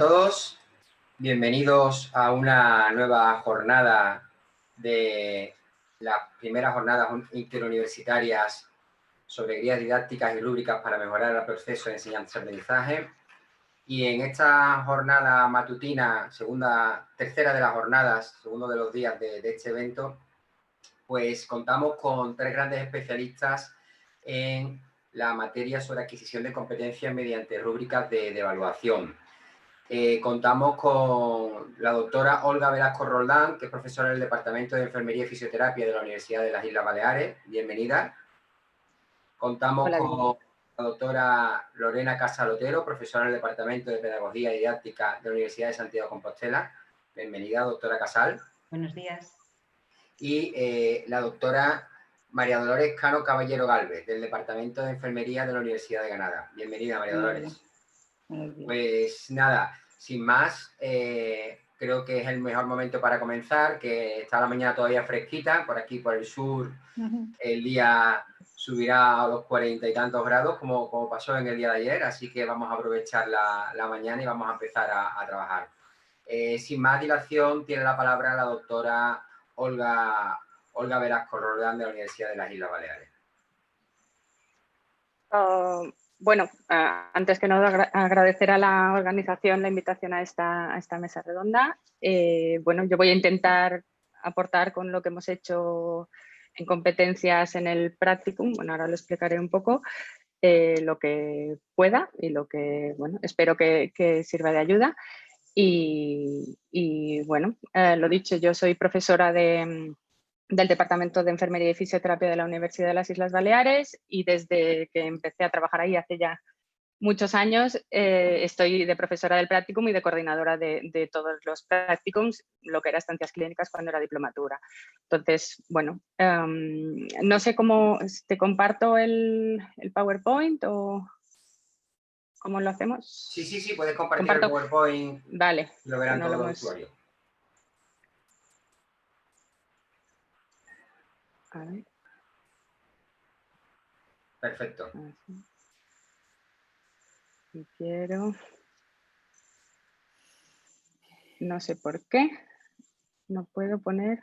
Todos, bienvenidos a una nueva jornada de las primeras jornadas interuniversitarias sobre guías didácticas y rúbricas para mejorar el proceso de enseñanza-aprendizaje. Y en esta jornada matutina, tercera de las jornadas, segundo de los días de este evento, pues contamos con tres grandes especialistas en la materia sobre adquisición de competencias mediante rúbricas de evaluación. Contamos con la doctora Olga Velasco Roldán, que es profesora del Departamento de Enfermería y Fisioterapia de la Universidad de las Islas Baleares. Bienvenida. Contamos con la doctora Lorena Casalotero, profesora del Departamento de Pedagogía y Didáctica de la Universidad de Santiago de Compostela. Bienvenida, doctora Casal. Buenos días. Y la doctora María Dolores Cano Caballero Galvez, del Departamento de Enfermería de la Universidad de Granada. Bienvenida, María Dolores. Muy bien. Pues nada, sin más, creo que es el mejor momento para comenzar, que está la mañana todavía fresquita, por aquí por el sur el día subirá a los 40 y tantos grados, como pasó en el día de ayer, así que vamos a aprovechar la mañana y vamos a empezar a trabajar. Sin más dilación, tiene la palabra la doctora Olga Velasco Roldán de la Universidad de las Islas Baleares. Bueno, antes que nada agradecer a la organización la invitación a esta mesa redonda. Bueno, yo voy a intentar aportar con lo que hemos hecho en competencias en el practicum. Bueno, ahora lo explicaré un poco, lo que pueda y lo que, bueno, espero que sirva de ayuda. Y bueno, lo dicho, yo soy profesora del Departamento de Enfermería y Fisioterapia de la Universidad de las Islas Baleares y desde que empecé a trabajar ahí hace ya muchos años estoy de profesora del practicum y de coordinadora de todos los practicums, lo que era estancias clínicas cuando era diplomatura. Entonces, bueno, no sé cómo te comparto el PowerPoint o cómo lo hacemos. Sí, puedes compartir el PowerPoint. Vale. Lo verán todos los usuarios. A ver. Perfecto. Y quiero... No sé por qué. No puedo poner...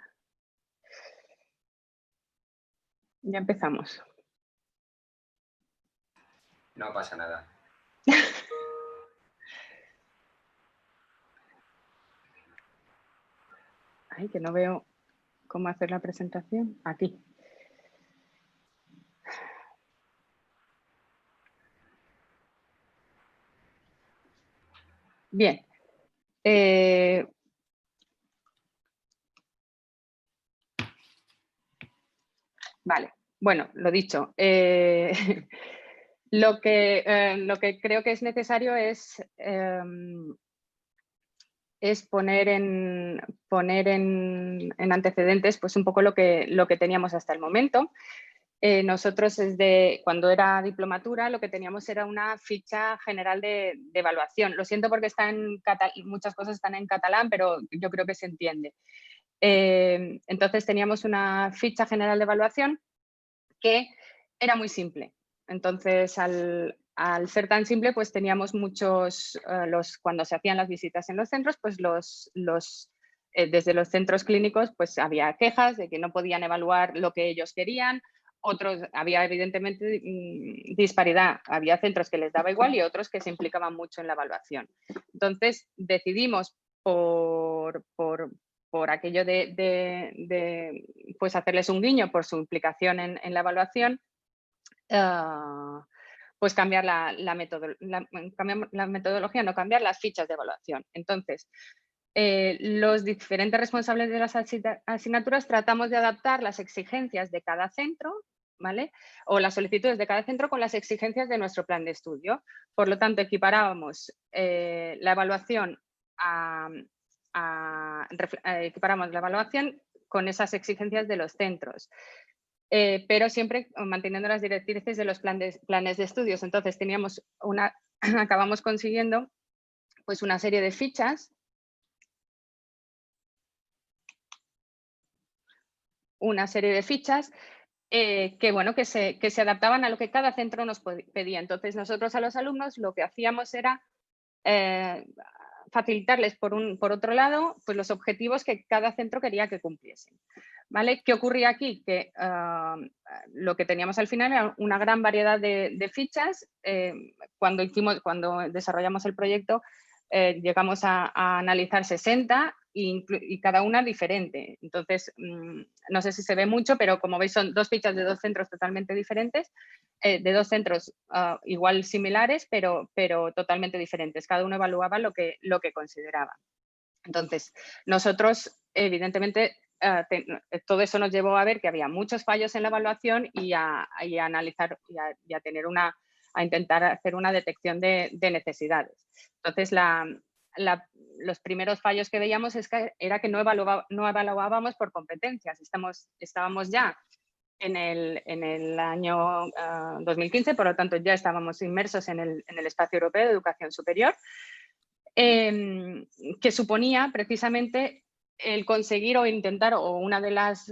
Ya empezamos. No pasa nada. Ay, que no veo cómo hacer la presentación. Aquí. Bien. Vale. Bueno, lo dicho. Lo que creo que es necesario es poner en antecedentes pues un poco lo que teníamos hasta el momento. Nosotros desde cuando era diplomatura lo que teníamos era una ficha general de evaluación. Lo siento porque muchas cosas están en catalán, pero yo creo que se entiende. Entonces teníamos una ficha general de evaluación que era muy simple. Entonces, al ser tan simple, pues teníamos muchos, cuando se hacían las visitas en los centros, pues desde los centros clínicos pues había quejas de que no podían evaluar lo que ellos querían. Otros, había evidentemente disparidad. Había centros que les daba igual y otros que se implicaban mucho en la evaluación. Entonces, decidimos por aquello de pues hacerles un guiño por su implicación en la evaluación, pues cambiar la metodología, no cambiar las fichas de evaluación. Entonces, los diferentes responsables de las asignaturas tratamos de adaptar las exigencias de cada centro, ¿vale? O las solicitudes de cada centro con las exigencias de nuestro plan de estudio. Por lo tanto, equiparábamos la evaluación equiparamos la evaluación con esas exigencias de los centros. Pero siempre manteniendo las directrices de los planes de estudios. Entonces acabamos consiguiendo pues una serie de fichas, que, bueno, que se adaptaban a lo que cada centro nos pedía. Entonces nosotros a los alumnos lo que hacíamos era facilitarles, por otro lado, pues los objetivos que cada centro quería que cumpliesen. ¿Vale? ¿Qué ocurría aquí? Que lo que teníamos al final era una gran variedad de fichas. Cuando desarrollamos el proyecto, llegamos a analizar 60 y cada una diferente. Entonces, no sé si se ve mucho, pero como veis son 2 fichas de 2 centros totalmente diferentes, de 2 centros igual similares, pero totalmente diferentes. Cada uno evaluaba lo que consideraba. Entonces, nosotros, evidentemente, todo eso nos llevó a ver que había muchos fallos en la evaluación y a analizar y a tener a intentar hacer una detección de necesidades. Entonces, los primeros fallos que veíamos era que no evaluábamos por competencias. Estábamos ya en el año 2015, por lo tanto ya estábamos inmersos en el espacio europeo de educación superior, que suponía precisamente el conseguir o intentar, o una de las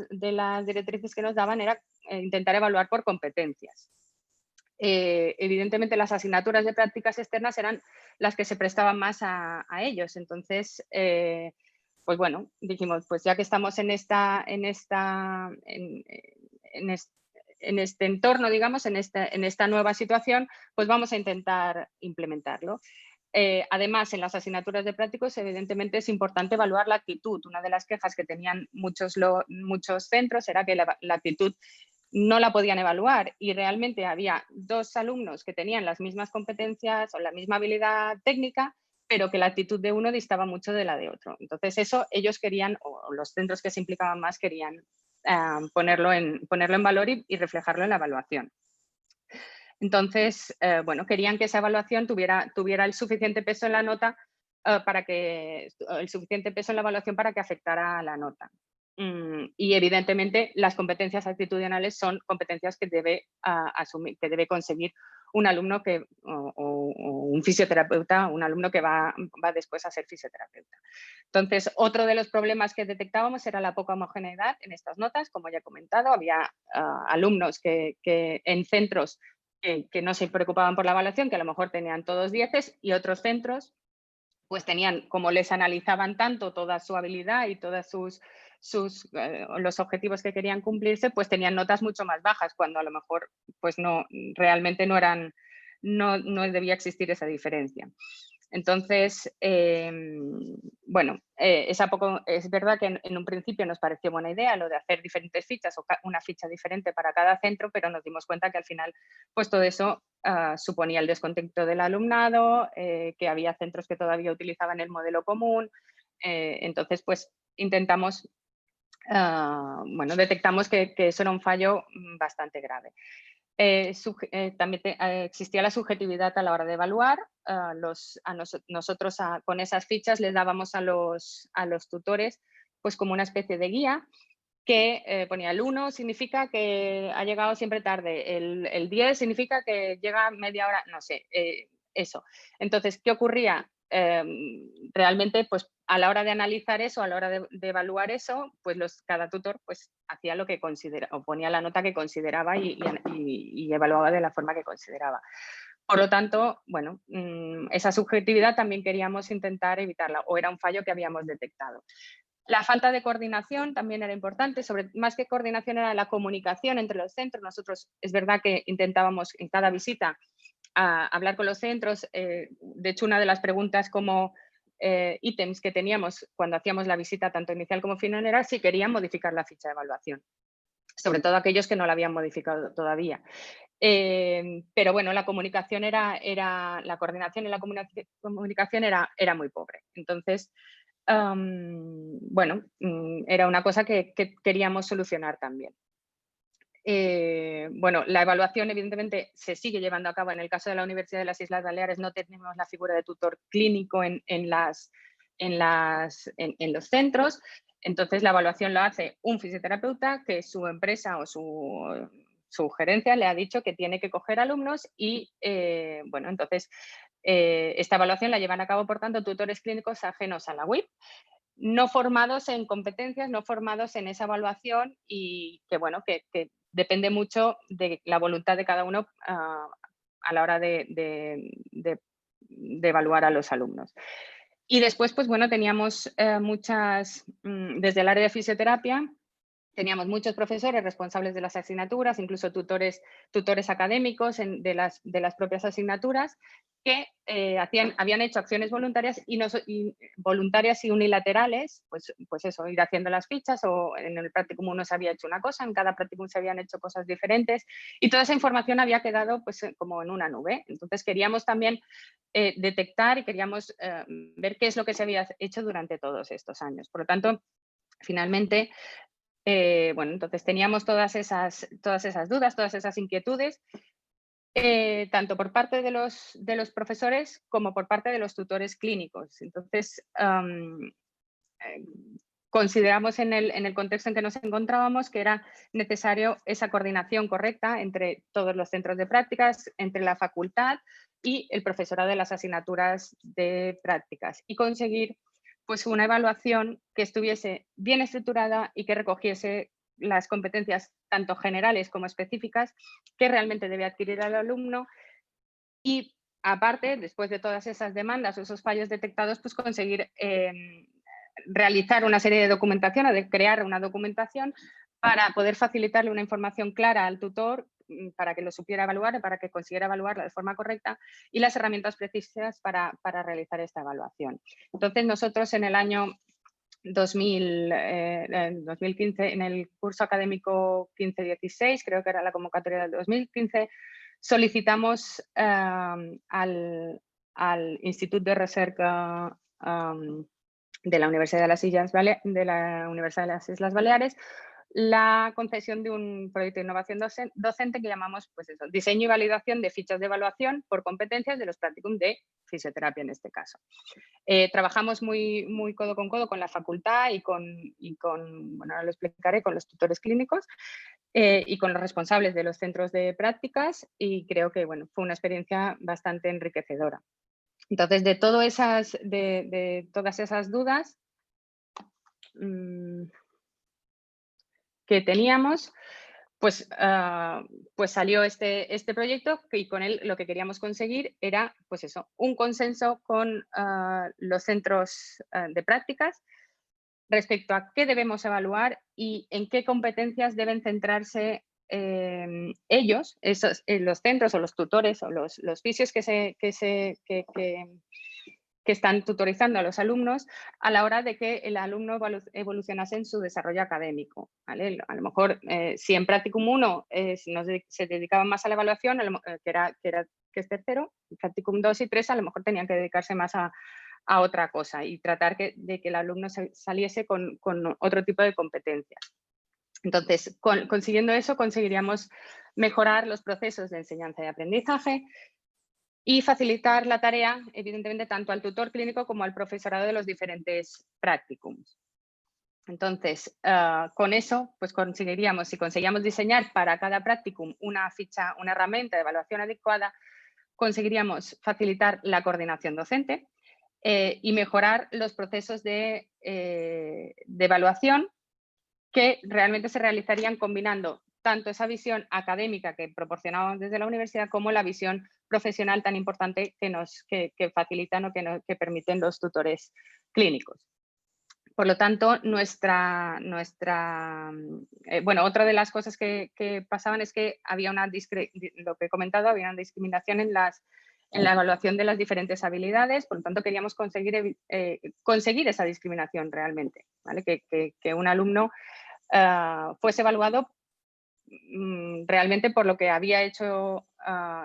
directrices que nos daban era intentar evaluar por competencias. Evidentemente las asignaturas de prácticas externas eran las que se prestaban más a ellos. Entonces, pues bueno, dijimos, pues ya que estamos en este entorno, digamos, en esta nueva situación, pues vamos a intentar implementarlo. Además, en las asignaturas de prácticos, evidentemente es importante evaluar la actitud. Una de las quejas que tenían muchos centros era que la actitud no la podían evaluar y realmente había 2 alumnos que tenían las mismas competencias o la misma habilidad técnica, pero que la actitud de uno distaba mucho de la de otro. Entonces, eso ellos querían, o los centros que se implicaban más, querían ponerlo en valor y reflejarlo en la evaluación. Entonces, bueno, querían que esa evaluación tuviera el suficiente peso en la nota el suficiente peso en la evaluación para que afectara a la nota. Y evidentemente las competencias actitudinales son competencias que debe asumir, que debe conseguir un alumno o un fisioterapeuta, un alumno que va después a ser fisioterapeuta. Entonces, otro de los problemas que detectábamos era la poca homogeneidad en estas notas. Como ya he comentado, había alumnos que en centros que no se preocupaban por la evaluación, que a lo mejor tenían todos 10 y otros centros pues tenían, como les analizaban tanto toda su habilidad y todos los objetivos que querían cumplirse, pues tenían notas mucho más bajas, cuando a lo mejor pues realmente no debía existir esa diferencia. Entonces, bueno, es verdad que en un principio nos pareció buena idea lo de hacer diferentes fichas o una ficha diferente para cada centro, pero nos dimos cuenta que al final pues todo eso suponía el descontento del alumnado, que había centros que todavía utilizaban el modelo común. Entonces, pues intentamos, bueno, detectamos que eso era un fallo bastante grave. También existía la subjetividad a la hora de evaluar. Nosotros con esas fichas les dábamos a los tutores pues como una especie de guía que ponía el 1 significa que ha llegado siempre tarde, el 10 significa que llega media hora, no sé, eso. Entonces, ¿qué ocurría? Realmente, pues a la hora de analizar eso, a la hora de evaluar eso, pues cada tutor pues hacía lo que consideraba, o ponía la nota que consideraba y evaluaba de la forma que consideraba. Por lo tanto, bueno, esa subjetividad también queríamos intentar evitarla, o era un fallo que habíamos detectado. La falta de coordinación también era importante, más que coordinación era la comunicación entre los centros. Nosotros es verdad que intentábamos en cada visita hablar con los centros. De hecho, una de las preguntas como ítems que teníamos cuando hacíamos la visita tanto inicial como final era si querían modificar la ficha de evaluación, sobre todo aquellos que no la habían modificado todavía. Pero bueno, la comunicación la coordinación y la comunicación era muy pobre. Entonces, bueno, era una cosa que queríamos solucionar también. Bueno, la evaluación evidentemente se sigue llevando a cabo. En el caso de la Universidad de las Islas Baleares no tenemos la figura de tutor clínico en los centros. Entonces la evaluación lo hace un fisioterapeuta que su empresa o su gerencia le ha dicho que tiene que coger alumnos y bueno, entonces esta evaluación la llevan a cabo, por tanto, tutores clínicos ajenos a la UIP, no formados en competencias, no formados en esa evaluación y que, bueno, que depende mucho de la voluntad de cada uno a la hora de evaluar a los alumnos. Y después, pues bueno, teníamos desde el área de fisioterapia, teníamos muchos profesores responsables de las asignaturas, incluso tutores académicos de las propias asignaturas, que habían hecho acciones voluntarias voluntarias y unilaterales, pues eso, ir haciendo las fichas, o en el practicum uno se había hecho una cosa, en cada practicum se habían hecho cosas diferentes, y toda esa información había quedado pues como en una nube. Entonces queríamos también detectar y queríamos ver qué es lo que se había hecho durante todos estos años. Por lo tanto, finalmente, bueno, entonces teníamos todas esas dudas, todas esas inquietudes, tanto por parte de los profesores como por parte de los tutores clínicos. Entonces, consideramos en el contexto en que nos encontrábamos que era necesario esa coordinación correcta entre todos los centros de prácticas, entre la facultad y el profesorado de las asignaturas de prácticas, y conseguir pues una evaluación que estuviese bien estructurada y que recogiese las competencias tanto generales como específicas que realmente debe adquirir el alumno, y aparte, después de todas esas demandas o esos fallos detectados, pues conseguir realizar una serie de documentación, o de crear una documentación para poder facilitarle una información clara al tutor, para que lo supiera evaluar, para que consiguiera evaluarla de forma correcta, y las herramientas precisas para realizar esta evaluación. Entonces, nosotros en el año 2015, en el curso académico 15-16, creo que era la convocatoria del 2015, solicitamos al Institut de Recerca de la Universidad de las Islas Baleares la concesión de un proyecto de innovación docente que llamamos, pues eso, diseño y validación de fichas de evaluación por competencias de los practicum de fisioterapia en este caso. Trabajamos muy codo con codo con la facultad y con, bueno, ahora lo explicaré, con los tutores clínicos y con los responsables de los centros de prácticas, y creo que bueno, fue una experiencia bastante enriquecedora. Entonces, de todas esas dudas que teníamos, pues salió este proyecto, y con él lo que queríamos conseguir era, pues eso, un consenso con los centros de prácticas respecto a qué debemos evaluar y en qué competencias deben centrarse ellos, los centros o los tutores o los fisios que están tutorizando a los alumnos, a la hora de que el alumno evolucionase en su desarrollo académico, ¿vale? A lo mejor, si en Practicum 1 se dedicaban más a la evaluación, que es tercero, en Practicum 2 y 3 a lo mejor tenían que dedicarse más a otra cosa, y tratar de que el alumno saliese con otro tipo de competencias. Entonces, consiguiendo eso, conseguiríamos mejorar los procesos de enseñanza y aprendizaje y facilitar la tarea, evidentemente, tanto al tutor clínico como al profesorado de los diferentes practicums. Entonces, con eso, pues si conseguíamos diseñar para cada practicum una ficha, una herramienta de evaluación adecuada, conseguiríamos facilitar la coordinación docente y mejorar los procesos de evaluación, que realmente se realizarían combinando tanto esa visión académica que proporcionábamos desde la universidad como la visión profesional tan importante que facilitan o que permiten los tutores clínicos. Por lo tanto, otra de las cosas que pasaban es que había lo que he comentado, había una discriminación en la evaluación de las diferentes habilidades. Por lo tanto, queríamos conseguir esa discriminación realmente, ¿vale? Que un alumno fuese evaluado realmente por lo que había hecho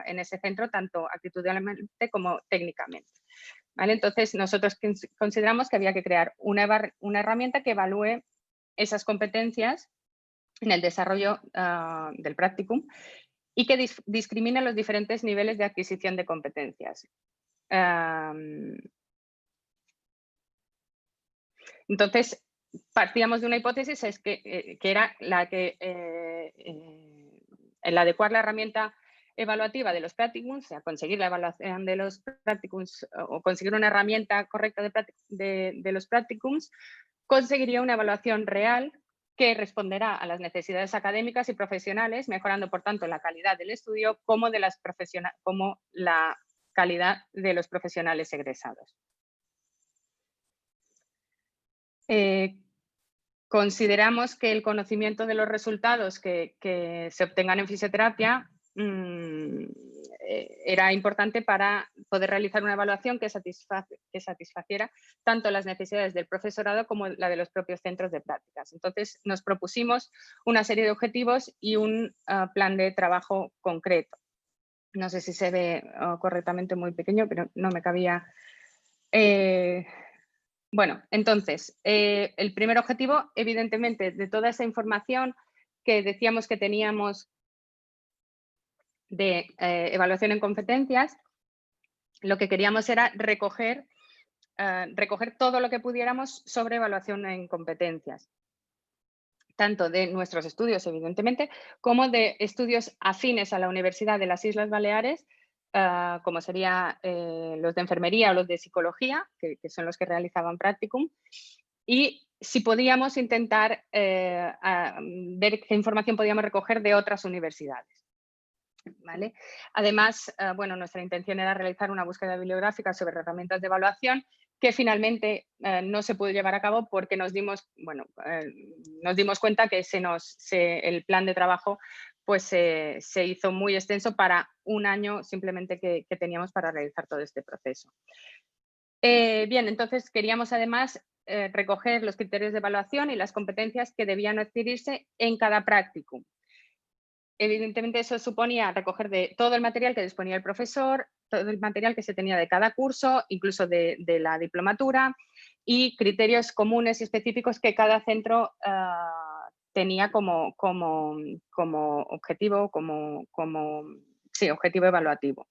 en ese centro, tanto actitudinalmente como técnicamente, ¿vale? Entonces, nosotros consideramos que había que crear una herramienta que evalúe esas competencias en el desarrollo del practicum y que discrimine los diferentes niveles de adquisición de competencias. Entonces, partíamos de una hipótesis que era la el adecuar la herramienta evaluativa de los practicums, o sea, conseguir la evaluación de los practicums o conseguir una herramienta correcta de los practicums, conseguiría una evaluación real que responderá a las necesidades académicas y profesionales, mejorando, por tanto, la calidad del estudio como la calidad de los profesionales egresados. Consideramos que el conocimiento de los resultados que se obtengan en fisioterapia era importante para poder realizar una evaluación que satisfaciera tanto las necesidades del profesorado como la de los propios centros de prácticas. Entonces, nos propusimos una serie de objetivos y un plan de trabajo concreto. No sé si se ve correctamente, muy pequeño, pero no me cabía. Bueno, entonces, el primer objetivo, evidentemente, de toda esa información que decíamos que teníamos de evaluación en competencias, lo que queríamos era recoger todo lo que pudiéramos sobre evaluación en competencias, tanto de nuestros estudios, evidentemente, como de estudios afines a la Universidad de las Islas Baleares, como serían los de enfermería o los de psicología, que son los que realizaban practicum, y si podíamos intentar ver qué información podíamos recoger de otras universidades. ¿Vale? Además, bueno, nuestra intención era realizar una búsqueda bibliográfica sobre herramientas de evaluación que finalmente no se pudo llevar a cabo porque nos dimos cuenta que el plan de trabajo pues, se hizo muy extenso para un año simplemente que teníamos para realizar todo este proceso. Bien, entonces queríamos además recoger los criterios de evaluación y las competencias que debían adquirirse en cada practicum. Evidentemente eso suponía recoger de todo el material que disponía el profesor, todo el material que se tenía de cada curso, incluso de la diplomatura, y criterios comunes y específicos que cada centro tenía como objetivo, objetivo evaluativo.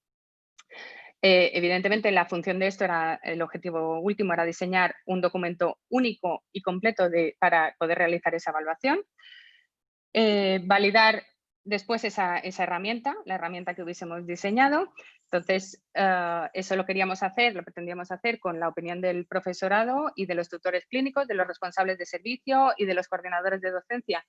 Evidentemente, la función de esto el objetivo último era diseñar un documento único y completo para poder realizar esa evaluación, validar después esa herramienta, la herramienta que hubiésemos diseñado. Entonces, eso lo pretendíamos hacer con la opinión del profesorado y de los tutores clínicos, de los responsables de servicio y de los coordinadores de docencia,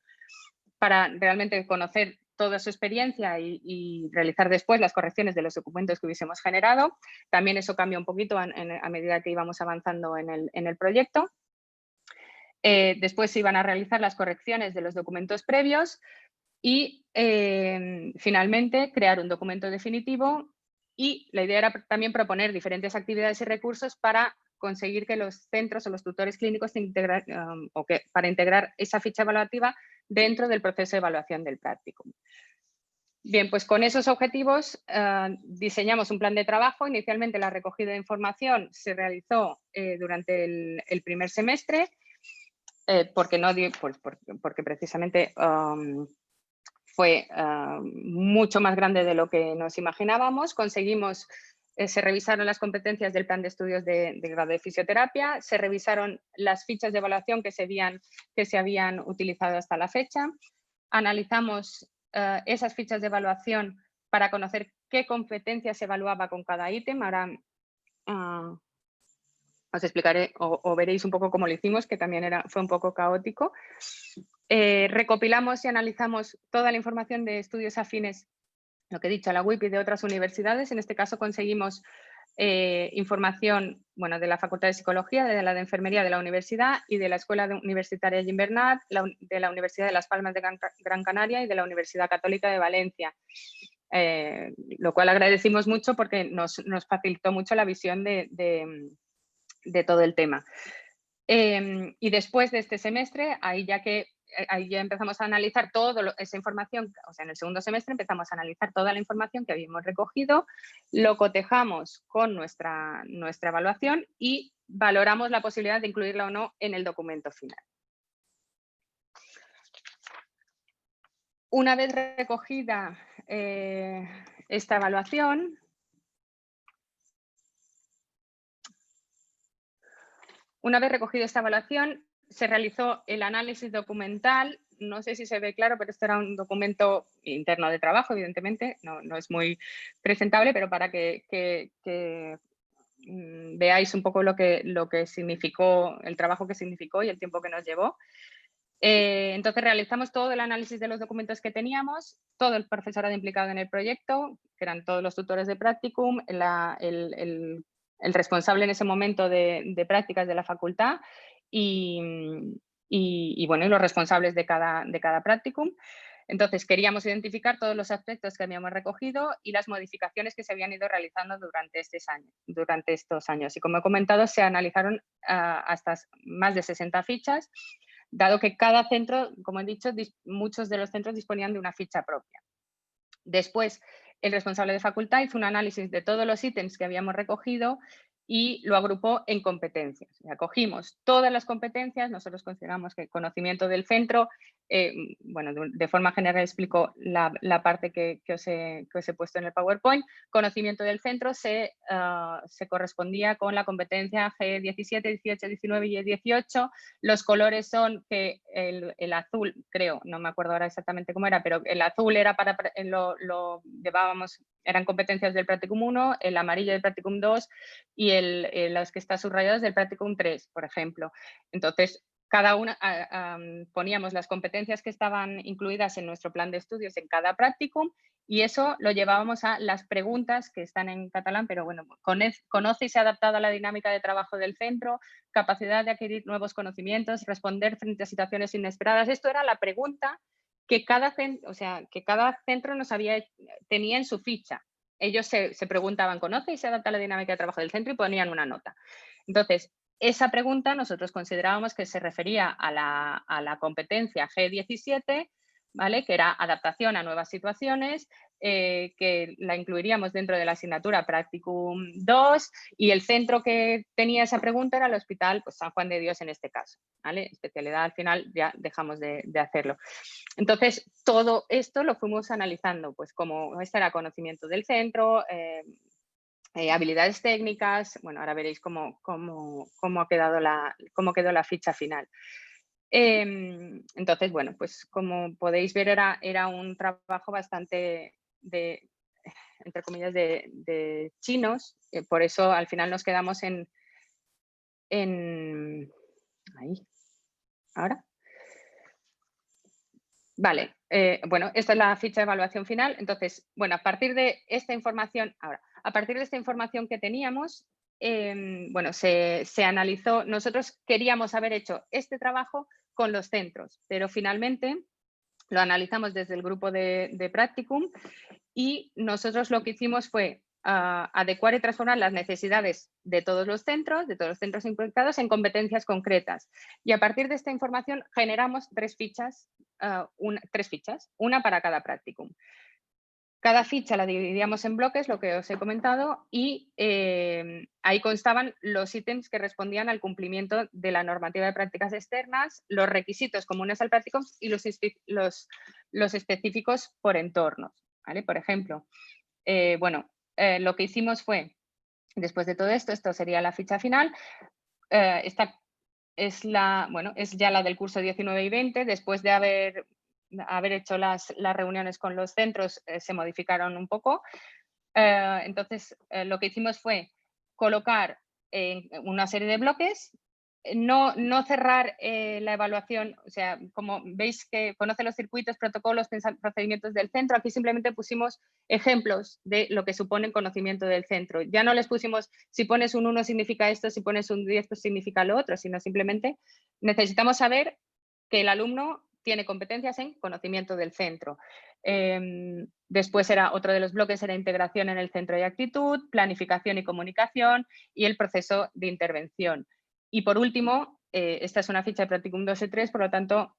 para realmente conocer toda su experiencia y realizar después las correcciones de los documentos que hubiésemos generado. También eso cambia un poquito a medida que íbamos avanzando en el proyecto. Después se iban a realizar las correcciones de los documentos previos y finalmente crear un documento definitivo, y la idea era también proponer diferentes actividades y recursos para conseguir que los centros o los tutores clínicos para integrar esa ficha evaluativa dentro del proceso de evaluación del practicum. Bien, pues con esos objetivos diseñamos un plan de trabajo. Inicialmente la recogida de información se realizó durante el primer semestre, porque precisamente fue mucho más grande de lo que nos imaginábamos. Se revisaron las competencias del plan de estudios de grado de fisioterapia, se revisaron las fichas de evaluación que se habían utilizado hasta la fecha, analizamos esas fichas de evaluación para conocer qué competencias se evaluaba con cada ítem. Ahora os explicaré o veréis un poco cómo lo hicimos, que también fue un poco caótico. Recopilamos y analizamos toda la información de estudios afines, lo que he dicho, a la UIP y de otras universidades. En este caso conseguimos información de la Facultad de Psicología, de la de Enfermería de la Universidad y de la Escuela Universitaria Jean Bernat, de la Universidad de Las Palmas de Gran Canaria y de la Universidad Católica de Valencia. Lo cual agradecimos mucho porque nos facilitó mucho la visión de todo el tema. Y después de este semestre, ahí ya empezamos a analizar toda esa información, o sea, en el segundo semestre empezamos a analizar toda la información que habíamos recogido, lo cotejamos con nuestra evaluación y valoramos la posibilidad de incluirla o no en el documento final. Una vez recogida esta evaluación, se realizó el análisis documental. No sé si se ve claro, pero esto era un documento interno de trabajo, evidentemente, no es muy presentable, pero para que veáis un poco lo que significó, el trabajo que significó y el tiempo que nos llevó. Entonces realizamos todo el análisis de los documentos que teníamos, todo el profesorado implicado en el proyecto, que eran todos los tutores de practicum, el responsable en ese momento de prácticas de la facultad y bueno, y los responsables de cada practicum. Entonces, queríamos identificar todos los aspectos que habíamos recogido y las modificaciones que se habían ido realizando durante estos años. Y como he comentado, se analizaron hasta más de 60 fichas, dado que cada centro, como he dicho, muchos de los centros disponían de una ficha propia. Después, el responsable de facultad hizo un análisis de todos los ítems que habíamos recogido y lo agrupó en competencias. O sea, cogimos todas las competencias, nosotros consideramos que el conocimiento del centro, bueno, de forma general explico la parte que os he puesto en el PowerPoint. Conocimiento del centro se correspondía con la competencia G17, 18, 19 y 18. Los colores son que el azul, creo, no me acuerdo ahora exactamente cómo era, pero el azul era para lo llevábamos, eran competencias del Practicum 1, el amarillo del Practicum 2 y los que están subrayados del Practicum 3, por ejemplo. Entonces, cada una poníamos las competencias que estaban incluidas en nuestro plan de estudios en cada practicum y eso lo llevábamos a las preguntas que están en catalán, pero bueno, conoce y se ha adaptado a la dinámica de trabajo del centro, capacidad de adquirir nuevos conocimientos, responder frente a situaciones inesperadas. Esto era la pregunta que cada centro tenía en su ficha. Ellos se preguntaban, ¿conoce y se adapta a la dinámica de trabajo del centro? Y ponían una nota. Entonces, esa pregunta nosotros considerábamos que se refería a la competencia G17, ¿vale? Que era adaptación a nuevas situaciones, que la incluiríamos dentro de la asignatura Practicum 2 y el centro que tenía esa pregunta era el Hospital San Juan de Dios en este caso, ¿vale? Especialidad al final ya dejamos de hacerlo. Entonces, todo esto lo fuimos analizando, pues como este era conocimiento del centro, habilidades técnicas. Bueno, ahora veréis cómo quedó la ficha final. Entonces, bueno, pues como podéis ver era un trabajo bastante entre comillas, de chinos, por eso al final nos quedamos en ahí, ahora. Vale, bueno, esta es la ficha de evaluación final. Entonces, bueno, a partir de esta información que teníamos, bueno, se analizó. Nosotros queríamos haber hecho este trabajo con los centros, pero finalmente lo analizamos desde el grupo de Practicum y nosotros lo que hicimos fue adecuar y transformar las necesidades de todos los centros implicados en competencias concretas. Y a partir de esta información generamos tres fichas, una para cada practicum. Cada ficha la dividíamos en bloques, lo que os he comentado, y ahí constaban los ítems que respondían al cumplimiento de la normativa de prácticas externas, los requisitos comunes al practicum y los específicos por entornos, ¿vale? Por ejemplo, lo que hicimos fue, después de todo esto sería la ficha final. Esta es ya la del curso 19 y 20. Después de haber hecho las reuniones con los centros, se modificaron un poco. Entonces, lo que hicimos fue colocar una serie de bloques, no cerrar la evaluación. O sea, como veis que conoce los circuitos, protocolos, procedimientos del centro, aquí simplemente pusimos ejemplos de lo que supone el conocimiento del centro. Ya no les pusimos, si pones un 1 significa esto, si pones un 10 pues significa lo otro, sino simplemente necesitamos saber que el alumno tiene competencias en conocimiento del centro. Después otro de los bloques era integración en el centro y actitud, planificación y comunicación y el proceso de intervención. Y por último, esta es una ficha de Practicum 2 y 3, por lo tanto,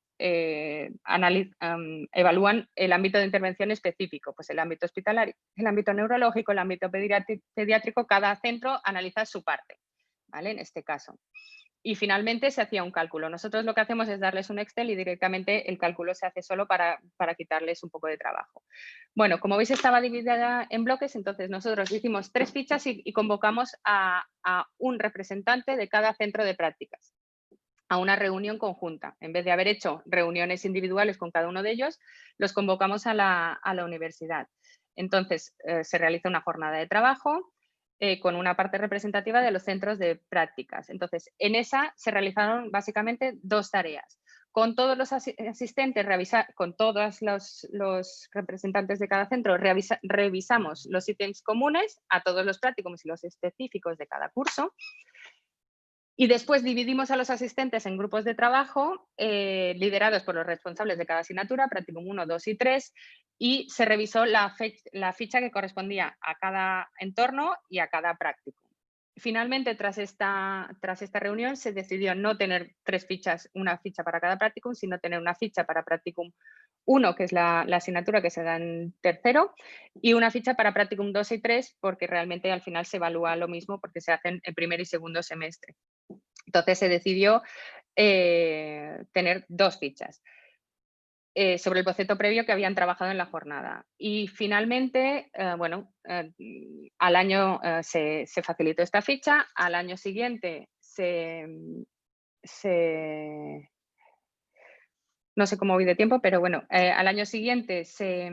evalúan el ámbito de intervención específico, pues el ámbito hospitalario, el ámbito neurológico, el ámbito pediátrico, cada centro analiza su parte, ¿vale? En este caso. Y finalmente se hacía un cálculo. Nosotros lo que hacemos es darles un Excel y directamente el cálculo se hace solo para quitarles un poco de trabajo. Bueno, como veis estaba dividida en bloques, entonces nosotros hicimos 3 fichas y convocamos a un representante de cada centro de prácticas a una reunión conjunta. En vez de haber hecho reuniones individuales con cada uno de ellos, los convocamos a la universidad. Entonces, se realiza una jornada de trabajo con una parte representativa de los centros de prácticas. Entonces, en esa se realizaron básicamente 2 tareas. Con todos los asistentes, con todos los representantes de cada centro, revisamos los ítems comunes a todos los prácticos y los específicos de cada curso. Y después dividimos a los asistentes en grupos de trabajo liderados por los responsables de cada asignatura, Practicum 1, 2 y 3, y se revisó la ficha que correspondía a cada entorno y a cada Practicum. Finalmente, tras esta reunión, se decidió no tener 3 fichas, una ficha para cada Practicum, sino tener una ficha para Practicum 1, que es la asignatura que se da en tercero, y una ficha para Practicum 2 y 3, porque realmente al final se evalúa lo mismo porque se hacen el primer y segundo semestre. Entonces se decidió tener 2 fichas sobre el boceto previo que habían trabajado en la jornada. Y finalmente, al año se facilitó esta ficha, al año siguiente no sé cómo voy de tiempo, pero bueno, al año siguiente se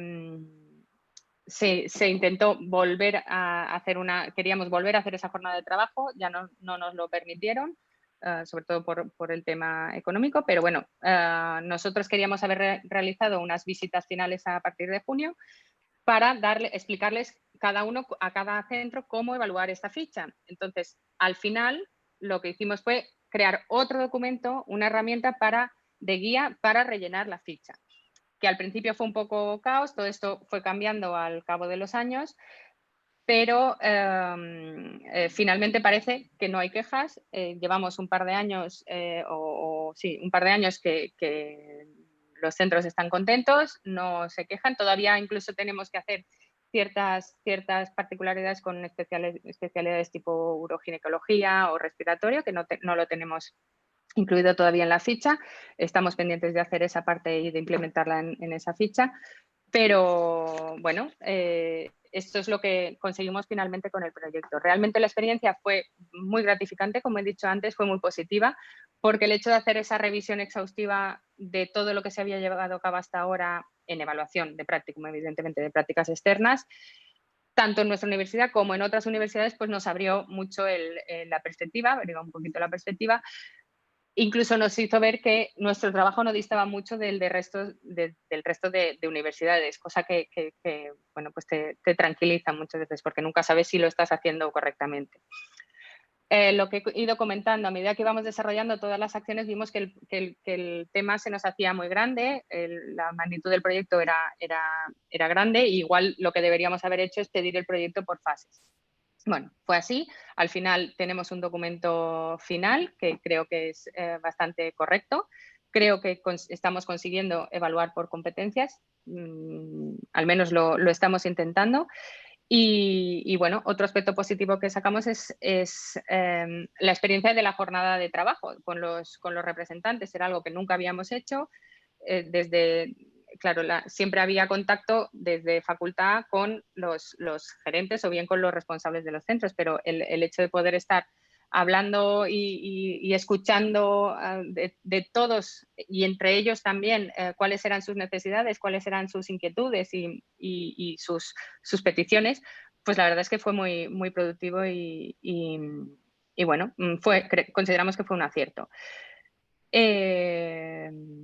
intentó volver a hacer queríamos volver a hacer esa jornada de trabajo, ya no nos lo permitieron, sobre todo por el tema económico, pero bueno, nosotros queríamos haber realizado unas visitas finales a partir de junio para explicarles a cada centro cómo evaluar esta ficha. Entonces, al final, lo que hicimos fue crear otro documento, una herramienta de guía para rellenar la ficha, que al principio fue un poco caos, todo esto fue cambiando al cabo de los años, pero finalmente parece que no hay quejas. Llevamos un par de años, un par de años que los centros están contentos, no se quejan. Todavía incluso tenemos que hacer ciertas particularidades con especialidades tipo uroginecología o respiratorio, que no lo tenemos incluido todavía en la ficha. Estamos pendientes de hacer esa parte y de implementarla en esa ficha. Pero bueno, esto es lo que conseguimos finalmente con el proyecto. Realmente la experiencia fue muy gratificante, como he dicho antes, fue muy positiva, porque el hecho de hacer esa revisión exhaustiva de todo lo que se había llevado a cabo hasta ahora en evaluación de Practicum, evidentemente de prácticas externas, tanto en nuestra universidad como en otras universidades, pues nos abrió mucho la perspectiva, abrió un poquito la perspectiva. Incluso nos hizo ver que nuestro trabajo no distaba mucho del resto de universidades, cosa que bueno, pues te tranquiliza muchas veces porque nunca sabes si lo estás haciendo correctamente. Lo que he ido comentando, a medida que íbamos desarrollando todas las acciones, vimos que el tema se nos hacía muy grande, la magnitud del proyecto era grande, y igual lo que deberíamos haber hecho es pedir el proyecto por fases. Bueno, fue así. Al final tenemos un documento final que creo que es bastante correcto. Creo que estamos consiguiendo evaluar por competencias, al menos lo estamos intentando. Y bueno, otro aspecto positivo que sacamos es la experiencia de la jornada de trabajo con los representantes. Era algo que nunca habíamos hecho. Claro, siempre había contacto desde facultad con los gerentes o bien con los responsables de los centros, pero el hecho de poder estar hablando y escuchando de todos, y entre ellos también cuáles eran sus necesidades, cuáles eran sus inquietudes y sus peticiones, pues la verdad es que fue muy, muy productivo y bueno, consideramos que fue un acierto.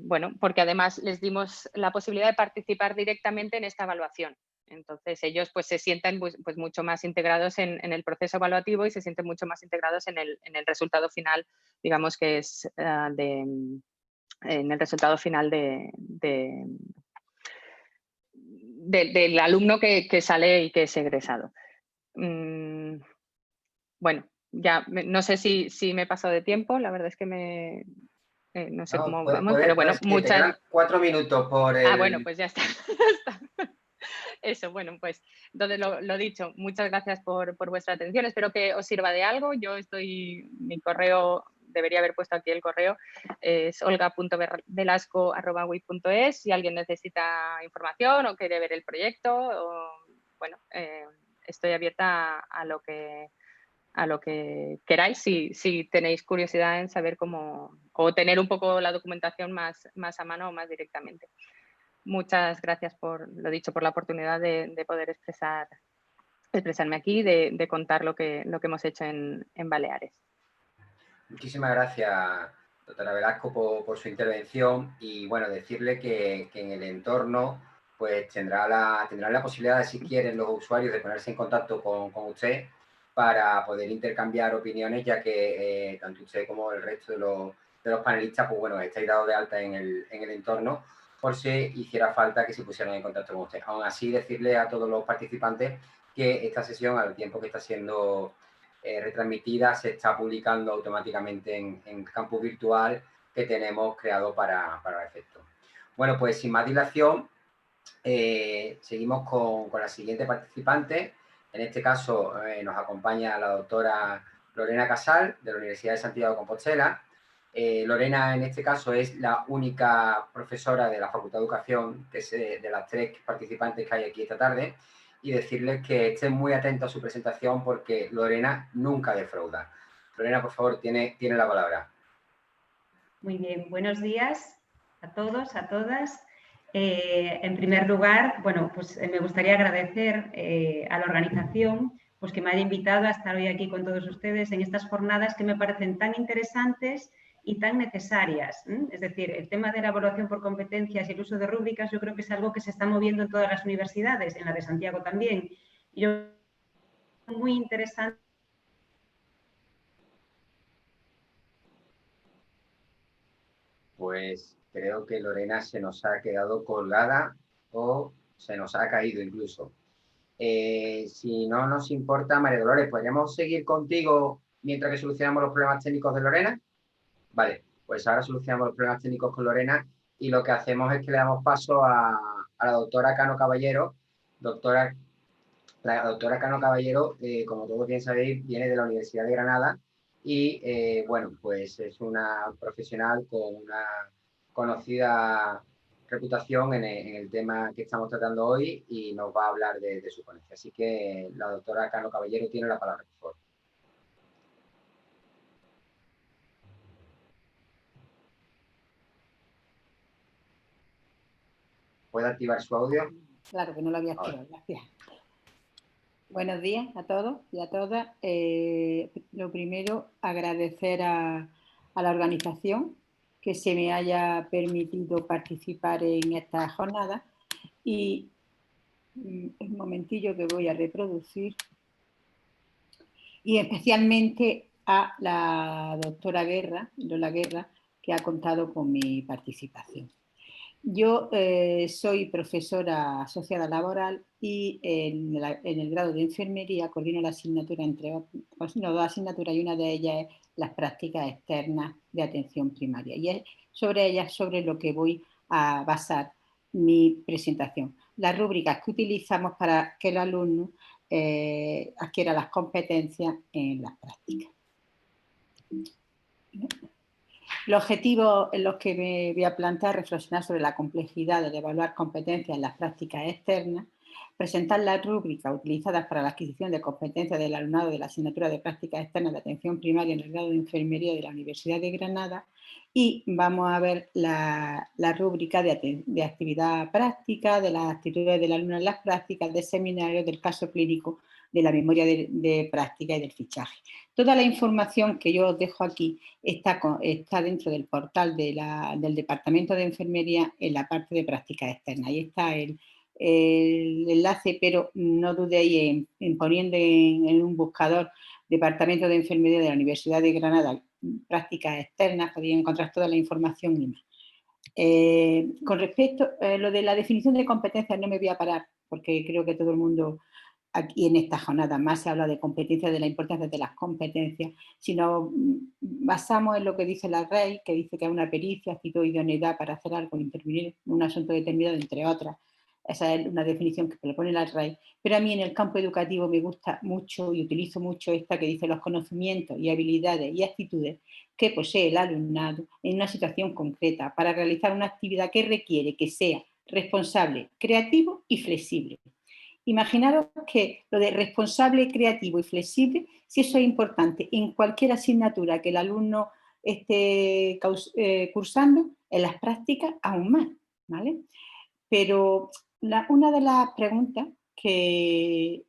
Bueno, porque además les dimos la posibilidad de participar directamente en esta evaluación. Entonces ellos pues se sientan pues mucho más integrados en el proceso evaluativo y se sienten mucho más integrados en el resultado final, digamos que es en el resultado final del alumno que sale y que es egresado. Bueno, ya no sé si me he pasado de tiempo, la verdad es que no sé cómo vamos, pero bueno, que te quedan 4 minutos por el... Ah, bueno, pues ya está. Eso, bueno, pues entonces lo dicho, muchas gracias por vuestra atención. Espero que os sirva de algo. Mi correo, debería haber puesto aquí el correo, es olga.velasco@wix.es. Si alguien necesita información o quiere ver el proyecto, bueno, estoy abierta a lo que queráis, si tenéis curiosidad en saber cómo, o tener un poco la documentación más a mano o más directamente. Muchas gracias por la oportunidad de poder expresarme aquí, de contar lo que hemos hecho en Baleares. Muchísimas gracias, doctora Velasco, por su intervención, y bueno, decirle que en el entorno pues tendrán la posibilidad, si quieren los usuarios, de ponerse en contacto con usted para poder intercambiar opiniones, ya que tanto usted como el resto de los panelistas, pues bueno, estáis dados de alta en el entorno, por si hiciera falta que se pusieran en contacto con usted. Aún así, decirle a todos los participantes que esta sesión, al tiempo que está siendo retransmitida, se está publicando automáticamente en campus virtual que tenemos creado para el efecto. Bueno, pues sin más dilación, seguimos con la siguiente participante. En este caso nos acompaña la doctora Lorena Casal, de la Universidad de Santiago de Compostela. Lorena, en este caso, es la única profesora de la Facultad de Educación, que es de las 3 participantes que hay aquí esta tarde, y decirles que estén muy atentos a su presentación porque Lorena nunca defrauda. Lorena, por favor, tiene la palabra. Muy bien, buenos días a todos, a todas. En primer lugar, bueno, pues me gustaría agradecer a la organización pues, que me haya invitado a estar hoy aquí con todos ustedes en estas jornadas que me parecen tan interesantes y tan necesarias. Es decir, el tema de la evaluación por competencias y el uso de rúbricas yo creo que es algo que se está moviendo en todas las universidades, en la de Santiago también. Yo muy interesante. Pues creo que Lorena se nos ha quedado colgada o se nos ha caído incluso. Si no nos importa, María Dolores, ¿podríamos seguir contigo mientras que solucionamos los problemas técnicos de Lorena? Vale, pues ahora solucionamos los problemas técnicos con Lorena y lo que hacemos es que le damos paso a la doctora Cano Caballero. La doctora Cano Caballero, como todos bien sabéis, viene de la Universidad de Granada y, bueno, pues es una profesional con una conocida reputación en el tema que estamos tratando hoy y nos va a hablar de su ponencia. Así que la doctora Cano Caballero tiene la palabra, por favor. ¿Puede activar su audio? Claro que no lo había activado, gracias. Buenos días a todos y a todas. Lo primero, agradecer a la organización que se me haya permitido participar en esta jornada y un momentillo que voy a reproducir y especialmente a la doctora Lola Guerra, que ha contado con mi participación. Yo soy profesora asociada laboral y en el grado de enfermería coordino la asignatura coordino 2 asignaturas y una de ellas es las prácticas externas de atención primaria. Y es sobre ellas sobre lo que voy a basar mi presentación. Las rúbricas que utilizamos para que el alumno adquiera las competencias en las prácticas. Los objetivos en los que me voy a plantear reflexionar sobre la complejidad de evaluar competencias en las prácticas externas, presentar las rúbricas utilizadas para la adquisición de competencias del alumnado de la asignatura de prácticas externas de atención primaria en el grado de enfermería de la Universidad de Granada y vamos a ver la rúbrica de actividad práctica, de las actitudes del alumno en las prácticas, de seminarios, del caso clínico, de la memoria de práctica y del fichaje. Toda la información que yo os dejo aquí está dentro del portal del Departamento de Enfermería en la parte de prácticas externas. Ahí está el enlace, pero no dudéis en poniendo en un buscador Departamento de Enfermería de la Universidad de Granada, prácticas externas, podéis encontrar toda la información y más. Con respecto a lo de la definición de competencias no me voy a parar, porque creo que todo el mundo aquí en esta jornada más se habla de competencias, de la importancia de las competencias, sino basamos en lo que dice la REI, que dice que es una pericia, actitud, idoneidad para hacer algo, intervenir en un asunto determinado, entre otras. Esa es una definición que le pone la REI. Pero a mí en el campo educativo me gusta mucho y utilizo mucho esta que dice los conocimientos y habilidades y actitudes que posee el alumnado en una situación concreta para realizar una actividad que requiere que sea responsable, creativo y flexible. Imaginaros que lo de responsable, creativo y flexible, si eso es importante en cualquier asignatura que el alumno esté cursando, en las prácticas aún más, ¿vale? Pero una de las preguntas que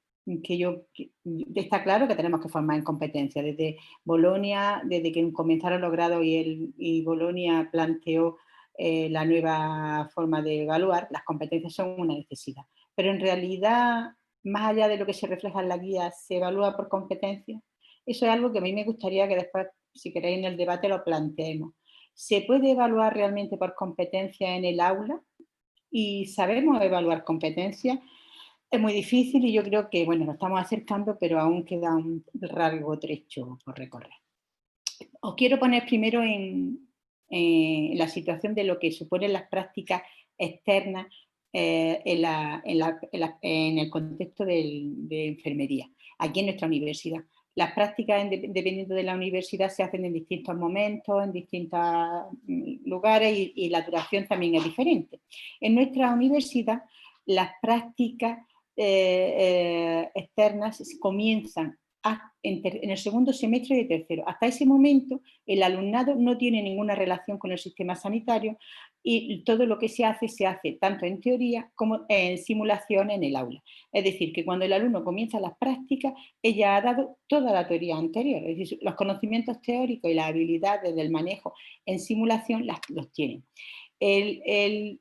está claro que tenemos que formar en competencia. Desde Bolonia, desde que comenzaron los grados y Bolonia planteó la nueva forma de evaluar, las competencias son una necesidad. Pero en realidad más allá de lo que se refleja en la guía, se evalúa por competencias. Eso es algo que a mí me gustaría que después, si queréis, en el debate lo planteemos. ¿Se puede evaluar realmente por competencias en el aula? ¿Y sabemos evaluar competencias? Es muy difícil y yo creo que, bueno, nos estamos acercando, pero aún queda un largo trecho por recorrer. Os quiero poner primero en la situación de lo que suponen las prácticas externas en el contexto de enfermería, aquí en nuestra universidad. Las prácticas, dependiendo de la universidad, se hacen en distintos momentos, en distintos lugares y la duración también es diferente. En nuestra universidad, las prácticas externas comienzan en el segundo semestre de tercero. Hasta ese momento, el alumnado no tiene ninguna relación con el sistema sanitario y todo lo que se hace tanto en teoría como en simulación en el aula. Es decir, que cuando el alumno comienza las prácticas, ella ha dado toda la teoría anterior, es decir, los conocimientos teóricos y las habilidades del manejo en simulación los tienen.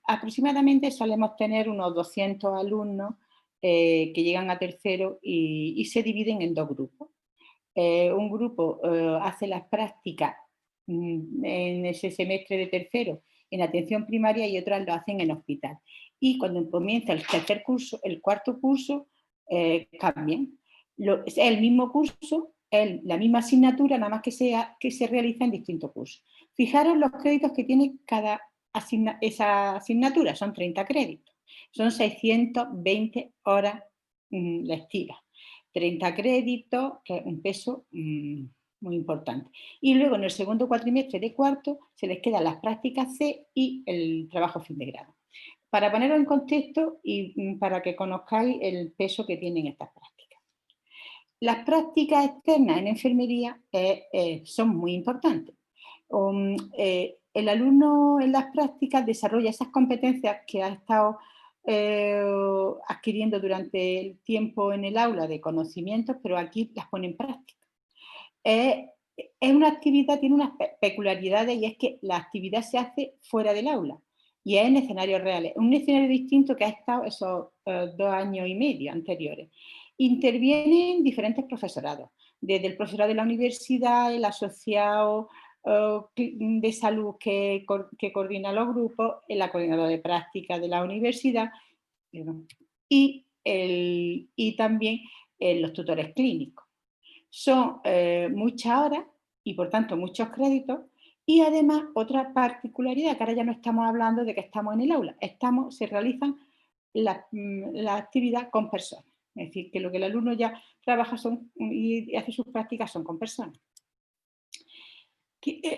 Aproximadamente solemos tener unos 200 alumnos que llegan a tercero y se dividen en dos grupos. Un grupo hace las prácticas en ese semestre de tercero en atención primaria y otras lo hacen en hospital. Y cuando comienza el tercer curso, el cuarto curso, cambian. Es el mismo curso, la misma asignatura, nada más que se realiza en distintos cursos. Fijaros los créditos que tiene esa asignatura, son 30 créditos. Son 620 horas lectivas. 30 créditos, que es un peso muy importante. Y luego en el segundo cuatrimestre de cuarto se les quedan las prácticas C y el trabajo fin de grado. Para ponerlo en contexto y para que conozcáis el peso que tienen estas prácticas. Las prácticas externas en enfermería son muy importantes. El alumno en las prácticas desarrolla esas competencias que ha estado adquiriendo durante el tiempo en el aula de conocimientos, pero aquí las pone en práctica. Es una actividad, tiene unas peculiaridades y es que la actividad se hace fuera del aula y es en escenarios reales. Un escenario distinto que ha estado esos 2 años y medio anteriores. Intervienen diferentes profesorados, desde el profesorado de la universidad, el asociado de salud que coordina los grupos, la coordinadora de práctica de la universidad y también los tutores clínicos. Son muchas horas y por tanto muchos créditos y además otra particularidad, que ahora ya no estamos hablando de que estamos en el aula, se realizan la actividad con personas. Es decir, que lo que el alumno ya trabaja y hace sus prácticas son con personas.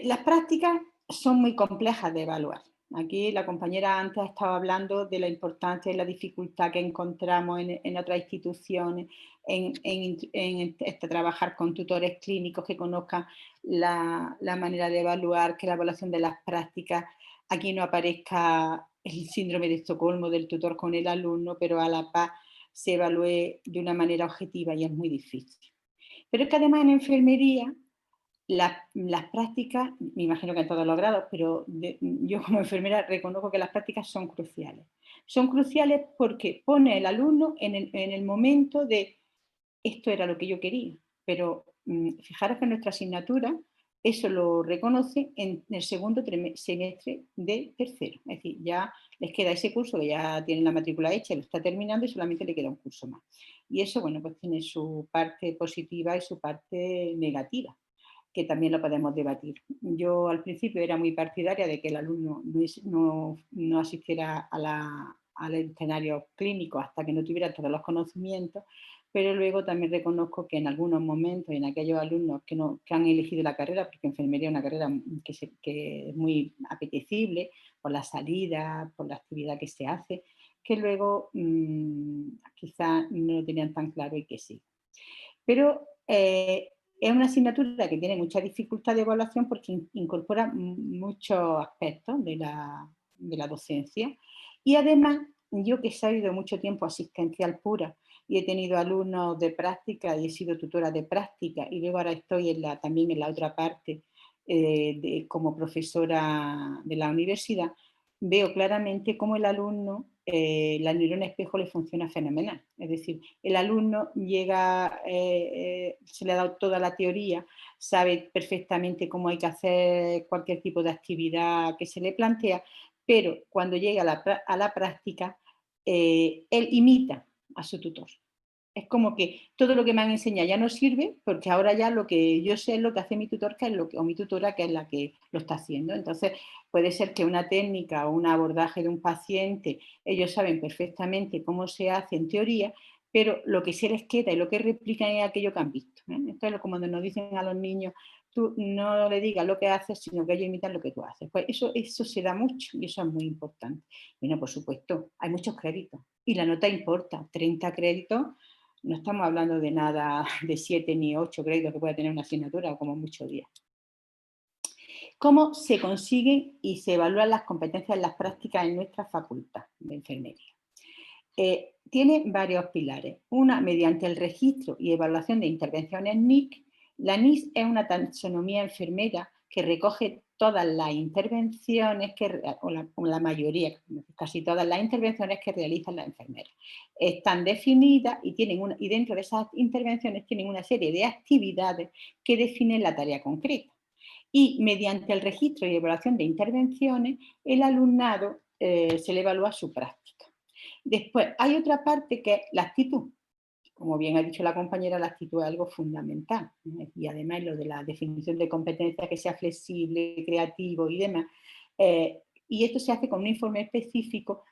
Las prácticas son muy complejas de evaluar. Aquí la compañera antes estaba hablando de la importancia y la dificultad que encontramos en otras instituciones, en trabajar con tutores clínicos que conozcan la manera de evaluar, que la evaluación de las prácticas, aquí no aparezca el síndrome de Estocolmo del tutor con el alumno, pero a la par se evalúe de una manera objetiva y es muy difícil. Pero es que además en enfermería las prácticas, me imagino que en todos los grados, pero yo como enfermera reconozco que las prácticas son cruciales. Son cruciales porque pone el alumno en el momento de esto era lo que yo quería, pero fijaros que en nuestra asignatura eso lo reconoce en el segundo semestre de tercero. Es decir, ya les queda ese curso que ya tienen la matrícula hecha, lo está terminando y solamente le queda un curso más. Y eso, bueno, pues tiene su parte positiva y su parte negativa, que también lo podemos debatir. Yo al principio era muy partidaria de que el alumno no asistiera al escenario clínico hasta que no tuviera todos los conocimientos, pero luego también reconozco que en algunos momentos, en aquellos alumnos que han elegido la carrera, porque enfermería es una carrera que es muy apetecible por la salida, por la actividad que se hace, que luego quizás no lo tenían tan claro y que sí. Pero es una asignatura que tiene mucha dificultad de evaluación porque incorpora muchos aspectos de la docencia y además yo que he sabido mucho tiempo asistencial pura y he tenido alumnos de práctica y he sido tutora de práctica y luego ahora estoy también en la otra parte como profesora de la universidad, veo claramente cómo el alumno la neurona espejo le funciona fenomenal. Es decir, el alumno llega, se le ha dado toda la teoría, sabe perfectamente cómo hay que hacer cualquier tipo de actividad que se le plantea, pero cuando llega a la práctica, él imita a su tutor. Es como que todo lo que me han enseñado ya no sirve, porque ahora ya lo que yo sé es lo que hace mi tutor, o mi tutora, que es la que lo está haciendo. Entonces, puede ser que una técnica o un abordaje de un paciente, ellos saben perfectamente cómo se hace en teoría, pero lo que se les queda y lo que replican es aquello que han visto. Esto es como nos dicen a los niños, tú no le digas lo que haces, sino que ellos imitan lo que tú haces. Pues eso se da mucho y eso es muy importante. Bueno, por supuesto, hay muchos créditos y la nota importa, 30 créditos. No estamos hablando de nada de 7 ni 8 créditos que pueda tener una asignatura o como muchos días. ¿Cómo se consiguen y se evalúan las competencias en las prácticas en nuestra facultad de enfermería? Tiene varios pilares. Una, mediante el registro y evaluación de intervenciones NIC. La NIC es una taxonomía enfermera que recoge todas las intervenciones, o la mayoría, casi todas las intervenciones que realizan las enfermeras. Están definidas y dentro de esas intervenciones tienen una serie de actividades que definen la tarea concreta. Y mediante el registro y evaluación de intervenciones, el alumnado se le evalúa su práctica. Después, hay otra parte que es la actitud. Como bien ha dicho la compañera, la actitud es algo fundamental. Y además lo de la definición de competencia, que sea flexible, creativo y demás. Y esto se hace con un informe específico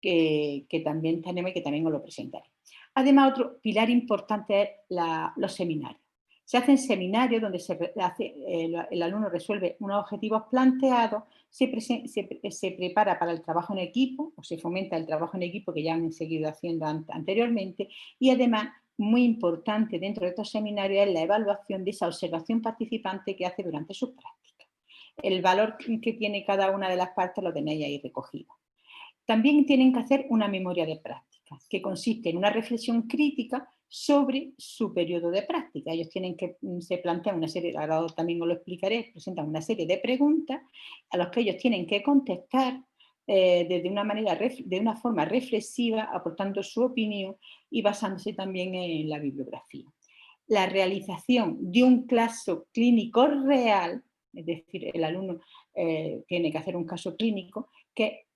que también tenemos y que también os lo presentaré. Además, otro pilar importante es los seminarios. Se hacen seminarios donde el alumno resuelve unos objetivos planteados, se prepara para el trabajo en equipo, o se fomenta el trabajo en equipo que ya han seguido haciendo anteriormente, y además, muy importante dentro de estos seminarios es la evaluación de esa observación participante que hace durante sus prácticas. El valor que tiene cada una de las partes lo tenéis ahí recogido. También tienen que hacer una memoria de prácticas, que consiste en una reflexión crítica sobre su periodo de práctica. Ellos se plantean una serie, ahora también os lo explicaré, presentan una serie de preguntas a las que ellos tienen que contestar de una forma reflexiva, aportando su opinión y basándose también en la bibliografía. La realización de un caso clínico real, es decir, el alumno tiene que hacer un caso clínico que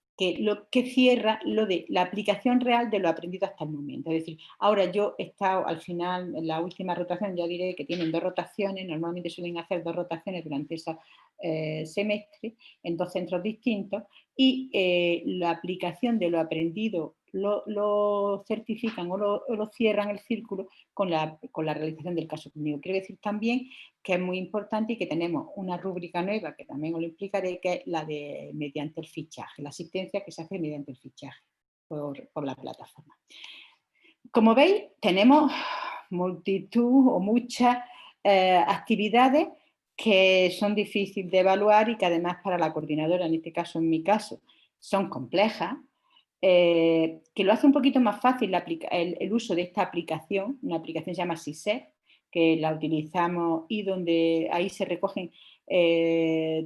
cierra lo de la aplicación real de lo aprendido hasta el momento. Es decir, ahora yo he estado al final, en la última rotación, ya diré que tienen 2 rotaciones, normalmente suelen hacer 2 rotaciones durante ese semestre, en 2 centros distintos, y la aplicación de lo aprendido lo certifican o lo cierran el círculo con la realización del caso clínico. Quiero decir también que es muy importante y que tenemos una rúbrica nueva, que también os lo explicaré, que es la de mediante el fichaje, la asistencia que se hace mediante el fichaje por la plataforma. Como veis, tenemos multitud o muchas actividades que son difíciles de evaluar y que además para la coordinadora, en este caso, en mi caso, son complejas, que lo hace un poquito más fácil el uso de esta aplicación, una aplicación que se llama SISET, que la utilizamos y donde ahí se recogen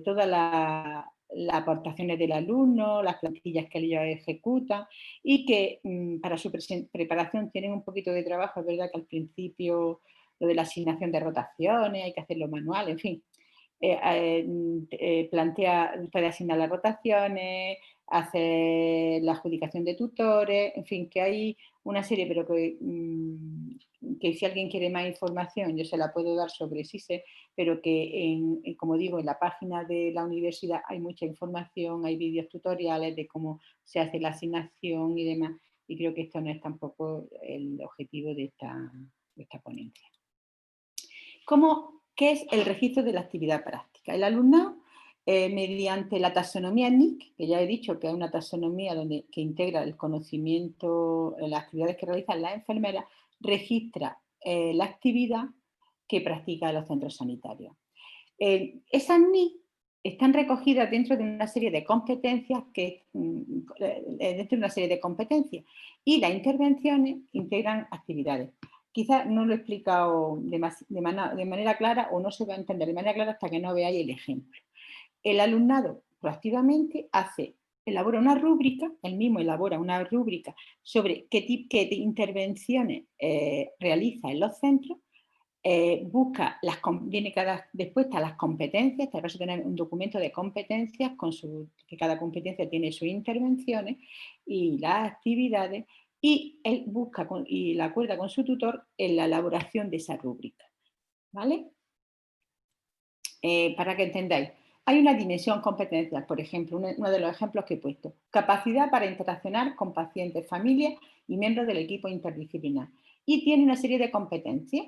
todas las aportaciones del alumno, las plantillas que ellos ejecutan y que para su preparación tienen un poquito de trabajo. Es verdad que al principio lo de la asignación de rotaciones, hay que hacerlo manual, en fin. Puede asignar las rotaciones, hacer la adjudicación de tutores, en fin, que hay una serie, pero que si alguien quiere más información yo se la puedo dar sobre SISE, pero que como digo, en la página de la universidad hay mucha información, hay vídeos tutoriales de cómo se hace la asignación y demás, y creo que esto no es tampoco el objetivo de esta ponencia. ¿Qué es el registro de la actividad práctica? El alumnado, mediante la taxonomía NIC, que ya he dicho que es una taxonomía que integra el conocimiento, las actividades que realizan las enfermeras, registra la actividad que practica en los centros sanitarios. Esas NIC están recogidas dentro de una serie de competencias y las intervenciones integran actividades. Quizás no lo he explicado de manera clara o no se va a entender de manera clara hasta que no veáis el ejemplo. El alumnado proactivamente hace elabora una rúbrica, él mismo elabora una rúbrica sobre qué de intervenciones realiza en los centros, busca, después están las competencias, te vas a tener un documento de competencias que cada competencia tiene sus intervenciones y las actividades, y él busca y la acuerda con su tutor en la elaboración de esa rúbrica, ¿vale? Para que entendáis, hay una dimensión competencial, por ejemplo, uno de los ejemplos que he puesto, capacidad para interaccionar con pacientes, familias y miembros del equipo interdisciplinar, y tiene una serie de competencias,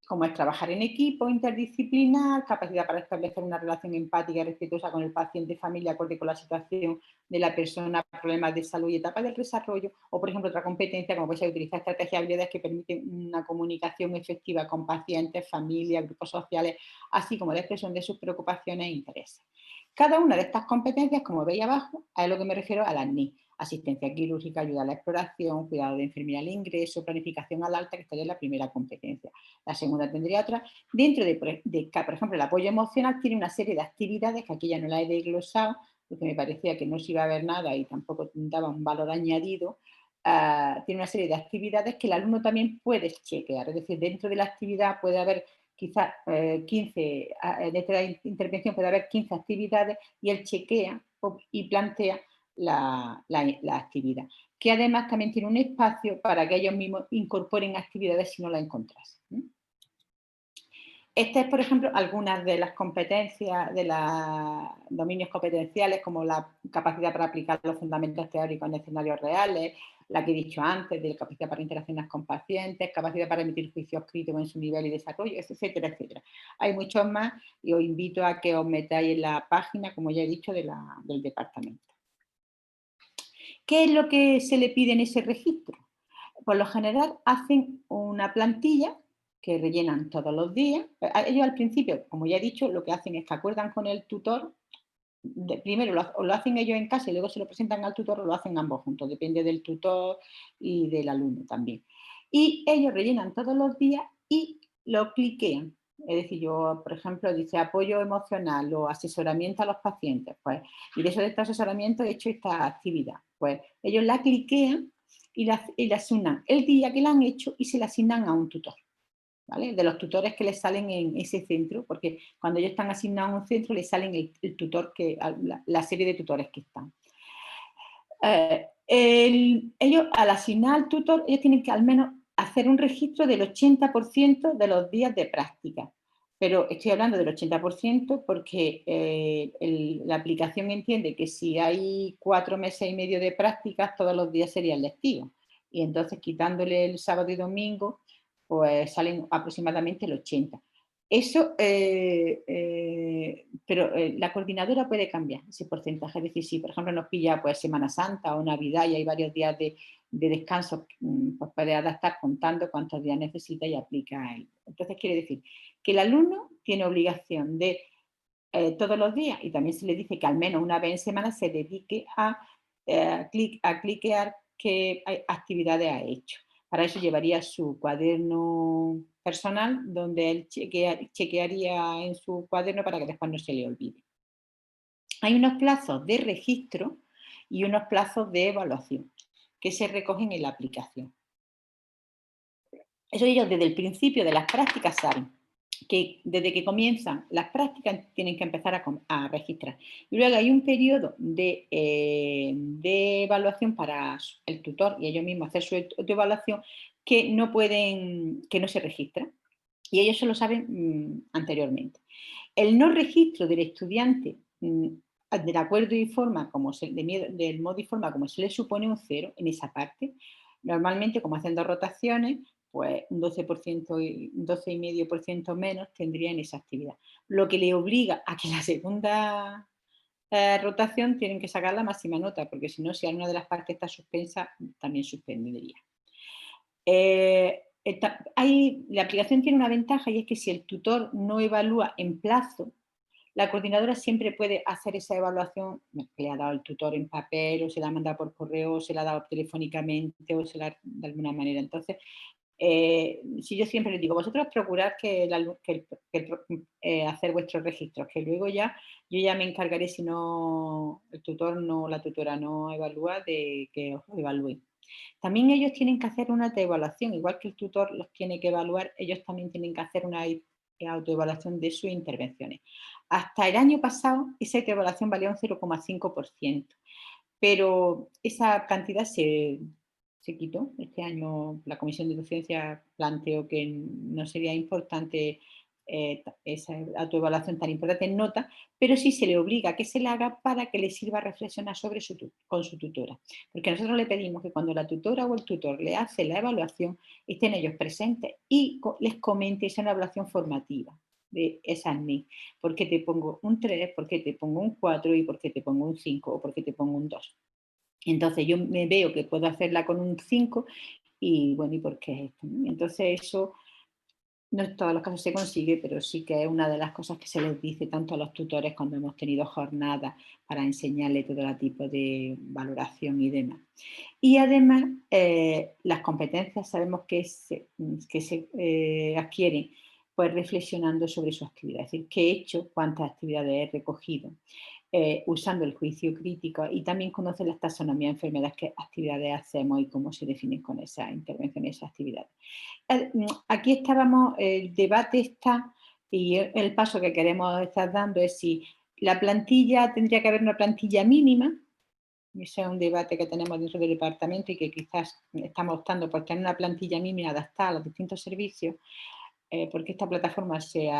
como es trabajar en equipo interdisciplinar, capacidad para establecer una relación empática y respetuosa con el paciente, familia, acorde con la situación de la persona, problemas de salud y etapas del desarrollo, o por ejemplo otra competencia como puede ser utilizar estrategias y habilidades que permiten una comunicación efectiva con pacientes, familias, grupos sociales, así como la expresión de sus preocupaciones e intereses. Cada una de estas competencias, como veis abajo, a lo que me refiero a las NI, asistencia quirúrgica, ayuda a la exploración, cuidado de enfermería al ingreso, planificación al alta, que estaría en la primera competencia. La segunda tendría otra. Dentro de, por ejemplo, el apoyo emocional tiene una serie de actividades que aquí ya no la he desglosado, porque me parecía que no se iba a ver nada y tampoco daba un valor añadido. Tiene una serie de actividades que el alumno también puede chequear, es decir, dentro de la actividad puede haber quizás 15, en esta intervención puede haber 15 actividades y él chequea y plantea la actividad, que además también tiene un espacio para que ellos mismos incorporen actividades si no la encontrasen. Estas es, por ejemplo, algunas de las competencias, de los dominios competenciales, como la capacidad para aplicar los fundamentos teóricos en escenarios reales, la que he dicho antes, de la capacidad para interaccionar con pacientes, capacidad para emitir juicios críticos en su nivel y desarrollo, etcétera, etcétera. Hay muchos más y os invito a que os metáis en la página, como ya he dicho, del departamento. ¿Qué es lo que se le pide en ese registro? Por lo general hacen una plantilla que rellenan todos los días. Ellos al principio, como ya he dicho, lo que hacen es que acuerdan con el tutor. Primero lo hacen ellos en casa y luego se lo presentan al tutor, o lo hacen ambos juntos, depende del tutor y del alumno también. Y ellos rellenan todos los días y lo cliquean. Es decir, yo, por ejemplo, dice apoyo emocional o asesoramiento a los pacientes, pues, y de este asesoramiento he hecho esta actividad. Pues ellos la cliquean y la asignan el día que la han hecho y se la asignan a un tutor, ¿vale? De los tutores que les salen en ese centro, porque cuando ellos están asignados a un centro les salen el tutor, la serie de tutores que están. Ellos al asignar al tutor, ellos tienen que al menos hacer un registro del 80% de los días de práctica. Pero estoy hablando del 80% porque la aplicación entiende que si hay 4 meses y medio de prácticas, todos los días serían lectivos. Y entonces, quitándole el sábado y domingo, pues salen aproximadamente el 80%. Eso, pero la coordinadora puede cambiar ese porcentaje. Es decir, si por ejemplo nos pilla pues Semana Santa o Navidad y hay varios días de descanso, pues puede adaptar contando cuántos días necesita y aplica a él. Entonces quiere decir que el alumno tiene obligación de todos los días, y también se le dice que al menos una vez en semana se dedique a cliquear qué actividades ha hecho. Para eso llevaría su cuaderno personal, donde él chequearía en su cuaderno para que después no se le olvide. Hay unos plazos de registro y unos plazos de evaluación que se recogen en la aplicación. Eso ellos desde el principio de las prácticas saben que desde que comienzan las prácticas tienen que empezar a registrar. Y luego hay un periodo de evaluación para el tutor y ellos mismos hacer su autoevaluación que no se registra. Y ellos se lo saben anteriormente. El no registro del estudiante del acuerdo y forma, del modo y forma como se le supone un 0 en esa parte. Normalmente, como hacen 2 rotaciones, pues un 12% y un 12,5% menos tendría en esa actividad. Lo que le obliga a que la segunda rotación tienen que sacar la máxima nota, porque si no, si alguna de las partes está suspensa, también suspendería. La aplicación tiene una ventaja y es que si el tutor no evalúa en plazo, la coordinadora siempre puede hacer esa evaluación que le ha dado el tutor en papel, o se la ha mandado por correo, o se la ha dado telefónicamente, o se la de alguna manera. Entonces, Si yo siempre les digo, vosotros procurad hacer vuestros registros, que luego ya yo ya me encargaré, si no el tutor no, la tutora no evalúa, de que os evalúen. También ellos tienen que hacer una autoevaluación, igual que el tutor los tiene que evaluar, ellos también tienen que hacer una autoevaluación de sus intervenciones. Hasta el año pasado esa autoevaluación valía un 0,5%, pero esa cantidad se quitó. Este año la Comisión de Docencia planteó que no sería importante esa autoevaluación tan importante en nota, pero sí se le obliga a que se la haga para que le sirva a reflexionar con su tutora. Porque nosotros le pedimos que cuando la tutora o el tutor le hace la evaluación, estén ellos presentes y les comente esa evaluación formativa de esa NIC. ¿Por qué te pongo un 3? ¿Por qué te pongo un 4? ¿Y por qué te pongo un 5? ¿O por qué te pongo un 2? Entonces yo me veo que puedo hacerla con un 5 y bueno, ¿y por qué es esto? Entonces eso no en todos los casos se consigue, pero sí que es una de las cosas que se les dice tanto a los tutores cuando hemos tenido jornadas para enseñarles todo tipo de valoración y demás. Y además las competencias sabemos que se adquieren pues reflexionando sobre su actividad, es decir, qué he hecho, cuántas actividades he recogido, usando el juicio crítico y también conocer las taxonomías de enfermedades, qué actividades hacemos y cómo se definen con esas intervenciones, esas actividades. Aquí estábamos, el debate está, y el paso que queremos estar dando es si la plantilla, tendría que haber una plantilla mínima. Ese es un debate que tenemos dentro del departamento y que quizás estamos optando por tener una plantilla mínima adaptada a los distintos servicios, porque esta plataforma se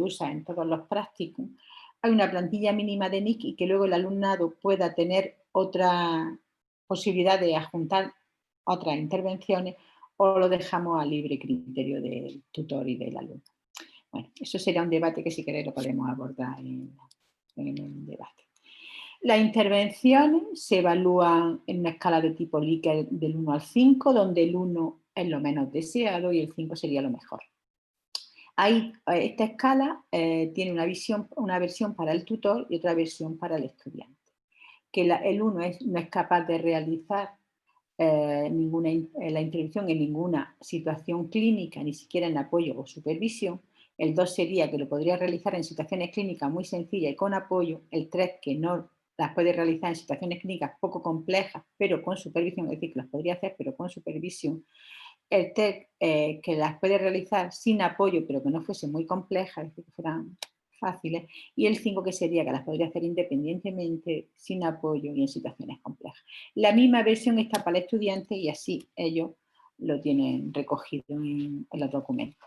usa en todos los prácticos. Hay una plantilla mínima de NIC y que luego el alumnado pueda tener otra posibilidad de adjuntar otras intervenciones, o lo dejamos a libre criterio del tutor y del alumno. Bueno, eso sería un debate que si queréis lo podemos abordar en el debate. Las intervenciones se evalúan en una escala de tipo Likert del 1 al 5, donde el 1 es lo menos deseado y el 5 sería lo mejor. Esta escala tiene una versión para el tutor y otra versión para el estudiante. Que el 1 no es capaz de realizar la intervención en ninguna situación clínica, ni siquiera en apoyo o supervisión. El 2 sería que lo podría realizar en situaciones clínicas muy sencillas y con apoyo. El 3 que no las puede realizar en situaciones clínicas poco complejas, pero con supervisión, es decir, que las podría hacer pero con supervisión. El TEC que las puede realizar sin apoyo, pero que no fuese muy complejas, es decir, que fueran fáciles, y el 5 que sería que las podría hacer independientemente, sin apoyo y en situaciones complejas. La misma versión está para el estudiante y así ellos lo tienen recogido en los documentos.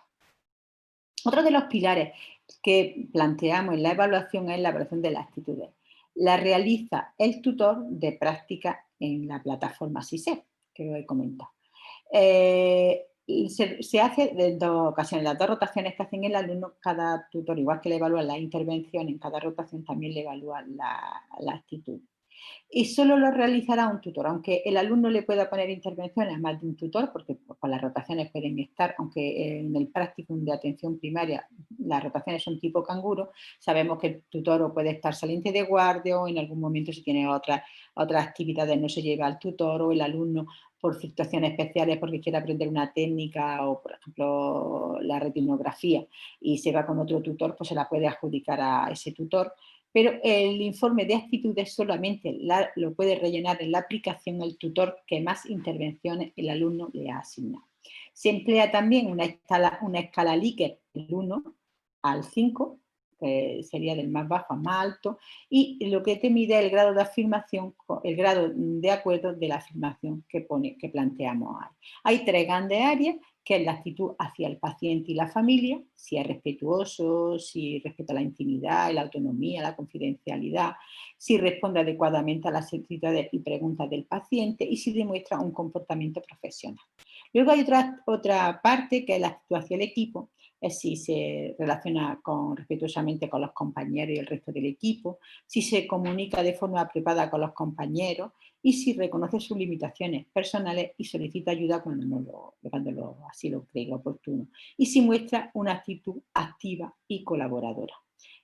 Otro de los pilares que planteamos en la evaluación es la evaluación de las actitudes. La realiza el tutor de práctica en la plataforma SISEP, que os he comentado. Se hace de 2 ocasiones, las 2 rotaciones que hacen el alumno, cada tutor, igual que le evalúa la intervención, en cada rotación también le evalúa la actitud. Y solo lo realizará un tutor, aunque el alumno le pueda poner intervenciones a más de un tutor, porque pues, las rotaciones pueden estar, aunque en el practicum de atención primaria las rotaciones son tipo canguro, sabemos que el tutor o puede estar saliente de guardia o en algún momento si tiene otras actividades no se lleva al tutor, o el alumno por situaciones especiales porque quiere aprender una técnica o por ejemplo la retinografía y se va con otro tutor, pues se la puede adjudicar a ese tutor. Pero el informe de actitudes solamente lo puede rellenar en la aplicación el tutor que más intervenciones el alumno le ha asignado. Se emplea también una escala Likert del 1 al 5, que sería del más bajo al más alto, y lo que te mide el grado de afirmación, el grado de acuerdo de la afirmación que planteamos ahí. Hay 3 grandes áreas, que es la actitud hacia el paciente y la familia, si es respetuoso, si respeta la intimidad, la autonomía, la confidencialidad, si responde adecuadamente a las solicitudes y preguntas del paciente y si demuestra un comportamiento profesional. Luego hay otra parte que es la actitud hacia el equipo, es si se relaciona respetuosamente con los compañeros y el resto del equipo, si se comunica de forma apropiada con los compañeros y si reconoce sus limitaciones personales y solicita ayuda cuando así lo cree oportuno, y si muestra una actitud activa y colaboradora.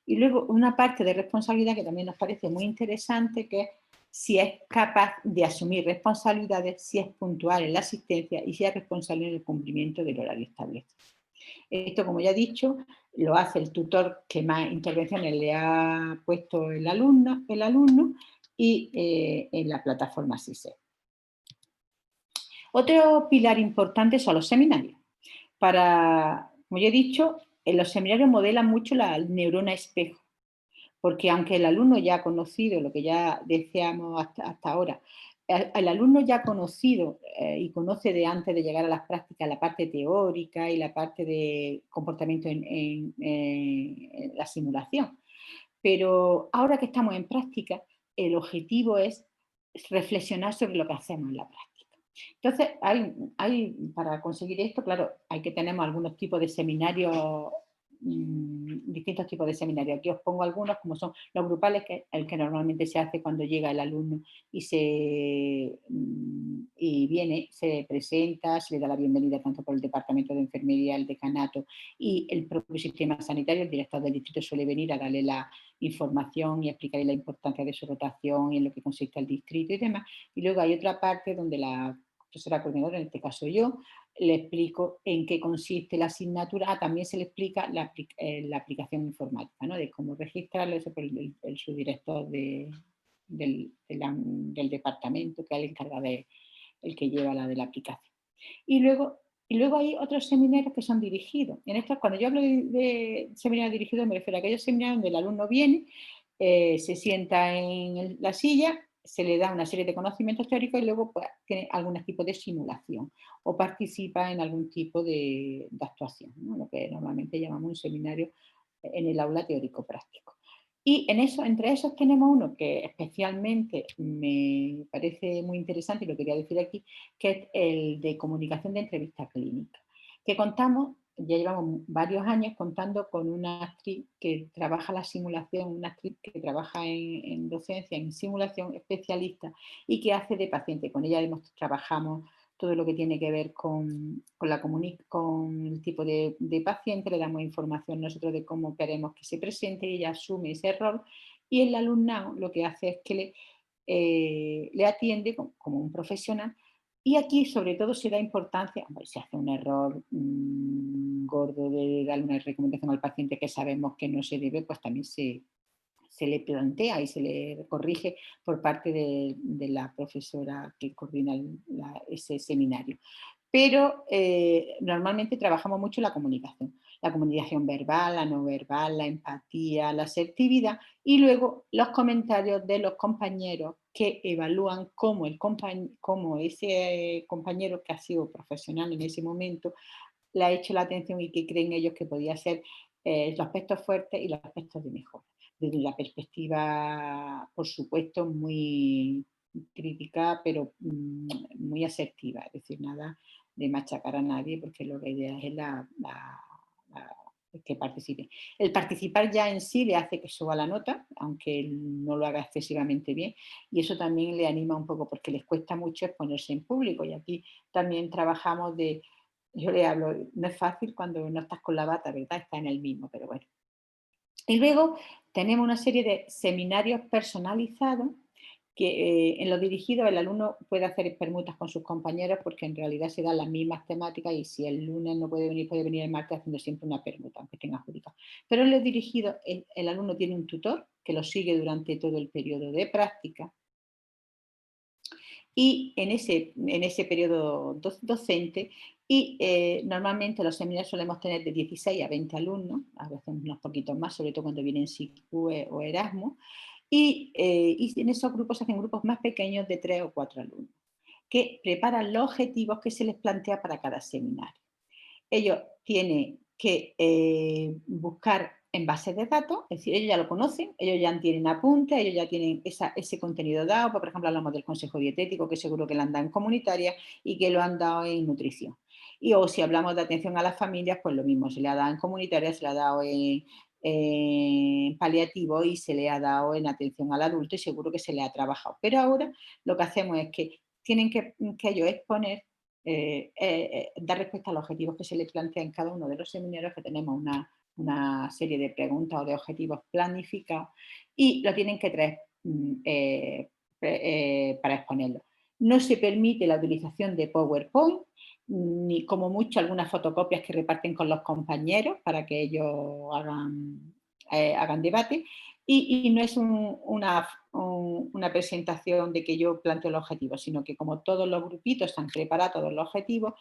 Y luego una parte de responsabilidad que también nos parece muy interesante, que es si es capaz de asumir responsabilidades, si es puntual en la asistencia y si es responsable en el cumplimiento del horario establecido. Esto, como ya he dicho, lo hace el tutor que más intervenciones le ha puesto el alumno y en la plataforma SISE. Otro pilar importante son los seminarios. Como ya he dicho, en los seminarios modelan mucho la neurona espejo, porque aunque el alumno ya ha conocido lo que ya decíamos hasta ahora, el alumno ya ha conocido y conoce de antes de llegar a las prácticas la parte teórica y la parte de comportamiento en la simulación. Pero ahora que estamos en práctica, el objetivo es reflexionar sobre lo que hacemos en la práctica. Entonces, para conseguir esto, claro, hay que tener algunos tipos de seminarios, distintos tipos de seminarios. Aquí os pongo algunos, como son los grupales, que es el que normalmente se hace cuando llega el alumno y viene, se presenta, se le da la bienvenida tanto por el departamento de enfermería, el decanato y el propio sistema sanitario. El director del distrito suele venir a darle la información y explicarle la importancia de su rotación y en lo que consiste el distrito y demás. Y luego hay otra parte donde la profesora coordinadora, en este caso yo, le explico en qué consiste la asignatura. También se le explica la aplicación informática, ¿no? De cómo registrarlo, eso por el subdirector del departamento, que es el encargado, el que lleva la de la aplicación. Y luego hay otros seminarios que son dirigidos. En estos, cuando yo hablo de seminarios dirigidos, me refiero a aquellos seminarios donde el alumno viene, se sienta en la silla, se le da una serie de conocimientos teóricos y luego pues, tiene algún tipo de simulación o participa en algún tipo de actuación, ¿no? Lo que normalmente llamamos un seminario en el aula teórico-práctico. Y entre esos tenemos uno que especialmente me parece muy interesante y lo quería decir aquí, que es el de comunicación de entrevista clínica, que ya llevamos varios años contando con una actriz que trabaja la simulación, una actriz que trabaja en docencia, en simulación, especialista y que hace de paciente. Con ella trabajamos todo lo que tiene que ver con el tipo de paciente, le damos información nosotros de cómo queremos que se presente, ella asume ese rol y el alumnado lo que hace es que le atiende como un profesional. Y aquí sobre todo se da importancia, si hace un error gordo de dar una recomendación al paciente que sabemos que no se debe, pues también se le plantea y se le corrige por parte de la profesora que coordina ese seminario. Pero normalmente trabajamos mucho la comunicación verbal, la no verbal, la empatía, la asertividad y luego los comentarios de los compañeros que evalúan cómo ese compañero que ha sido profesional en ese momento le ha hecho la atención y qué creen ellos que podía ser los aspectos fuertes y los aspectos de mejora. Desde la perspectiva, por supuesto, muy crítica, pero muy asertiva, es decir, nada de machacar a nadie, porque la idea es que participe. El participar ya en sí le hace que suba la nota, aunque él no lo haga excesivamente bien, y eso también le anima un poco, porque les cuesta mucho exponerse en público, y aquí también trabajamos yo le hablo, no es fácil cuando no estás con la bata, ¿verdad? Está en el mismo, pero bueno. Y luego tenemos una serie de seminarios personalizados que en los dirigidos el alumno puede hacer permutas con sus compañeros porque en realidad se dan las mismas temáticas y si el lunes no puede venir el martes haciendo siempre una permuta, aunque tenga adjudicado. Pero en los dirigidos el alumno tiene un tutor que lo sigue durante todo el periodo de práctica y en ese periodo docente y normalmente los seminarios solemos tener de 16 a 20 alumnos, a veces unos poquitos más, sobre todo cuando vienen SICUE o Erasmus, y en esos grupos se hacen grupos más pequeños de 3 o 4 alumnos, que preparan los objetivos que se les plantea para cada seminario. Ellos tienen que buscar en bases de datos, es decir, ellos ya lo conocen, ellos ya tienen apuntes, ellos ya tienen ese contenido dado, por ejemplo, hablamos del consejo dietético, que seguro que lo han dado en comunitaria y que lo han dado en nutrición. O si hablamos de atención a las familias, pues lo mismo, se le ha dado en comunitaria, se le ha dado en paliativo y se le ha dado en atención al adulto y seguro que se le ha trabajado. Pero ahora lo que hacemos es que tienen que ellos exponer, dar respuesta a los objetivos que se les plantea en cada uno de los seminarios, que tenemos una serie de preguntas o de objetivos planificados y lo tienen que traer para exponerlo. No se permite la utilización de PowerPoint, ni como mucho algunas fotocopias que reparten con los compañeros para que ellos hagan debate, y no es una presentación de que yo planteo los objetivos, sino que como todos los grupitos están preparados todos los objetivos,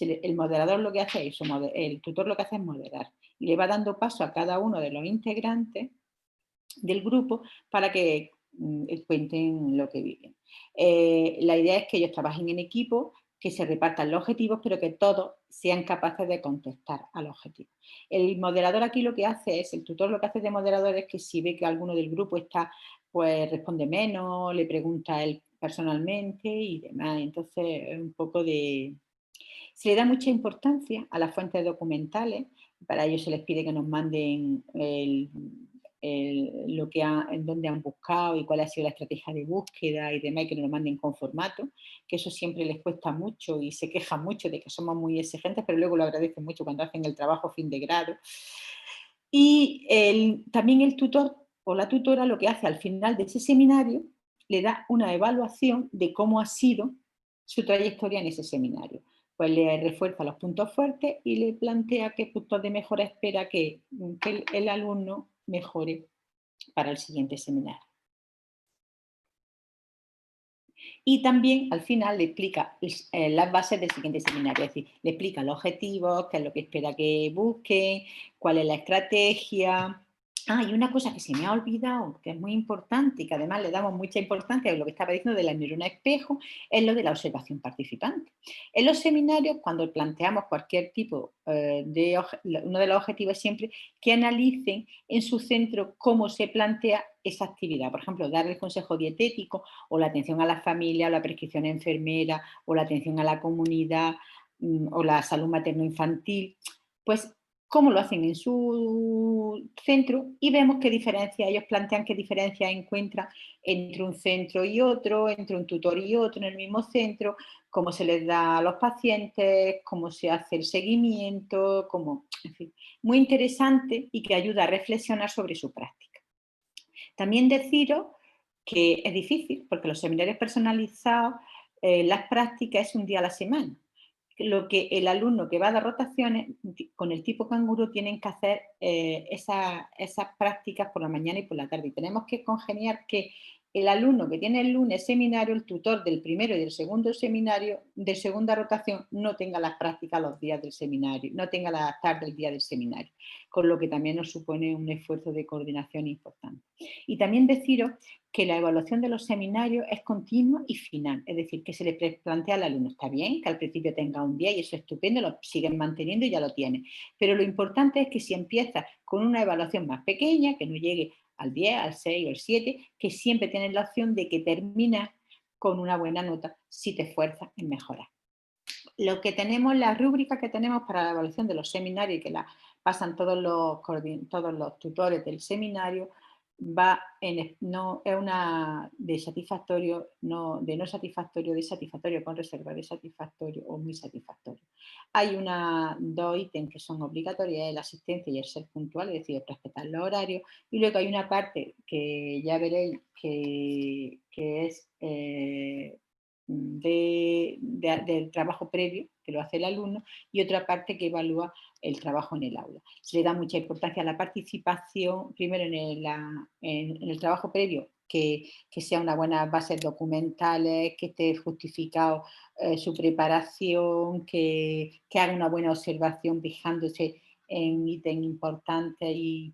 el moderador lo que hace es, el tutor lo que hace es moderar y le va dando paso a cada uno de los integrantes del grupo para que cuenten lo que viven. La idea es que ellos trabajen en equipo, que se repartan los objetivos, pero que todos sean capaces de contestar al objetivo. El moderador aquí lo que hace es, el tutor lo que hace de moderador es que si ve que alguno del grupo está, pues responde menos, le pregunta a él personalmente y demás. Entonces, un poco de... Se le da mucha importancia a las fuentes documentales, para ello se les pide que nos manden en dónde han buscado y cuál ha sido la estrategia de búsqueda y demás, y que nos lo manden con formato, que eso siempre les cuesta mucho y se quejan mucho de que somos muy exigentes, pero luego lo agradecen mucho cuando hacen el trabajo fin de grado. Y también el tutor o la tutora lo que hace al final de ese seminario, le da una evaluación de cómo ha sido su trayectoria en ese seminario. Pues le refuerza los puntos fuertes y le plantea qué puntos de mejora espera que el alumno mejore para el siguiente seminario. Y también al final le explica las bases del siguiente seminario, es decir, le explica los objetivos, qué es lo que espera que busque, cuál es la estrategia. Y una cosa que se me ha olvidado, que es muy importante y que además le damos mucha importancia a lo que estaba diciendo de la neurona espejo, es lo de la observación participante. En los seminarios, cuando planteamos cualquier tipo uno de los objetivos es siempre que analicen en su centro cómo se plantea esa actividad. Por ejemplo, dar el consejo dietético o la atención a la familia o la prescripción enfermera o la atención a la comunidad o la salud materno-infantil. Pues cómo lo hacen en su centro y vemos qué diferencia, ellos plantean qué diferencia encuentran entre un centro y otro, entre un tutor y otro en el mismo centro, cómo se les da a los pacientes, cómo se hace el seguimiento, en fin, muy interesante y que ayuda a reflexionar sobre su práctica. También deciros que es difícil porque los seminarios personalizados, las prácticas es un día a la semana. Lo que el alumno que va a dar rotaciones, con el tipo canguro tienen que hacer esas prácticas por la mañana y por la tarde. Y tenemos que congeniar que el alumno que tiene el lunes seminario, el tutor del primero y del segundo seminario, de segunda rotación, no tenga las prácticas los días del seminario, no tenga las tardes el día del seminario, con lo que también nos supone un esfuerzo de coordinación importante. Y también deciros que la evaluación de los seminarios es continua y final, es decir, que se le plantea al alumno, está bien que al principio tenga un 10 y eso es estupendo, lo siguen manteniendo y ya lo tiene, pero lo importante es que si empieza con una evaluación más pequeña, que no llegue al 10, al 6 o al 7, que siempre tienes la opción de que termina con una buena nota si te esfuerzas en mejorar. Lo que tenemos, la rúbrica que tenemos para la evaluación de los seminarios y que la pasan todos los tutores del seminario, no es una de satisfactorio, de no satisfactorio, de satisfactorio con reserva, de satisfactorio o muy satisfactorio. Hay dos ítems que son obligatorios, la asistencia y el ser puntual, es decir, respetar los horarios, y luego hay una parte que ya veréis que es del trabajo previo, que lo hace el alumno, y otra parte que evalúa el trabajo en el aula. Se le da mucha importancia a la participación, primero en el trabajo previo, que sea una buena base documentales, que esté justificado su preparación, que haga una buena observación fijándose en ítems importantes y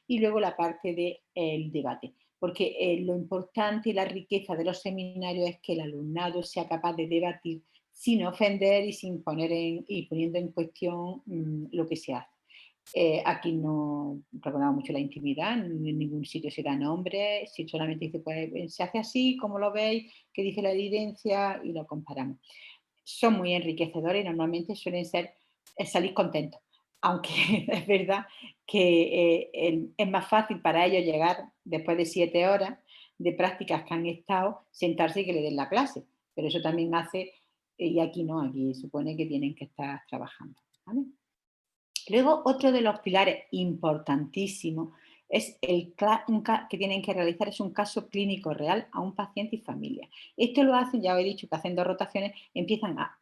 luego la parte del debate. Porque lo importante y la riqueza de los seminarios es que el alumnado sea capaz de debatir sin ofender y sin poniendo en cuestión lo que se hace. Aquí no recordamos mucho la intimidad, en ningún sitio se da nombre, si solamente dice, pues se hace así, como lo veis, qué dice la evidencia y lo comparamos. Son muy enriquecedores y normalmente suelen salir contentos, aunque es verdad que es más fácil para ellos llegar después de 7 horas de prácticas que han estado, sentarse y que le den la clase, pero eso también hace, y aquí no, aquí supone que tienen que estar trabajando, ¿vale? Luego, otro de los pilares importantísimos es que tienen que realizar es un caso clínico real a un paciente y familia. Esto lo hacen, ya os he dicho que hacen 2 rotaciones,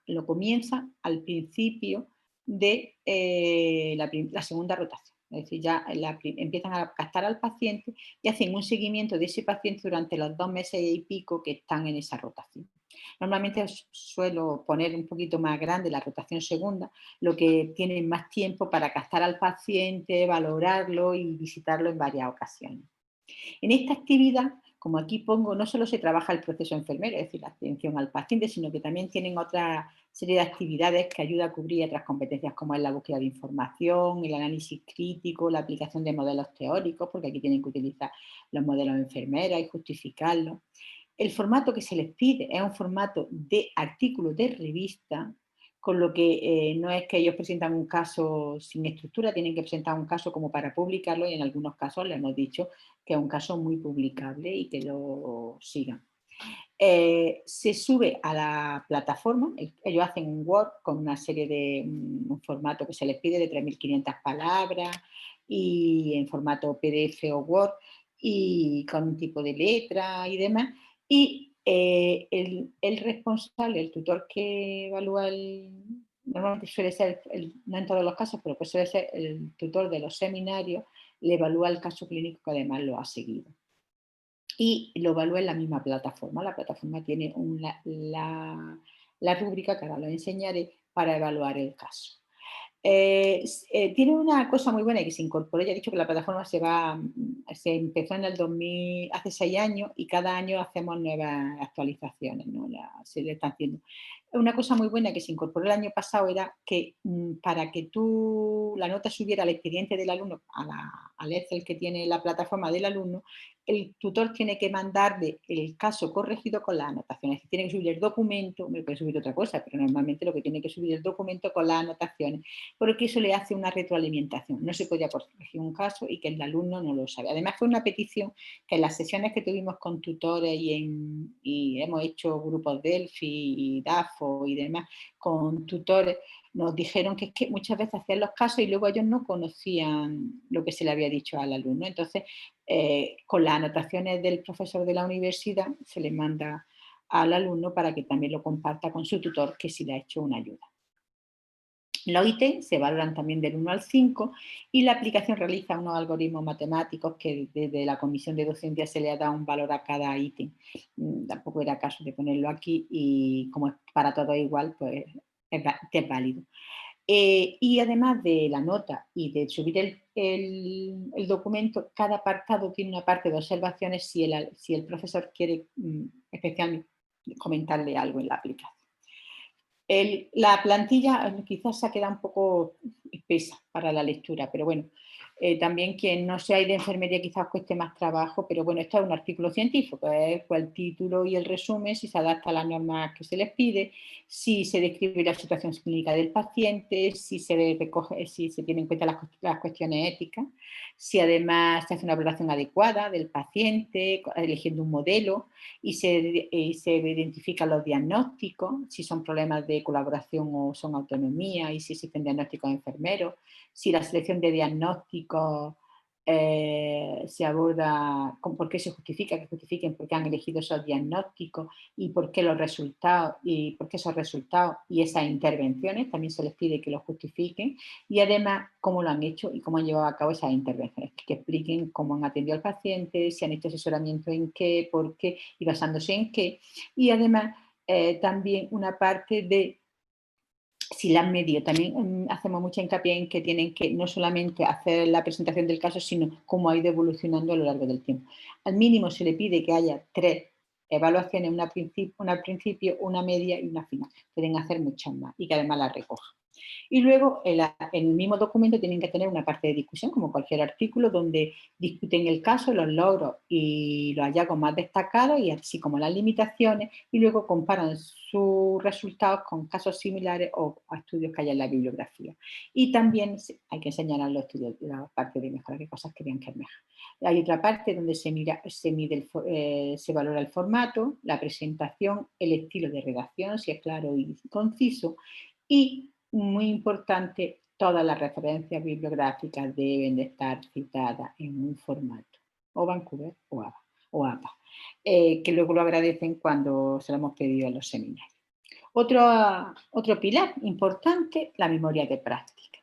lo comienzan al principio de la segunda rotación. Es decir, ya empiezan a captar al paciente y hacen un seguimiento de ese paciente durante los 2 meses y pico que están en esa rotación. Normalmente suelo poner un poquito más grande la rotación segunda, lo que tienen más tiempo para captar al paciente, valorarlo y visitarlo en varias ocasiones. En esta actividad, como aquí pongo, no solo se trabaja el proceso enfermero, es decir, la atención al paciente, sino que también tienen otra serie de actividades que ayudan a cubrir otras competencias como es la búsqueda de información, el análisis crítico, la aplicación de modelos teóricos, porque aquí tienen que utilizar los modelos enfermeras y justificarlos. El formato que se les pide es un formato de artículo de revista, con lo que no es que ellos presentan un caso sin estructura, tienen que presentar un caso como para publicarlo y en algunos casos le hemos dicho que es un caso muy publicable y que lo sigan. Se sube a la plataforma, ellos hacen un Word con una serie de un formato que se les pide de 3.500 palabras y en formato PDF o Word y con un tipo de letra y demás. Y el responsable, el tutor que evalúa normalmente suele ser, no en todos los casos, pero pues suele ser el tutor de los seminarios, le evalúa el caso clínico que además lo ha seguido. Y lo evalúa en la misma plataforma. La plataforma tiene la rúbrica, que ahora lo enseñaré, para evaluar el caso. Tiene una cosa muy buena que se incorporó, ya he dicho que la plataforma se empezó en el 2000, hace 6 años y cada año hacemos nuevas actualizaciones, ¿no? Se le está haciendo. Una cosa muy buena que se incorporó el año pasado era que para que la nota subiera al expediente del alumno, al Excel que tiene la plataforma del alumno, el tutor tiene que mandarle el caso corregido con las anotaciones. Tiene que subir el documento, me puede subir otra cosa, pero normalmente lo que tiene que subir es el documento con las anotaciones, porque eso le hace una retroalimentación. No se podía corregir un caso y que el alumno no lo sabe. Además fue una petición que en las sesiones que tuvimos con tutores y hemos hecho grupos Delphi y DAFO y demás con tutores, nos dijeron que es que muchas veces hacían los casos y luego ellos no conocían lo que se le había dicho al alumno. Entonces, con las anotaciones del profesor de la universidad se le manda al alumno para que también lo comparta con su tutor, que sí le ha hecho una ayuda. Los ítems se valoran también del 1 al 5 y la aplicación realiza unos algoritmos matemáticos que desde la comisión de docencia se le ha dado un valor a cada ítem. Tampoco era caso de ponerlo aquí y como es para todos igual, pues es válido. Y además de la nota y de subir el documento, cada apartado tiene una parte de observaciones si el profesor quiere especialmente comentarle algo en la aplicación. La plantilla quizás se ha quedado un poco espesa para la lectura, pero bueno, también quien no sea de enfermería quizás cueste más trabajo, pero bueno, esto es un artículo científico, es el título y el resumen, si se adapta a las normas que se les pide, si se describe la situación clínica del paciente, si se tienen en cuenta las cuestiones éticas, si además se hace una valoración adecuada del paciente, eligiendo un modelo, y se identifican los diagnósticos, si son problemas de colaboración o son autonomía, y si existen diagnósticos enfermeros, si la selección de diagnósticos se aborda con por qué se justifica, que justifiquen por qué han elegido esos diagnósticos y por qué los resultados y por qué esos resultados y esas intervenciones también se les pide que los justifiquen y además cómo lo han hecho y cómo han llevado a cabo esas intervenciones, que expliquen cómo han atendido al paciente, si han hecho asesoramiento en qué, por qué y basándose en qué. Y además también una parte de si la han medido, también hacemos mucha hincapié en que tienen que no solamente hacer la presentación del caso, sino cómo ha ido evolucionando a lo largo del tiempo. Al mínimo se le pide que haya 3 evaluaciones, una al principio, una media y una final. Pueden hacer muchas más y que además las recojan. Y luego en el mismo documento tienen que tener una parte de discusión, como cualquier artículo, donde discuten el caso, los logros y los hallazgos más destacados, y así como las limitaciones, y luego comparan sus resultados con casos similares o estudios que haya en la bibliografía. Y también hay que enseñar a los estudios la parte de mejora, qué cosas que vean que es mejor. Hay otra parte donde se valora el formato, la presentación, el estilo de redacción, si es claro y conciso, y muy importante, Todas las referencias bibliográficas deben de estar citadas en un formato, o Vancouver o APA, que luego lo agradecen cuando se lo hemos pedido en los seminarios. Otro pilar importante, la memoria de práctica.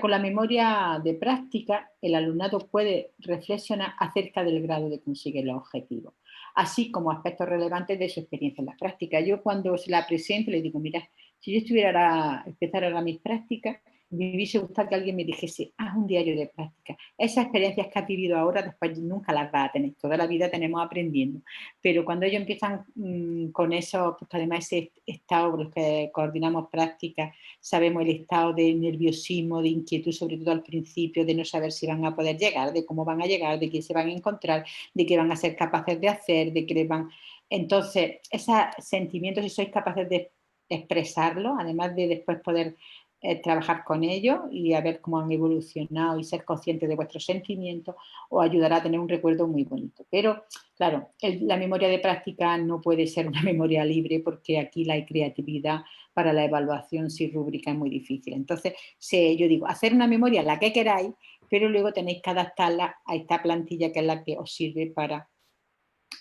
Con la memoria de práctica, el alumnado puede reflexionar acerca del grado de conseguir los objetivos, así como aspectos relevantes de su experiencia en la práctica. Yo cuando se la presento le digo, mira, si yo estuviera empezar ahora mis prácticas, me hubiese gustado que alguien me dijese, haz un diario de práctica. Esas experiencias que has vivido ahora, después nunca las vas a tener. Toda la vida tenemos aprendiendo. Pero cuando ellos empiezan con eso, porque además ese estado, los que coordinamos prácticas, sabemos el estado de nerviosismo, de inquietud, sobre todo al principio, de no saber si van a poder llegar, de cómo van a llegar, de qué se van a encontrar, de qué van a ser capaces de hacer, de qué les van... Entonces, esos sentimientos, si sois capaces de expresarlos, además de después poder trabajar con ellos y a ver cómo han evolucionado y ser conscientes de vuestros sentimientos, os ayudará a tener un recuerdo muy bonito. Pero, claro, la memoria de práctica no puede ser una memoria libre porque aquí la creatividad para la evaluación sin rúbrica es muy difícil. Entonces, yo digo, hacer una memoria la que queráis, pero luego tenéis que adaptarla a esta plantilla que es la que os sirve para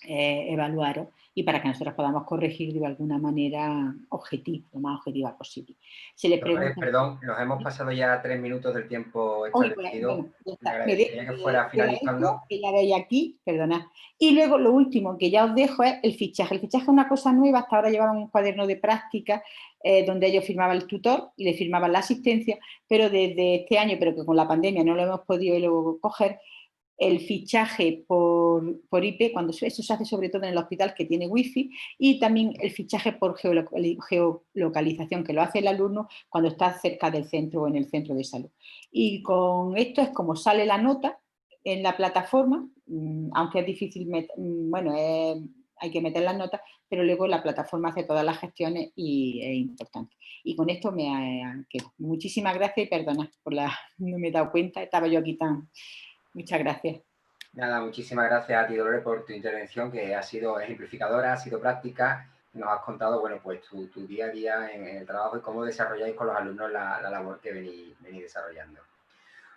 evaluaros y para que nosotros podamos corregir de alguna manera objetiva, lo más objetiva posible. Se les pregunta... Perdón, nos hemos pasado ya 3 minutos del tiempo establecido. Bueno, ya está. Me agradecería que fuera finalizando. Que ya veis aquí, perdonad. Y luego lo último que ya os dejo es el fichaje. El fichaje es una cosa nueva, hasta ahora llevaban un cuaderno de práctica donde ellos firmaban el tutor y le firmaban la asistencia, pero desde este año, pero que con la pandemia no lo hemos podido luego coger, el fichaje por IP, cuando eso se hace sobre todo en el hospital que tiene wifi, y también el fichaje por geolocalización, que lo hace el alumno cuando está cerca del centro o en el centro de salud. Y con esto es como sale la nota en la plataforma, aunque es difícil, hay que meter las notas, pero luego la plataforma hace todas las gestiones y es importante. Y con esto me quedo. Muchísimas gracias y perdonad no me he dado cuenta, estaba yo aquí tan... Muchas gracias. Nada, muchísimas gracias a ti, Dolores, por tu intervención, que ha sido ejemplificadora, ha sido práctica. Nos has contado, bueno, pues tu día a día en el trabajo y cómo desarrolláis con los alumnos la labor que venís desarrollando.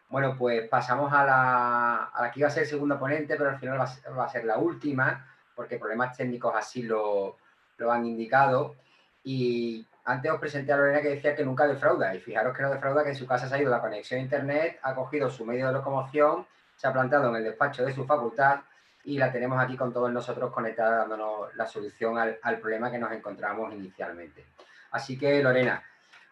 Bueno, pues pasamos a la que iba a ser segunda ponente, pero al final va a ser la última, porque problemas técnicos así lo han indicado. Y antes os presenté a Lorena, que decía que nunca defrauda, y fijaros que no defrauda, que en su casa se ha ido la conexión a internet, ha cogido su medio de locomoción, se ha plantado en el despacho de su facultad y la tenemos aquí con todos nosotros conectada, dándonos la solución al problema que nos encontramos inicialmente. Así que, Lorena,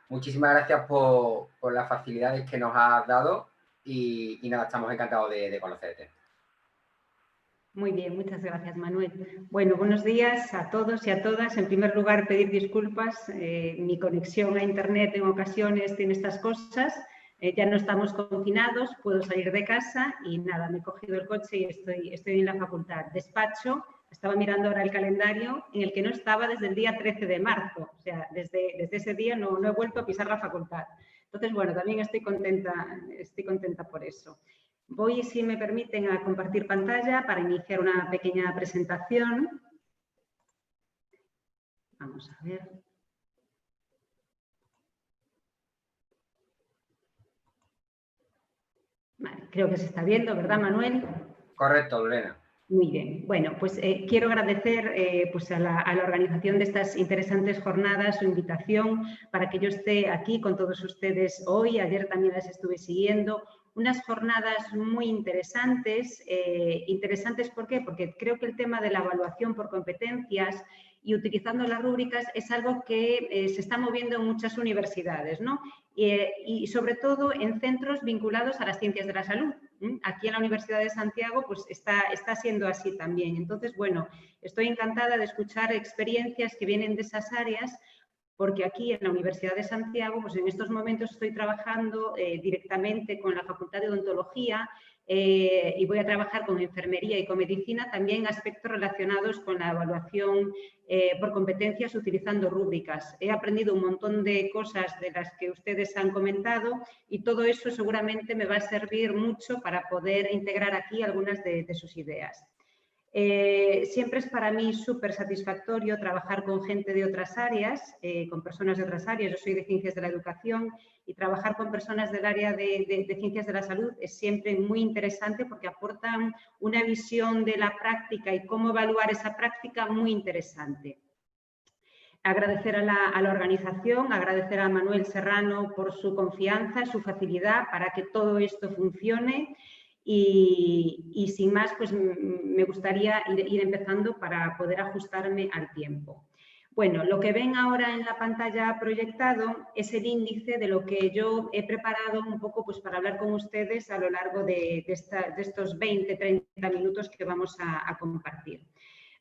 muchísimas gracias por las facilidades que nos has dado y nada, estamos encantados de conocerte. Muy bien, muchas gracias, Manuel. Bueno, buenos días a todos y a todas. En primer lugar, pedir disculpas. Mi conexión a internet en ocasiones tiene estas cosas. Ya no estamos confinados, puedo salir de casa y nada, me he cogido el coche y estoy en la facultad. Despacho, estaba mirando ahora el calendario, en el que no estaba desde el día 13 de marzo. O sea, desde ese día no he vuelto a pisar la facultad. Entonces, bueno, también estoy contenta por eso. Voy, si me permiten, a compartir pantalla para iniciar una pequeña presentación. Vamos a ver. Vale, creo que se está viendo, ¿verdad, Manuel? Correcto, Lorena. Muy bien. Bueno, pues quiero agradecer pues a la organización de estas interesantes jornadas su invitación para que yo esté aquí con todos ustedes hoy. Ayer también las estuve siguiendo. Unas jornadas muy interesantes. ¿Interesantes por qué? Porque creo que el tema de la evaluación por competencias y utilizando las rúbricas es algo que se está moviendo en muchas universidades, ¿no? Y sobre todo en centros vinculados a las ciencias de la salud. Aquí en la Universidad de Santiago pues está siendo así también. Entonces, bueno, estoy encantada de escuchar experiencias que vienen de esas áreas, porque aquí en la Universidad de Santiago, pues en estos momentos estoy trabajando directamente con la Facultad de Odontología y voy a trabajar con enfermería y con medicina, también aspectos relacionados con la evaluación por competencias utilizando rúbricas. He aprendido un montón de cosas de las que ustedes han comentado y todo eso seguramente me va a servir mucho para poder integrar aquí algunas de sus ideas. Siempre es para mí súper satisfactorio trabajar con gente de otras áreas, con personas de otras áreas. Yo soy de Ciencias de la Educación y trabajar con personas del área de Ciencias de la Salud es siempre muy interesante porque aportan una visión de la práctica y cómo evaluar esa práctica muy interesante. Agradecer a la organización, agradecer a Manuel Serrano por su confianza, su facilidad para que todo esto funcione. Y sin más, pues me gustaría ir empezando para poder ajustarme al tiempo. Bueno, lo que ven ahora en la pantalla proyectado es el índice de lo que yo he preparado un poco pues, para hablar con ustedes a lo largo de estos 20-30 minutos que vamos a compartir.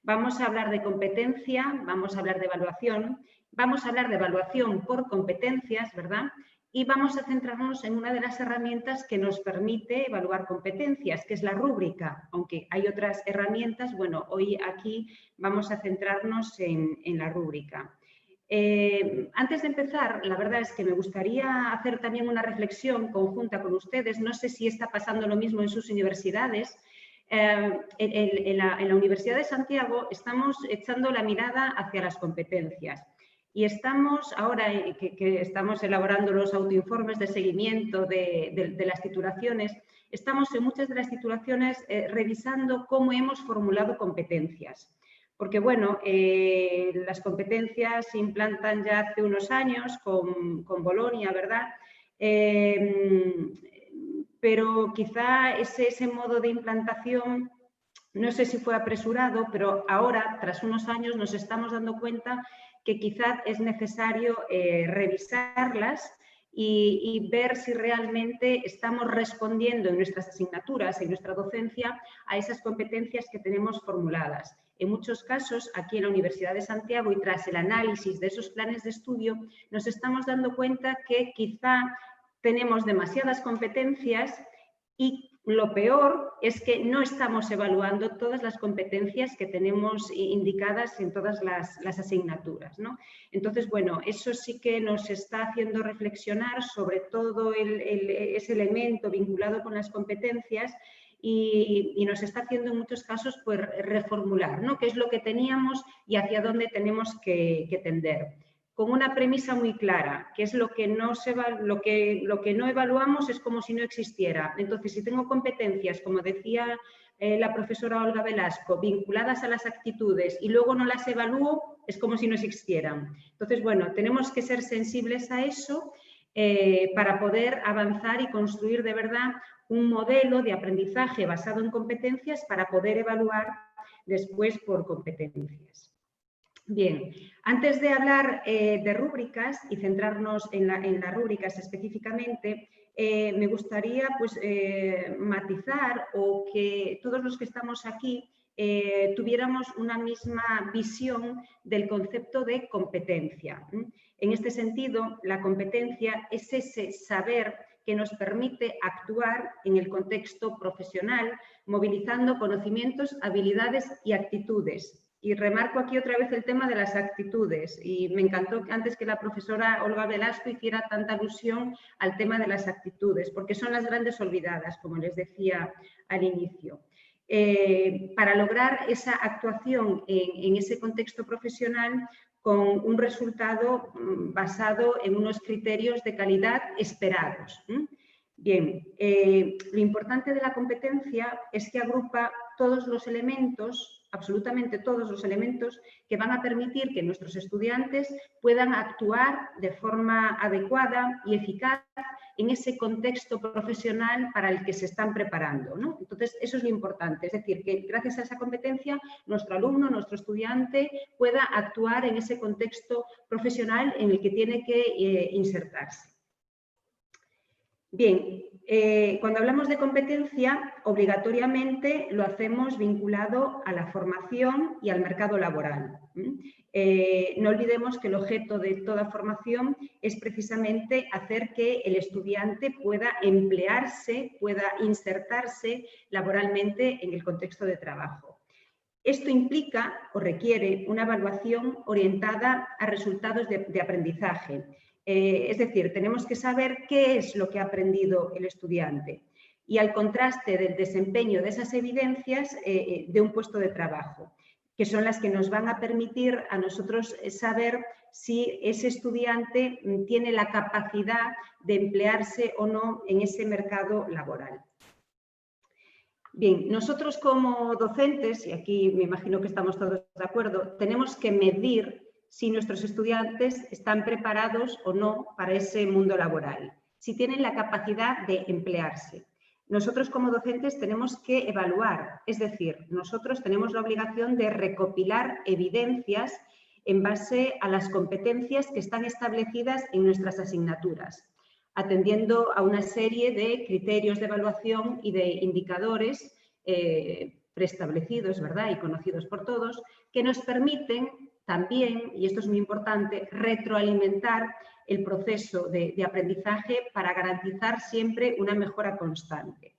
Vamos a hablar de competencia, vamos a hablar de evaluación, vamos a hablar de evaluación por competencias, ¿verdad? Y vamos a centrarnos en una de las herramientas que nos permite evaluar competencias, que es la rúbrica. Aunque hay otras herramientas, bueno, hoy aquí vamos a centrarnos en la rúbrica. Antes de empezar, la verdad es que me gustaría hacer también una reflexión conjunta con ustedes. No sé si está pasando lo mismo en sus universidades. En la Universidad de Santiago estamos echando la mirada hacia las competencias. Y estamos, ahora que estamos elaborando los autoinformes de seguimiento de las titulaciones, estamos en muchas de las titulaciones revisando cómo hemos formulado competencias. Porque, bueno, las competencias se implantan ya hace unos años con Bolonia, ¿verdad? Pero quizá ese modo de implantación, no sé si fue apresurado, pero ahora, tras unos años, nos estamos dando cuenta que quizás es necesario revisarlas y ver si realmente estamos respondiendo en nuestras asignaturas, en nuestra docencia, a esas competencias que tenemos formuladas. En muchos casos, aquí en la Universidad de Santiago y tras el análisis de esos planes de estudio, nos estamos dando cuenta que quizá tenemos demasiadas competencias y lo peor es que no estamos evaluando todas las competencias que tenemos indicadas en todas las asignaturas, ¿no? Entonces, bueno, eso sí que nos está haciendo reflexionar sobre todo ese elemento vinculado con las competencias y nos está haciendo en muchos casos pues, reformular, ¿no? ¿Qué es lo que teníamos y hacia dónde tenemos que tender? Con una premisa muy clara, que es lo que no evaluamos es como si no existiera. Entonces, si tengo competencias, como decía la profesora Olga Velasco, vinculadas a las actitudes y luego no las evalúo, es como si no existieran. Entonces, bueno, tenemos que ser sensibles a eso para poder avanzar y construir de verdad un modelo de aprendizaje basado en competencias para poder evaluar después por competencias. Bien, antes de hablar de rúbricas y centrarnos en las rúbricas específicamente, me gustaría pues, matizar o que todos los que estamos aquí tuviéramos una misma visión del concepto de competencia. En este sentido, la competencia es ese saber que nos permite actuar en el contexto profesional, movilizando conocimientos, habilidades y actitudes. Y remarco aquí otra vez el tema de las actitudes y me encantó antes que la profesora Olga Velasco hiciera tanta alusión al tema de las actitudes, porque son las grandes olvidadas, como les decía al inicio. Para lograr esa actuación en ese contexto profesional con un resultado basado en unos criterios de calidad esperados. Bien, lo importante de la competencia es que agrupa todos los elementos, absolutamente todos los elementos que van a permitir que nuestros estudiantes puedan actuar de forma adecuada y eficaz en ese contexto profesional para el que se están preparando, ¿no? Entonces, eso es lo importante, es decir, que gracias a esa competencia nuestro alumno, nuestro estudiante pueda actuar en ese contexto profesional en el que tiene que insertarse. Bien, cuando hablamos de competencia, obligatoriamente lo hacemos vinculado a la formación y al mercado laboral. No olvidemos que el objeto de toda formación es precisamente hacer que el estudiante pueda emplearse, pueda insertarse laboralmente en el contexto de trabajo. Esto implica o requiere una evaluación orientada a resultados de aprendizaje. Es decir, tenemos que saber qué es lo que ha aprendido el estudiante. y al contraste del desempeño de esas evidencias de un puesto de trabajo, que son las que nos van a permitir a nosotros saber si ese estudiante tiene la capacidad de emplearse o no en ese mercado laboral. Bien, nosotros como docentes, y aquí me imagino que estamos todos de acuerdo, tenemos que medir si nuestros estudiantes están preparados o no para ese mundo laboral, si tienen la capacidad de emplearse. Nosotros como docentes tenemos que evaluar, es decir, nosotros tenemos la obligación de recopilar evidencias en base a las competencias que están establecidas en nuestras asignaturas, atendiendo a una serie de criterios de evaluación y de indicadores preestablecidos, ¿verdad?, y conocidos por todos, que nos permiten también, y esto es muy importante, retroalimentar el proceso de aprendizaje para garantizar siempre una mejora constante.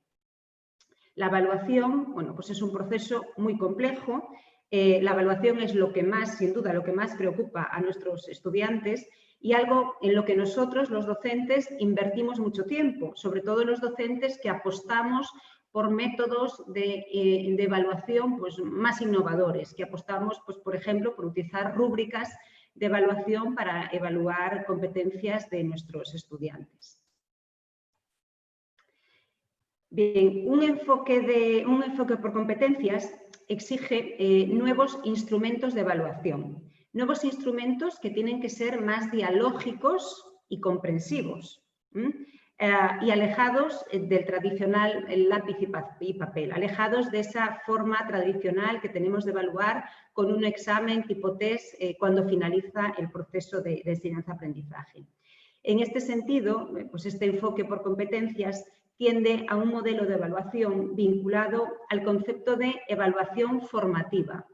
La evaluación, bueno, pues es un proceso muy complejo. La evaluación es lo que más, sin duda, lo que más preocupa a nuestros estudiantes y algo en lo que nosotros, los docentes, invertimos mucho tiempo, sobre todo los docentes que apostamos por métodos de evaluación pues, más innovadores, que apostamos, pues, por ejemplo, por utilizar rúbricas de evaluación para evaluar competencias de nuestros estudiantes. Bien, un enfoque por competencias exige nuevos instrumentos de evaluación, nuevos instrumentos que tienen que ser más dialógicos y comprensivos y alejados del tradicional lápiz y papel, alejados de esa forma tradicional que tenemos de evaluar con un examen tipo test cuando finaliza el proceso de enseñanza-aprendizaje. En este sentido, pues este enfoque por competencias tiende a un modelo de evaluación vinculado al concepto de evaluación formativa,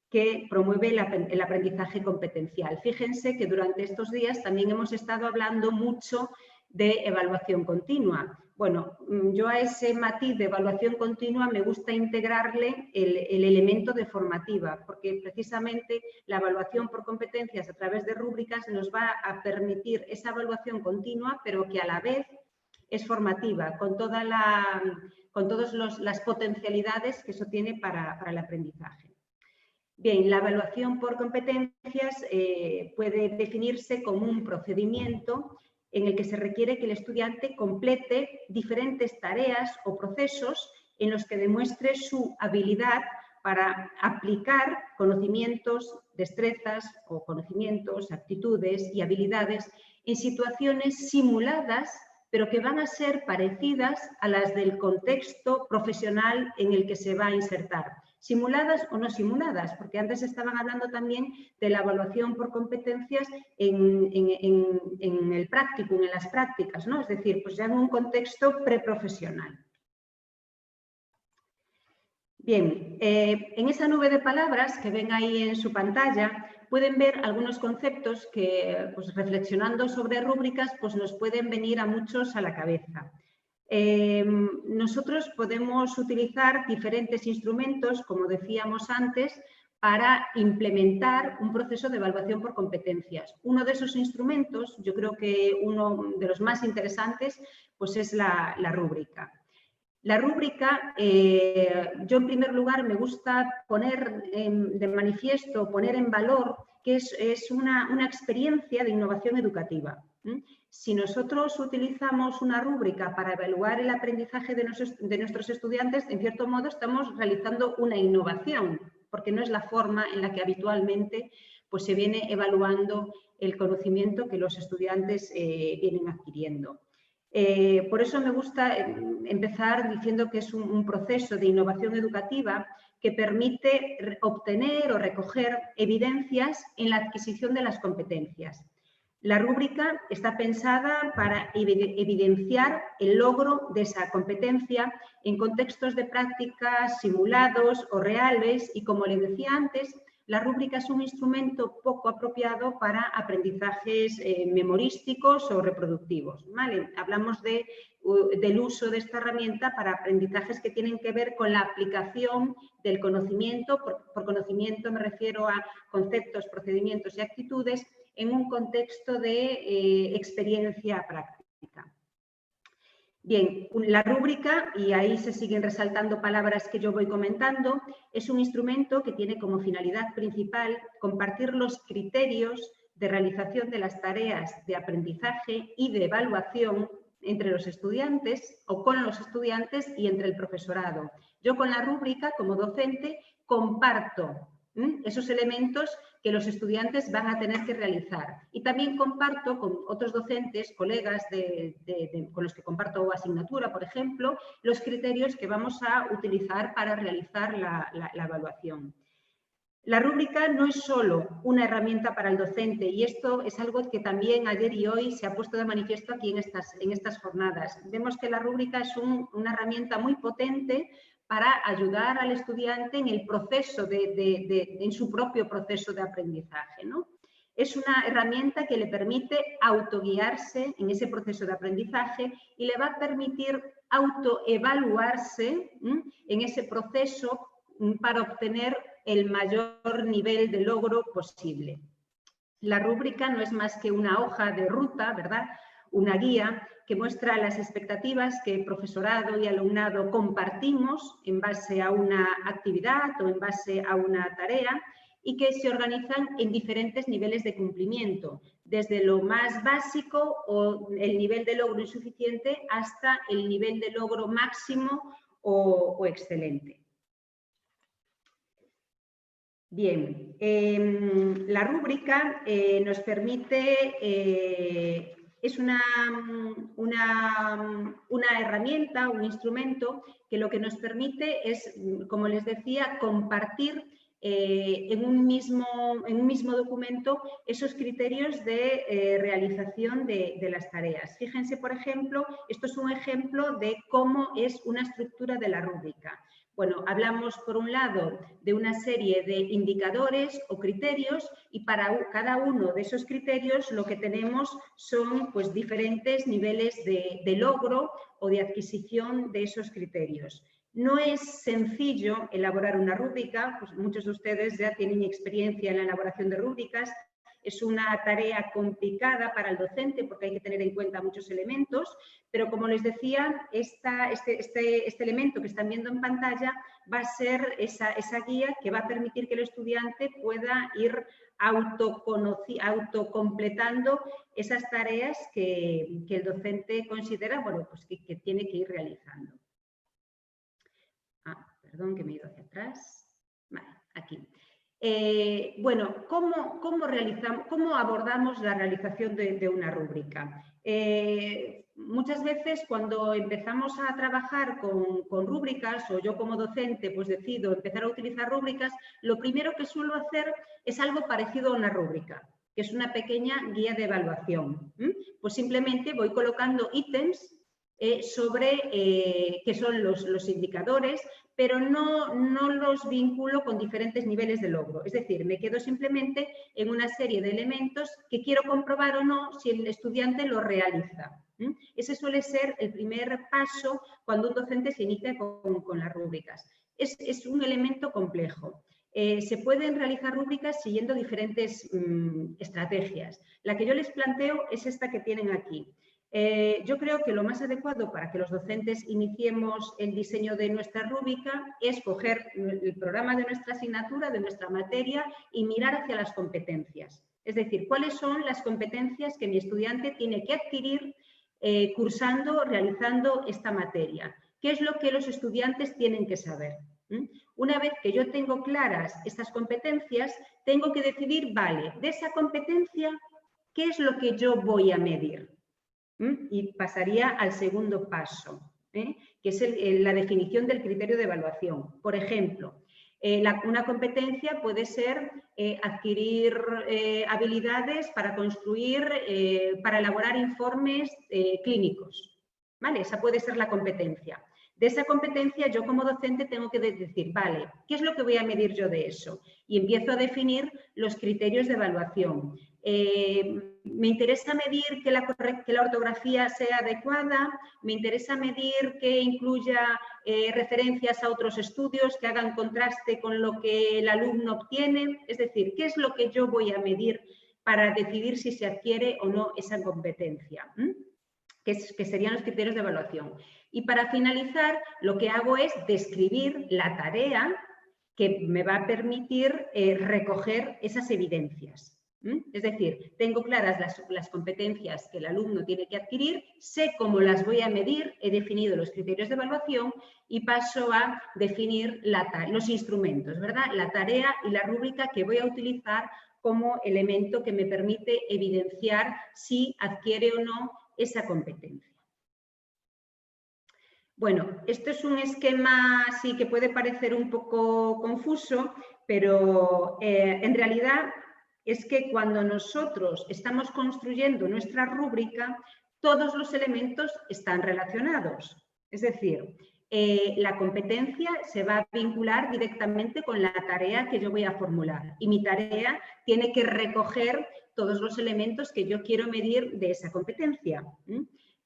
que promueve el aprendizaje competencial. Fíjense que durante estos días también hemos estado hablando mucho de evaluación continua. Bueno, yo a ese matiz de evaluación continua me gusta integrarle el elemento de formativa, porque precisamente la evaluación por competencias a través de rúbricas nos va a permitir esa evaluación continua, pero que a la vez es formativa, con todas las potencialidades que eso tiene para el aprendizaje. Bien, la evaluación por competencias puede definirse como un procedimiento en el que se requiere que el estudiante complete diferentes tareas o procesos en los que demuestre su habilidad para aplicar conocimientos, destrezas o conocimientos, aptitudes y habilidades en situaciones simuladas, pero que van a ser parecidas a las del contexto profesional en el que se va a insertar. Simuladas o no simuladas, porque antes estaban hablando también de la evaluación por competencias en el practicum, en las prácticas, ¿no? Es decir, pues ya en un contexto preprofesional. Bien, en esa nube de palabras que ven ahí en su pantalla, pueden ver algunos conceptos que, pues, reflexionando sobre rúbricas, pues nos pueden venir a muchos a la cabeza. Nosotros podemos utilizar diferentes instrumentos, como decíamos antes, para implementar un proceso de evaluación por competencias. Uno de esos instrumentos, yo creo que uno de los más interesantes, pues es la rúbrica. La rúbrica, yo en primer lugar me gusta poner de manifiesto, poner en valor que es una experiencia de innovación educativa. Si nosotros utilizamos una rúbrica para evaluar el aprendizaje de nuestros estudiantes, en cierto modo estamos realizando una innovación, porque no es la forma en la que habitualmente pues, se viene evaluando el conocimiento que los estudiantes vienen adquiriendo. Por eso me gusta empezar diciendo que es un proceso de innovación educativa que permite obtener o recoger evidencias en la adquisición de las competencias. La rúbrica está pensada para evidenciar el logro de esa competencia en contextos de prácticas simulados o reales y, como les decía antes, la rúbrica es un instrumento poco apropiado para aprendizajes memorísticos o reproductivos, ¿vale? Hablamos del uso de esta herramienta para aprendizajes que tienen que ver con la aplicación del conocimiento. Por conocimiento me refiero a conceptos, procedimientos y actitudes en un contexto de experiencia práctica. Bien, la rúbrica, y ahí se siguen resaltando palabras que yo voy comentando, es un instrumento que tiene como finalidad principal compartir los criterios de realización de las tareas de aprendizaje y de evaluación entre los estudiantes o con los estudiantes y entre el profesorado. Yo con la rúbrica, como docente, comparto esos elementos que los estudiantes van a tener que realizar. Y también comparto con otros docentes, colegas con los que comparto asignatura, por ejemplo, los criterios que vamos a utilizar para realizar la evaluación. La rúbrica no es solo una herramienta para el docente, y esto es algo que también ayer y hoy se ha puesto de manifiesto aquí en estas jornadas. Vemos que la rúbrica es una herramienta muy potente para ayudar al estudiante en el proceso, en su propio proceso de aprendizaje, ¿no? Es una herramienta que le permite autoguiarse en ese proceso de aprendizaje y le va a permitir autoevaluarse en ese proceso para obtener el mayor nivel de logro posible. La rúbrica no es más que una hoja de ruta, ¿verdad? Una guía que muestra las expectativas que el profesorado y alumnado compartimos en base a una actividad o en base a una tarea y que se organizan en diferentes niveles de cumplimiento, desde lo más básico o el nivel de logro insuficiente hasta el nivel de logro máximo o excelente. Bien, la rúbrica nos permite, es una herramienta, un instrumento que lo que nos permite es, como les decía, compartir en un mismo documento esos criterios de realización de las tareas. Fíjense, por ejemplo, esto es un ejemplo de cómo es una estructura de la rúbrica. Bueno, hablamos por un lado de una serie de indicadores o criterios y para cada uno de esos criterios lo que tenemos son pues, diferentes niveles de logro o de adquisición de esos criterios. No es sencillo elaborar una rúbrica, pues muchos de ustedes ya tienen experiencia en la elaboración de rúbricas. Es una tarea complicada para el docente porque hay que tener en cuenta muchos elementos, pero como les decía, este elemento que están viendo en pantalla va a ser esa guía que va a permitir que el estudiante pueda ir autocompletando esas tareas que el docente considera pues que tiene que ir realizando. Perdón, que me he ido hacia atrás. Vale, aquí. Bueno, ¿cómo abordamos la realización de una rúbrica? Muchas veces cuando empezamos a trabajar con rúbricas o yo como docente pues decido empezar a utilizar rúbricas, lo primero que suelo hacer es algo parecido a una rúbrica, que es una pequeña guía de evaluación. Pues simplemente voy colocando ítems sobre qué son los indicadores, pero no los vinculo con diferentes niveles de logro. Es decir, me quedo simplemente en una serie de elementos que quiero comprobar o no si el estudiante lo realiza. Ese suele ser el primer paso cuando un docente se inicia con las rúbricas. Es un elemento complejo. Se pueden realizar rúbricas siguiendo diferentes estrategias. La que yo les planteo es esta que tienen aquí. Yo creo que lo más adecuado para que los docentes iniciemos el diseño de nuestra rúbrica es coger el programa de nuestra asignatura, de nuestra materia y mirar hacia las competencias. Es decir, cuáles son las competencias que mi estudiante tiene que adquirir realizando esta materia. ¿Qué es lo que los estudiantes tienen que saber? Una vez que yo tengo claras estas competencias, tengo que decidir, vale, de esa competencia, ¿qué es lo que yo voy a medir? Y pasaría al segundo paso, que es la definición del criterio de evaluación. Por ejemplo, una competencia puede ser adquirir habilidades para para elaborar informes clínicos. ¿Vale? Esa puede ser la competencia. De esa competencia, yo como docente tengo que decir, vale, ¿qué es lo que voy a medir yo de eso? Y empiezo a definir los criterios de evaluación. Me interesa medir que la ortografía sea adecuada, me interesa medir que incluya referencias a otros estudios que hagan contraste con lo que el alumno obtiene. Es decir, ¿qué es lo que yo voy a medir para decidir si se adquiere o no esa competencia? que serían los criterios de evaluación. Y para finalizar, lo que hago es describir la tarea que me va a permitir recoger esas evidencias. Es decir, tengo claras las competencias que el alumno tiene que adquirir, sé cómo las voy a medir, he definido los criterios de evaluación y paso a definir los instrumentos, ¿verdad? La tarea y la rúbrica que voy a utilizar como elemento que me permite evidenciar si adquiere o no esa competencia. Bueno, esto es un esquema sí que puede parecer un poco confuso, pero en realidad es que cuando nosotros estamos construyendo nuestra rúbrica, todos los elementos están relacionados. Es decir, la competencia se va a vincular directamente con la tarea que yo voy a formular y mi tarea tiene que recoger todos los elementos que yo quiero medir de esa competencia.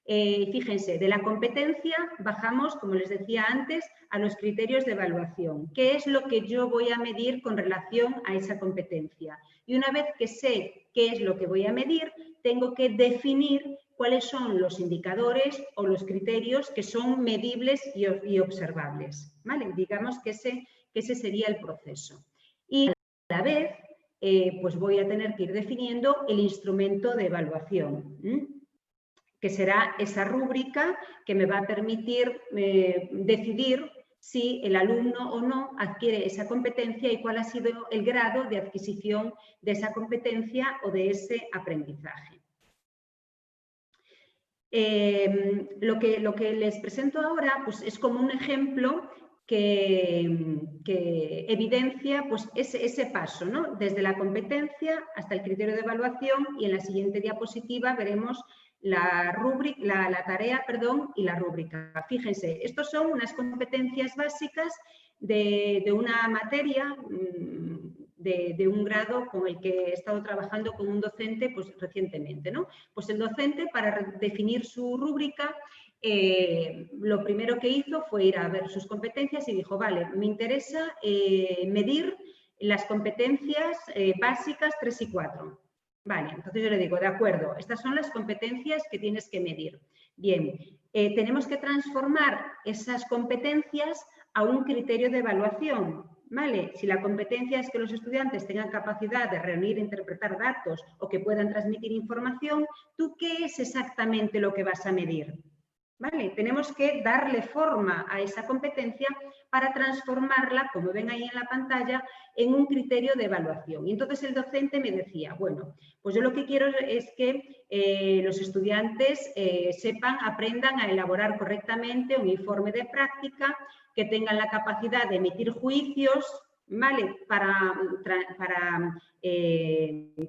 Fíjense, de la competencia bajamos, como les decía antes, a los criterios de evaluación. ¿Qué es lo que yo voy a medir con relación a esa competencia? Y una vez que sé qué es lo que voy a medir, tengo que definir cuáles son los indicadores o los criterios que son medibles y observables, ¿vale? Digamos que ese sería el proceso. Y a la vez, pues voy a tener que ir definiendo el instrumento de evaluación, que será esa rúbrica que me va a permitir decidir si el alumno o no adquiere esa competencia y cuál ha sido el grado de adquisición de esa competencia o de ese aprendizaje. Lo que les presento ahora pues, es como un ejemplo que evidencia pues, ese paso, ¿no? Desde la competencia hasta el criterio de evaluación, y en la siguiente diapositiva veremos la tarea y la rúbrica. Fíjense, estos son unas competencias básicas de una materia, de un grado con el que he estado trabajando con un docente pues, recientemente, ¿no? Pues el docente, para definir su rúbrica, lo primero que hizo fue ir a ver sus competencias y dijo, vale, me interesa medir las competencias básicas 3 y 4. Vale, entonces yo le digo, de acuerdo, estas son las competencias que tienes que medir. Bien, tenemos que transformar esas competencias a un criterio de evaluación, ¿vale? Si la competencia es que los estudiantes tengan capacidad de reunir e interpretar datos o que puedan transmitir información, ¿tú qué es exactamente lo que vas a medir? ¿Vale? Tenemos que darle forma a esa competencia para transformarla, como ven ahí en la pantalla, en un criterio de evaluación. Y entonces el docente me decía, bueno, pues yo lo que quiero es que los estudiantes aprendan a elaborar correctamente un informe de práctica, que tengan la capacidad de emitir juicios, ¿vale? Para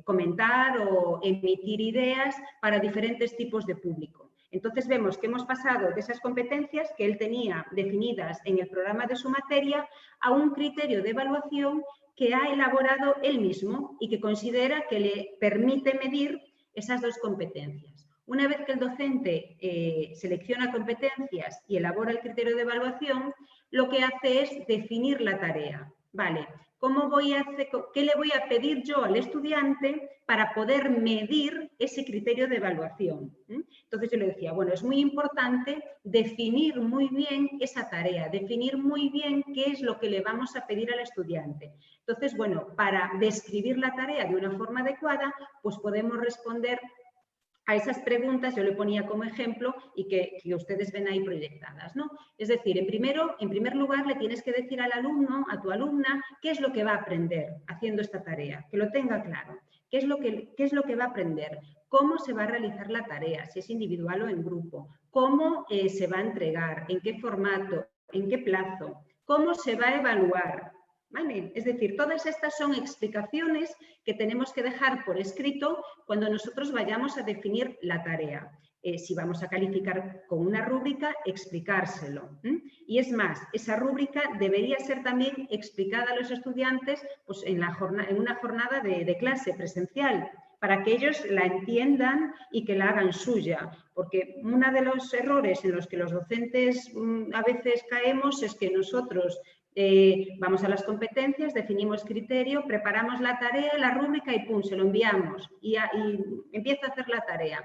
comentar o emitir ideas para diferentes tipos de público. Entonces vemos que hemos pasado de esas competencias que él tenía definidas en el programa de su materia a un criterio de evaluación que ha elaborado él mismo y que considera que le permite medir esas dos competencias. Una vez que el docente selecciona competencias y elabora el criterio de evaluación, lo que hace es definir la tarea. Vale, ¿qué le voy a pedir yo al estudiante para poder medir ese criterio de evaluación? Entonces yo le decía, bueno, es muy importante definir muy bien esa tarea, definir muy bien qué es lo que le vamos a pedir al estudiante. Entonces, bueno, para describir la tarea de una forma adecuada, pues podemos responder a esas preguntas. Yo le ponía como ejemplo y que ustedes ven ahí proyectadas, ¿no? Es decir, en primer lugar le tienes que decir al alumno, a tu alumna, qué es lo que va a aprender haciendo esta tarea, que lo tenga claro. ¿Qué es lo que va a aprender? ¿Cómo se va a realizar la tarea? Si es individual o en grupo. ¿Cómo se va a entregar? ¿En qué formato? ¿En qué plazo? ¿Cómo se va a evaluar? ¿Vale? Es decir, todas estas son explicaciones que tenemos que dejar por escrito cuando nosotros vayamos a definir la tarea. Si vamos a calificar con una rúbrica, explicárselo. Y es más, esa rúbrica debería ser también explicada a los estudiantes pues, en una jornada de clase presencial, para que ellos la entiendan y que la hagan suya. Porque uno de los errores en los que los docentes a veces caemos es que nosotros vamos a las competencias, definimos criterio, preparamos la tarea, la rúbrica y ¡pum!, se lo enviamos y empieza a hacer la tarea.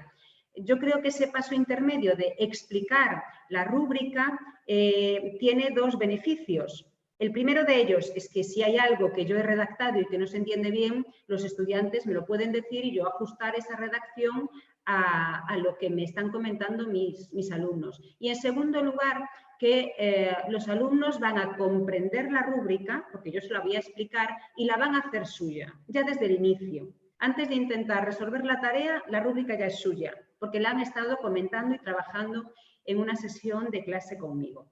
yo creo que ese paso intermedio de explicar la rúbrica tiene dos beneficios. El primero de ellos es que si hay algo que yo he redactado y que no se entiende bien, los estudiantes me lo pueden decir y yo ajustar esa redacción a lo que me están comentando mis alumnos. Y en segundo lugar, que los alumnos van a comprender la rúbrica, porque yo se la voy a explicar, y la van a hacer suya, ya desde el inicio. Antes de intentar resolver la tarea, la rúbrica ya es suya, porque la han estado comentando y trabajando en una sesión de clase conmigo.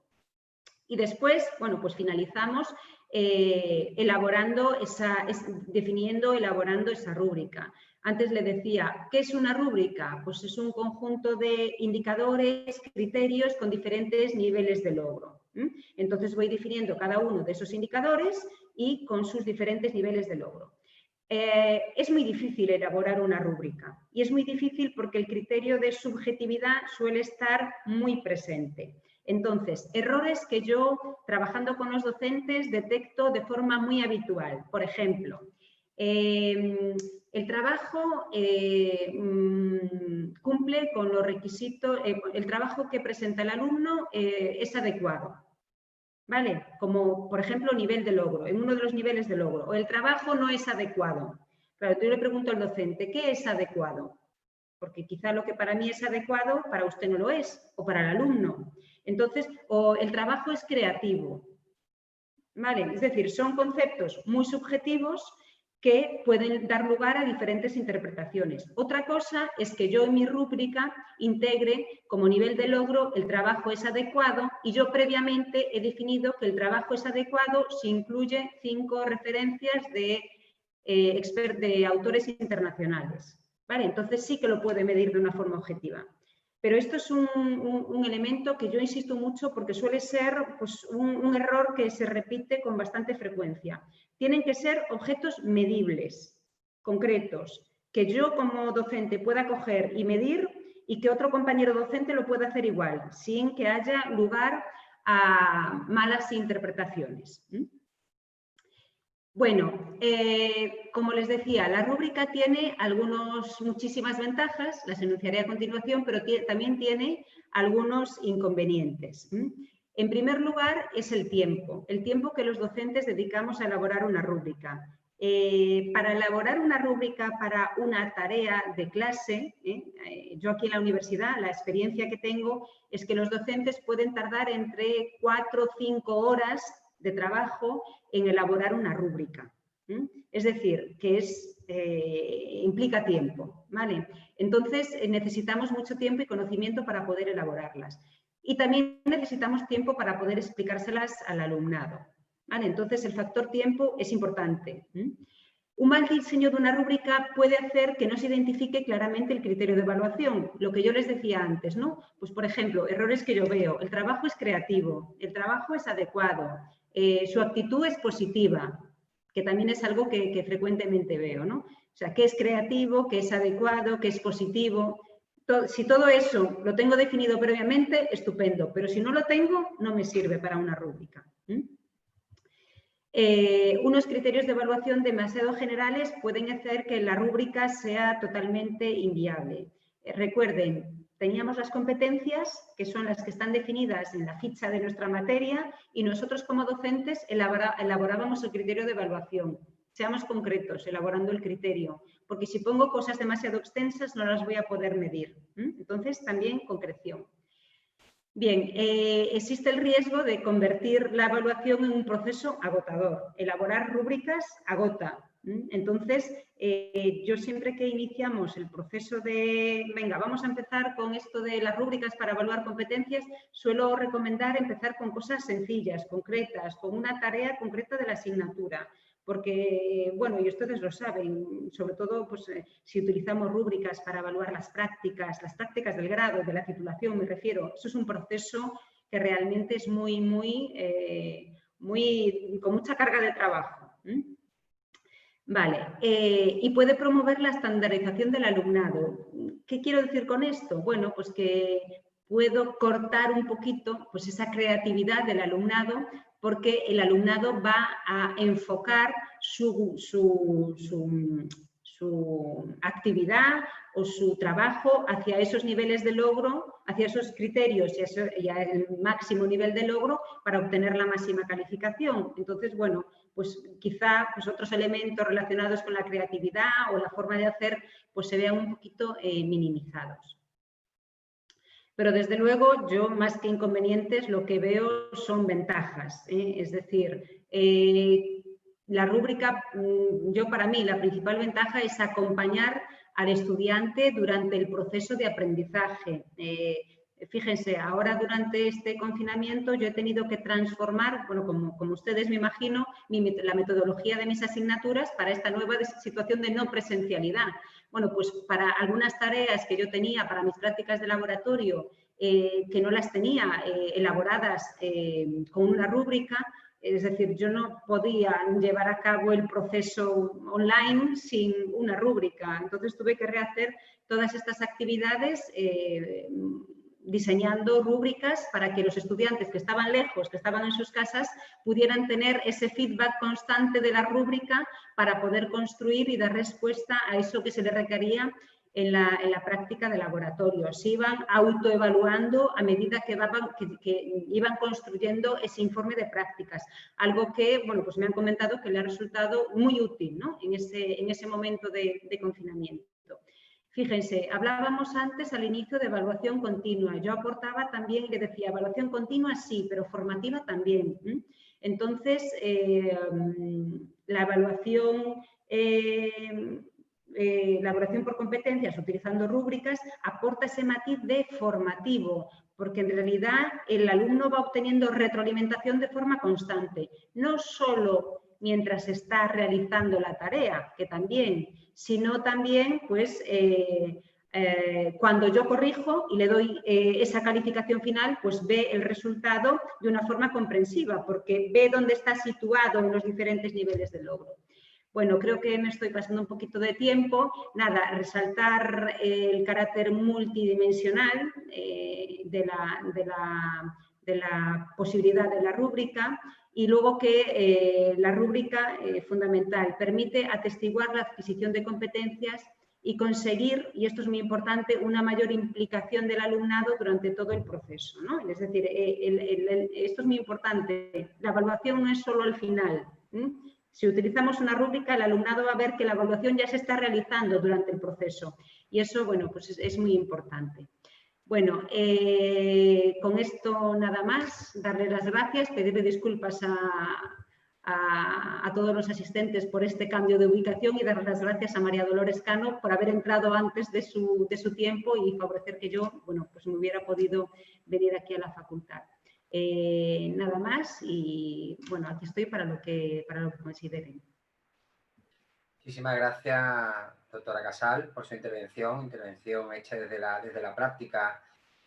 Y después, bueno, pues finalizamos elaborando esa rúbrica. Antes le decía, ¿qué es una rúbrica? Pues es un conjunto de indicadores, criterios con diferentes niveles de logro. Entonces voy definiendo cada uno de esos indicadores y con sus diferentes niveles de logro. Es muy difícil elaborar una rúbrica y es muy difícil porque el criterio de subjetividad suele estar muy presente. Entonces, errores que yo, trabajando con los docentes, detecto de forma muy habitual. Por ejemplo, el trabajo cumple con los requisitos, el trabajo que presenta el alumno es adecuado, ¿vale? Como, por ejemplo, nivel de logro, en uno de los niveles de logro, o el trabajo no es adecuado. Claro, yo le pregunto al docente, ¿qué es adecuado? Porque quizá lo que para mí es adecuado, para usted no lo es, o para el alumno. Entonces, o el trabajo es creativo, ¿vale? Es decir, son conceptos muy subjetivos que pueden dar lugar a diferentes interpretaciones. Otra cosa es que yo en mi rúbrica integre como nivel de logro el trabajo es adecuado y yo previamente he definido que el trabajo es adecuado si incluye 5 referencias de autores internacionales, ¿vale? Entonces sí que lo puede medir de una forma objetiva. Pero esto es un elemento que yo insisto mucho porque suele ser pues, un error que se repite con bastante frecuencia. Tienen que ser objetos medibles, concretos, que yo como docente pueda coger y medir y que otro compañero docente lo pueda hacer igual, sin que haya lugar a malas interpretaciones. Bueno, como les decía, la rúbrica tiene muchísimas ventajas, las enunciaré a continuación, pero también tiene algunos inconvenientes. En primer lugar, es el tiempo que los docentes dedicamos a elaborar una rúbrica. Para elaborar una rúbrica para una tarea de clase, yo aquí en la universidad, la experiencia que tengo es que los docentes pueden tardar entre 4 o 5 horas de trabajo en elaborar una rúbrica. Es decir, que implica tiempo, ¿vale? Entonces, necesitamos mucho tiempo y conocimiento para poder elaborarlas. Y también necesitamos tiempo para poder explicárselas al alumnado, ¿vale? Entonces, el factor tiempo es importante. Un mal diseño de una rúbrica puede hacer que no se identifique claramente el criterio de evaluación, lo que yo les decía antes, ¿no? Pues, por ejemplo, errores que yo veo, el trabajo es creativo, el trabajo es adecuado, su actitud es positiva, que también es algo que frecuentemente veo, ¿no? O sea, qué es creativo, qué es adecuado, qué es positivo. Si todo eso lo tengo definido previamente, estupendo, pero si no lo tengo, no me sirve para una rúbrica. Unos criterios de evaluación demasiado generales pueden hacer que la rúbrica sea totalmente inviable. Recuerden, teníamos las competencias, que son las que están definidas en la ficha de nuestra materia, y nosotros como docentes elaborábamos el criterio de evaluación. Seamos concretos, elaborando el criterio, porque si pongo cosas demasiado extensas no las voy a poder medir. Entonces, también concreción. Bien, existe el riesgo de convertir la evaluación en un proceso agotador. Elaborar rúbricas agota. Entonces, yo siempre que iniciamos el proceso de, venga, vamos a empezar con esto de las rúbricas para evaluar competencias, suelo recomendar empezar con cosas sencillas, concretas, con una tarea concreta de la asignatura. Porque, bueno, y ustedes lo saben, sobre todo pues, si utilizamos rúbricas para evaluar las prácticas del grado, de la titulación, me refiero, eso es un proceso que realmente es con mucha carga de trabajo. Vale, y puede promover la estandarización del alumnado. ¿Qué quiero decir con esto? Bueno, pues que puedo cortar un poquito pues, esa creatividad del alumnado, porque el alumnado va a enfocar su actividad o su trabajo hacia esos niveles de logro, hacia esos criterios y el máximo nivel de logro para obtener la máxima calificación. Entonces, bueno, pues quizá pues otros elementos relacionados con la creatividad o la forma de hacer pues se vean un poquito minimizados. Pero desde luego yo más que inconvenientes lo que veo son ventajas, es decir, la rúbrica, para mí la principal ventaja es acompañar al estudiante durante el proceso de aprendizaje. Fíjense, ahora durante este confinamiento yo he tenido que transformar, bueno, como ustedes me imagino, la metodología de mis asignaturas para esta nueva situación de no presencialidad. Bueno, pues para algunas tareas que yo tenía para mis prácticas de laboratorio, que no las tenía elaboradas con una rúbrica, es decir, yo no podía llevar a cabo el proceso online sin una rúbrica. Entonces tuve que rehacer todas estas actividades diseñando rúbricas para que los estudiantes que estaban lejos, que estaban en sus casas, pudieran tener ese feedback constante de la rúbrica para poder construir y dar respuesta a eso que se les requería en la práctica de laboratorio. Se iban autoevaluando a medida que iban construyendo ese informe de prácticas, algo que, bueno, pues me han comentado que le ha resultado muy útil, ¿no? en ese momento de confinamiento. Fíjense, hablábamos antes al inicio de evaluación continua. Yo aportaba también, le decía, evaluación continua sí, pero formativa también. Entonces, la evaluación por competencias utilizando rúbricas aporta ese matiz de formativo, porque en realidad el alumno va obteniendo retroalimentación de forma constante, no solo mientras está realizando la tarea, que también, sino también pues, cuando yo corrijo y le doy esa calificación final, pues ve el resultado de una forma comprensiva, porque ve dónde está situado en los diferentes niveles de logro. Bueno, creo que me estoy pasando un poquito de tiempo. Nada, resaltar el carácter multidimensional de la posibilidad de la rúbrica y luego que la rúbrica fundamental permite atestiguar la adquisición de competencias y conseguir, y esto es muy importante, una mayor implicación del alumnado durante todo el proceso, ¿no? Es decir, esto es muy importante. La evaluación no es solo al final. Si utilizamos una rúbrica, el alumnado va a ver que la evaluación ya se está realizando durante el proceso y eso, bueno, pues es muy importante. Bueno, con esto nada más, darle las gracias, pedirle disculpas a todos los asistentes por este cambio de ubicación y dar las gracias a María Dolores Cano por haber entrado antes de su tiempo y favorecer que yo, bueno, pues me hubiera podido venir aquí a la facultad. Nada más y bueno, aquí estoy para lo que consideren. Muchísimas gracias, doctora Casal, por su intervención hecha desde la práctica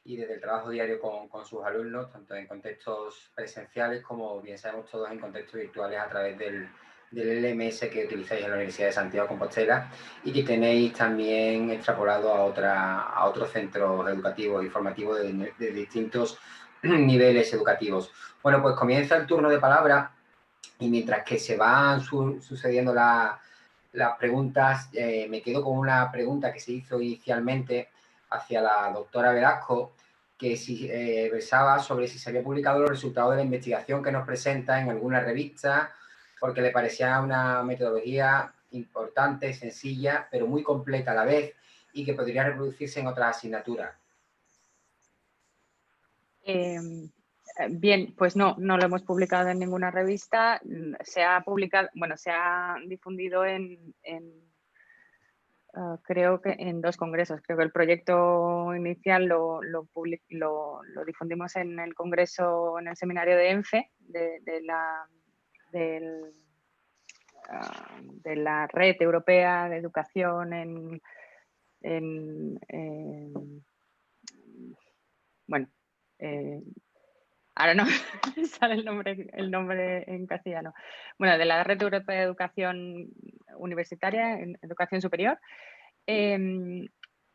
y desde el trabajo diario con sus alumnos, tanto en contextos presenciales como, bien sabemos todos, en contextos virtuales a través del LMS que utilizáis en la Universidad de Santiago de Compostela y que tenéis también extrapolado a otros centros educativos y formativos de distintos niveles educativos. Bueno, pues comienza el turno de palabra y mientras que se van sucediendo las preguntas, me quedo con una pregunta que se hizo inicialmente hacia la doctora Velasco, que versaba sobre si se había publicado los resultados de la investigación que nos presenta en alguna revista, porque le parecía una metodología importante, sencilla, pero muy completa a la vez y que podría reproducirse en otras asignaturas. Bien, pues no lo hemos publicado en ninguna revista. Se ha publicado, bueno, se ha difundido creo que en 2 congresos. Creo que el proyecto inicial lo difundimos en el congreso, en el seminario de ENFE, de la Red Europea de Educación bueno, ahora no me sale el nombre en castellano. Bueno, de la Red Europea de Educación Universitaria, en Educación Superior.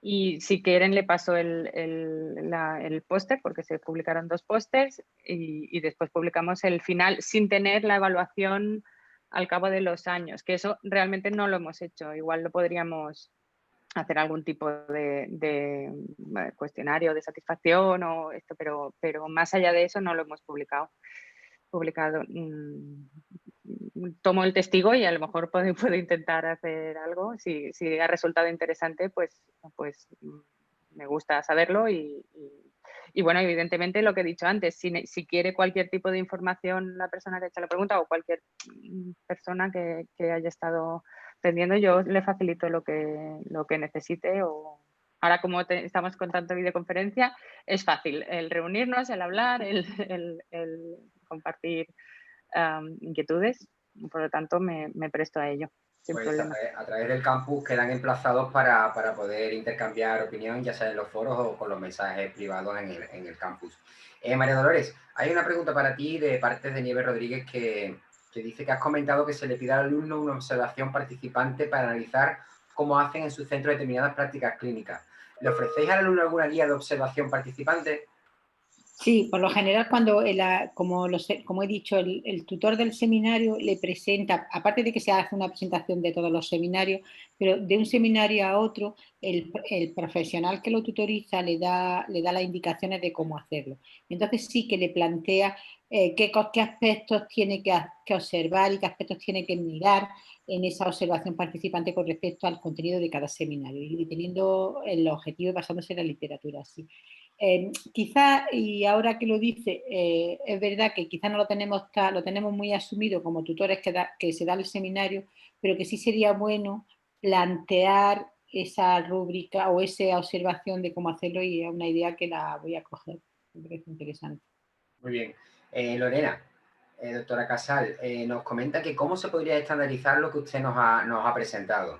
Y si quieren le paso el póster, porque se publicaron 2 pósters y después publicamos el final sin tener la evaluación al cabo de los años, que eso realmente no lo hemos hecho. Igual lo podríamos hacer algún tipo de cuestionario de satisfacción o esto, pero más allá de eso no lo hemos publicado. Tomo el testigo y a lo mejor puedo intentar hacer algo. Si ha resultado interesante, pues me gusta saberlo y bueno, evidentemente lo que he dicho antes, si quiere cualquier tipo de información la persona que ha hecho la pregunta o cualquier persona que haya estado atendiendo, yo le facilito lo que necesite. Ahora, como estamos con tanto videoconferencia, es fácil el reunirnos, el hablar, el compartir inquietudes, por lo tanto me presto a ello sin Pues problema. a través del campus quedan emplazados para poder intercambiar opinión, ya sea en los foros o con los mensajes privados en el campus. María Dolores, hay una pregunta para ti de parte de Nieves Rodríguez que dice que has comentado que se le pide al alumno una observación participante para analizar cómo hacen en su centro determinadas prácticas clínicas. ¿Le ofrecéis al alumno alguna guía de observación participante? Sí, por lo general cuando, como he dicho, el tutor del seminario le presenta, aparte de que se hace una presentación de todos los seminarios, pero de un seminario a otro, el profesional que lo tutoriza le da las indicaciones de cómo hacerlo. Entonces sí que le plantea qué aspectos tiene que observar y qué aspectos tiene que mirar en esa observación participante con respecto al contenido de cada seminario y teniendo el objetivo y basándose en la literatura. Sí. Quizá, y ahora que lo dice, es verdad que quizá no lo tenemos muy asumido como tutores que se da el seminario, pero que sí sería bueno plantear esa rúbrica o esa observación de cómo hacerlo y es una idea que la voy a coger, me parece interesante. Muy bien. Lorena, doctora Casal, nos comenta que cómo se podría estandarizar lo que usted nos ha presentado.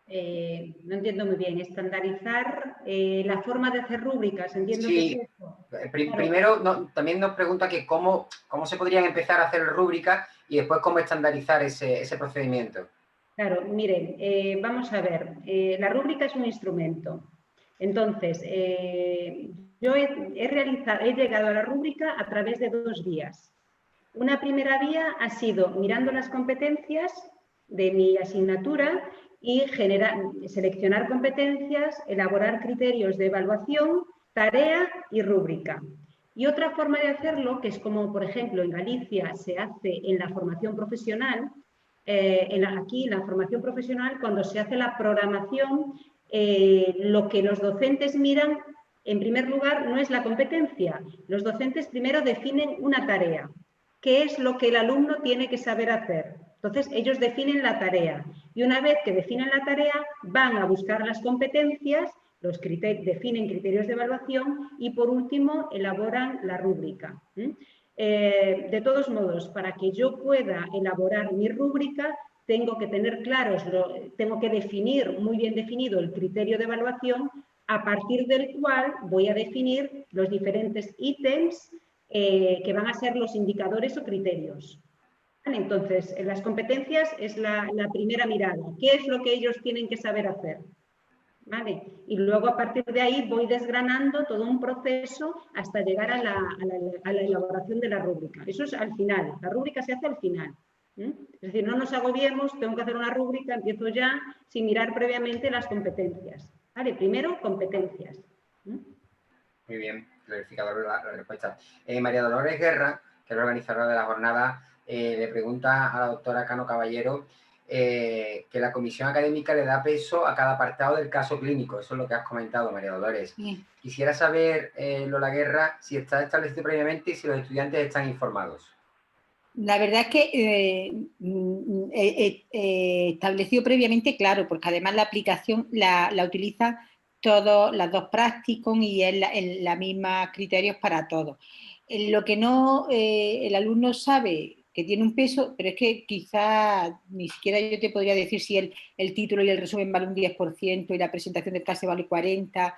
No entiendo muy bien. Estandarizar la forma de hacer rúbricas, entiendo que es eso. Primero también nos pregunta que cómo se podrían empezar a hacer rúbricas y después cómo estandarizar ese procedimiento. Claro, miren, vamos a ver, la rúbrica es un instrumento. Entonces, yo he llegado a la rúbrica a través de dos vías. Una primera vía ha sido mirando las competencias de mi asignatura y seleccionar competencias, elaborar criterios de evaluación, tarea y rúbrica. Y otra forma de hacerlo, que es como por ejemplo en Galicia se hace en la formación profesional, aquí en la formación profesional cuando se hace la programación, lo que los docentes miran en primer lugar no es la competencia, los docentes primero definen una tarea. ¿Qué es lo que el alumno tiene que saber hacer? Entonces, ellos definen la tarea y una vez que definen la tarea, van a buscar las competencias, definen criterios de evaluación y, por último, elaboran la rúbrica. De todos modos, para que yo pueda elaborar mi rúbrica, tengo que tener claros, tengo que definir muy bien definido el criterio de evaluación, a partir del cual voy a definir los diferentes ítems que van a ser los indicadores o criterios. Entonces, en las competencias es la primera mirada. ¿Qué es lo que ellos tienen que saber hacer? ¿Vale? Y luego a partir de ahí voy desgranando todo un proceso hasta llegar a la elaboración de la rúbrica. Eso es al final, la rúbrica se hace al final. Es decir, no nos agobiemos, tengo que hacer una rúbrica, empiezo ya sin mirar previamente las competencias. ¿Vale? Primero, competencias. Muy bien, clarificador la respuesta. María Dolores Guerra, que es la organizadora de la jornada, le pregunta a la doctora Cano Caballero que la comisión académica le da peso a cada apartado del caso clínico. Eso es lo que has comentado, María Dolores. Sí. Quisiera saber, Lola Guerra, si está establecido previamente y si los estudiantes están informados. La verdad es que establecido previamente, claro, porque además la aplicación la utilizan las dos prácticos y es la misma criterios para todos. Lo que no, el alumno sabe que tiene un peso, pero es que quizás ni siquiera yo te podría decir si el título y el resumen vale un 10% y la presentación del caso vale 40%.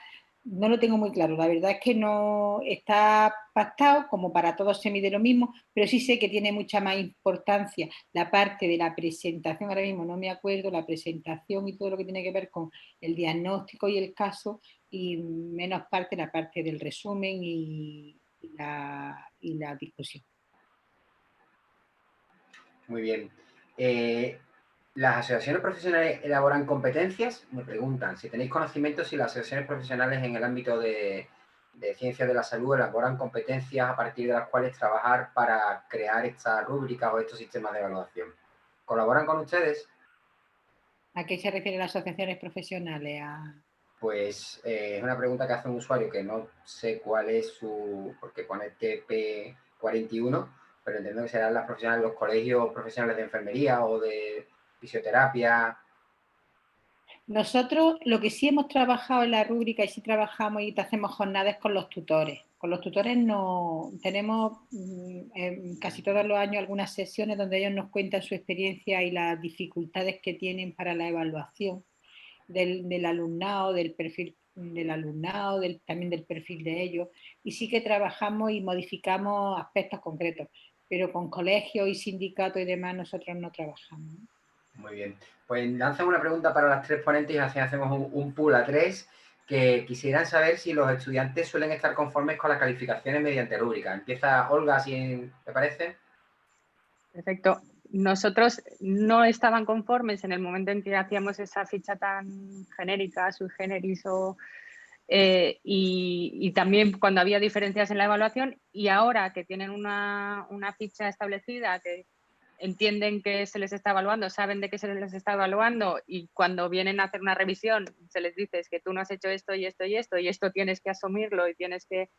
No lo tengo muy claro, la verdad es que no está pactado, como para todos se mide lo mismo, pero sí sé que tiene mucha más importancia la parte de la presentación, ahora mismo no me acuerdo, la presentación y todo lo que tiene que ver con el diagnóstico y el caso, y menos la parte del resumen y la discusión. Muy bien. ¿Las asociaciones profesionales elaboran competencias? Me preguntan si tenéis conocimiento si las asociaciones profesionales en el ámbito de ciencias de la salud elaboran competencias a partir de las cuales trabajar para crear estas rúbricas o estos sistemas de evaluación. ¿Colaboran con ustedes? ¿A qué se refieren las asociaciones profesionales? Pues es una pregunta que hace un usuario que no sé cuál es su, porque pone TP41, pero entiendo que serán las profesionales, los colegios profesionales de enfermería o de fisioterapia. Nosotros lo que sí hemos trabajado en la rúbrica y sí trabajamos y hacemos jornadas con los tutores. Con los tutores no tenemos casi todos los años algunas sesiones donde ellos nos cuentan su experiencia y las dificultades que tienen para la evaluación del alumnado, del perfil del alumnado, también del perfil de ellos. Y sí que trabajamos y modificamos aspectos concretos, pero con colegios y sindicatos y demás nosotros no trabajamos. Muy bien. Pues lanzan una pregunta para las tres ponentes y así hacemos un pool a tres, que quisieran saber si los estudiantes suelen estar conformes con las calificaciones mediante rúbrica. Empieza Olga, si te parece. Perfecto. Nosotros no estaban conformes en el momento en que hacíamos esa ficha tan genérica, sui generis, y también cuando había diferencias en la evaluación, y ahora que tienen una ficha establecida, que entienden que se les está evaluando, saben de qué se les está evaluando, y cuando vienen a hacer una revisión se les dice es que tú no has hecho esto y esto y esto, y esto tienes que asumirlo y tienes que...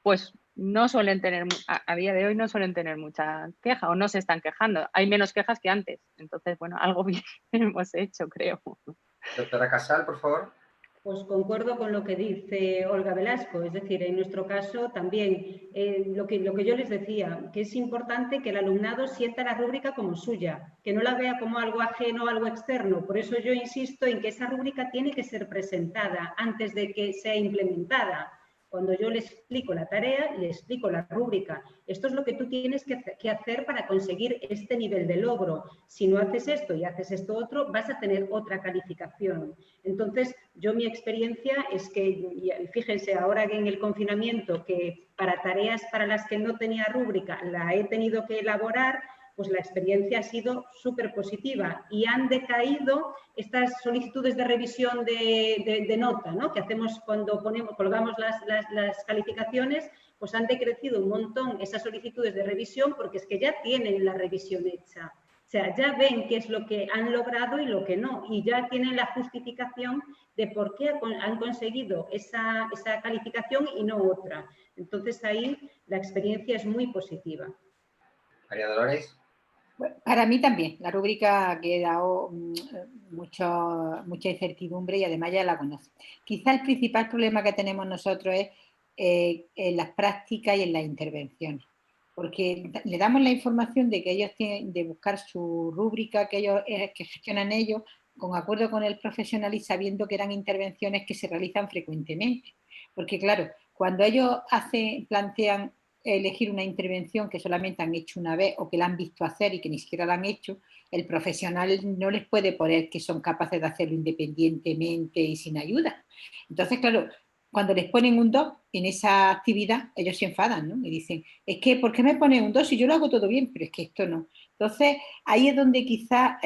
Pues no suelen tener, a día de hoy no suelen tener mucha queja o no se están quejando. Hay menos quejas que antes. Entonces, bueno, algo bien hemos hecho, creo. Doctora Casal, por favor. Pues concuerdo con lo que dice Olga Velasco, es decir, en nuestro caso también lo que yo les decía, que es importante que el alumnado sienta la rúbrica como suya, que no la vea como algo ajeno, algo externo. Por eso yo insisto en que esa rúbrica tiene que ser presentada antes de que sea implementada. Cuando yo le explico la tarea, le explico la rúbrica. Esto es lo que tú tienes que hacer para conseguir este nivel de logro. Si no haces esto y haces esto otro, vas a tener otra calificación. Entonces, yo mi experiencia es que, fíjense, ahora que en el confinamiento, que para tareas para las que no tenía rúbrica la he tenido que elaborar, pues la experiencia ha sido súper positiva y han decaído estas solicitudes de revisión de nota, ¿no?, que hacemos cuando colgamos las calificaciones, pues han decrecido un montón esas solicitudes de revisión porque es que ya tienen la revisión hecha. O sea, ya ven qué es lo que han logrado y lo que no, y ya tienen la justificación de por qué han conseguido esa calificación y no otra. Entonces, ahí la experiencia es muy positiva. María Dolores. Para mí también, la rúbrica ha dado mucha incertidumbre y además ya la conoce. Quizá el principal problema que tenemos nosotros es en las prácticas y en las intervenciones, porque le damos la información de que ellos tienen de buscar su rúbrica que gestionan ellos con acuerdo con el profesional y sabiendo que eran intervenciones que se realizan frecuentemente. Porque claro, cuando ellos plantean elegir una intervención que solamente han hecho una vez o que la han visto hacer y que ni siquiera la han hecho, el profesional no les puede poner que son capaces de hacerlo independientemente y sin ayuda. Entonces, claro, cuando les ponen un 2 en esa actividad, ellos se enfadan, ¿no? Me dicen, es que, ¿por qué me ponen un 2 si yo lo hago todo bien? Pero es que esto no. Entonces, ahí es donde quizás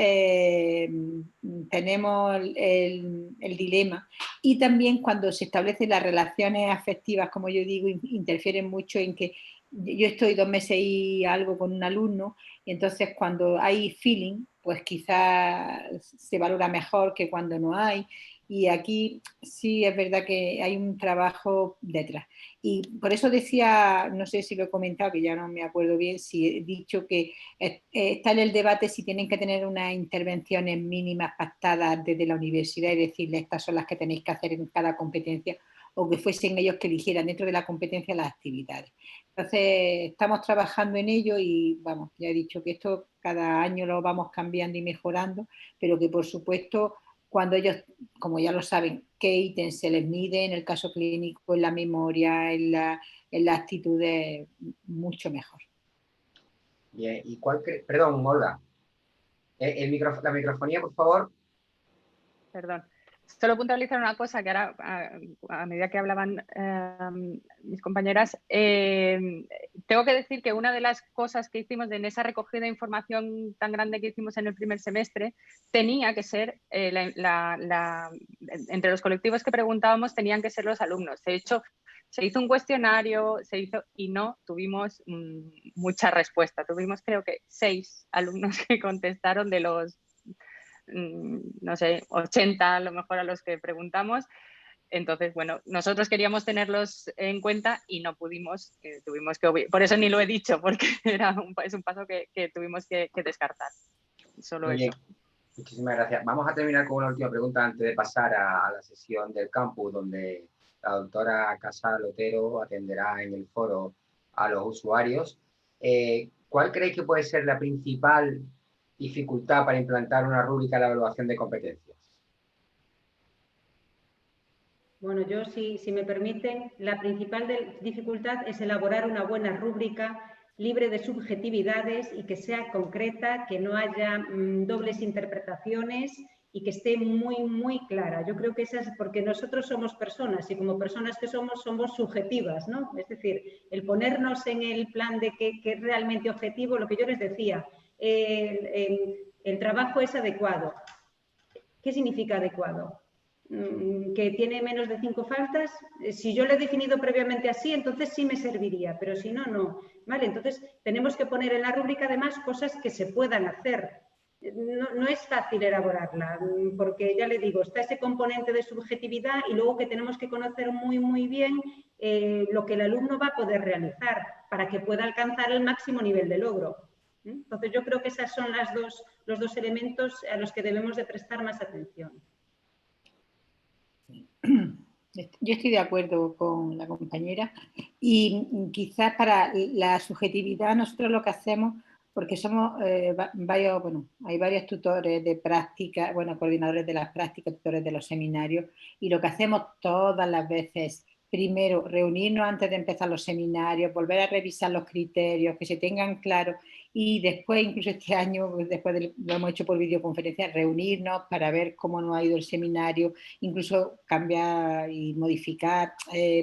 tenemos el dilema. Y también cuando se establecen las relaciones afectivas, como yo digo, interfieren mucho en que yo estoy 2 meses y algo con un alumno, y entonces cuando hay feeling, pues quizás se valora mejor que cuando no hay. Y aquí sí es verdad que hay un trabajo detrás. Y por eso decía, no sé si lo he comentado, que ya no me acuerdo bien, si he dicho que está en el debate si tienen que tener unas intervenciones mínimas pactadas desde la universidad y decirles estas son las que tenéis que hacer en cada competencia, o que fuesen ellos que eligieran dentro de la competencia las actividades. Entonces, estamos trabajando en ello y, vamos, ya he dicho que esto cada año lo vamos cambiando y mejorando, pero que, por supuesto, cuando ellos, como ya lo saben, qué ítems se les mide en el caso clínico, en la memoria, en la actitud, mucho mejor. Bien, ¿y perdón, Olga? La microfonía, por favor. Perdón. Solo puntualizar una cosa que ahora, a medida que hablaban mis compañeras, tengo que decir que una de las cosas que hicimos en esa recogida de información tan grande que hicimos en el primer semestre tenía que ser, entre los colectivos que preguntábamos, tenían que ser los alumnos. De hecho, se hizo un cuestionario, y no tuvimos mucha respuesta. Tuvimos, creo que, 6 alumnos que contestaron de los, no sé, 80 a lo mejor a los que preguntamos. Entonces, bueno, nosotros queríamos tenerlos en cuenta y no pudimos, tuvimos que por eso ni lo he dicho, porque es un paso que tuvimos que descartar. Solo Muy bien, eso. muchísimas gracias. Vamos a terminar con una última pregunta antes de pasar a la sesión del campus, donde la doctora Casal Otero atenderá en el foro a los usuarios. ¿Cuál creéis que puede ser la principal dificultad para implantar una rúbrica de la evaluación de competencias? Bueno, yo, si me permiten, la principal dificultad es elaborar una buena rúbrica libre de subjetividades y que sea concreta, que no haya dobles interpretaciones y que esté muy, muy clara. Yo creo que esa es porque nosotros somos personas y como personas que somos subjetivas, ¿no? Es decir, el ponernos en el plan de que es realmente objetivo, lo que yo les decía, el trabajo es adecuado. ¿Qué significa adecuado? Que tiene menos de 5 faltas, si yo lo he definido previamente así, entonces sí me serviría, pero si no, no. Vale, entonces tenemos que poner en la rúbrica además cosas que se puedan hacer. No es fácil elaborarla, porque ya le digo, está ese componente de subjetividad y luego que tenemos que conocer muy, muy bien lo que el alumno va a poder realizar para que pueda alcanzar el máximo nivel de logro. Entonces yo creo que esos son los dos elementos a los que debemos de prestar más atención. Yo estoy de acuerdo con la compañera y quizás para la subjetividad nosotros lo que hacemos, porque somos varios, bueno, hay varios tutores de práctica, bueno, coordinadores de las prácticas, tutores de los seminarios, y lo que hacemos todas las veces, primero reunirnos antes de empezar los seminarios, volver a revisar los criterios, que se tengan claros, y después, incluso este año, después lo hemos hecho por videoconferencia, reunirnos para ver cómo nos ha ido el seminario, incluso cambiar y modificar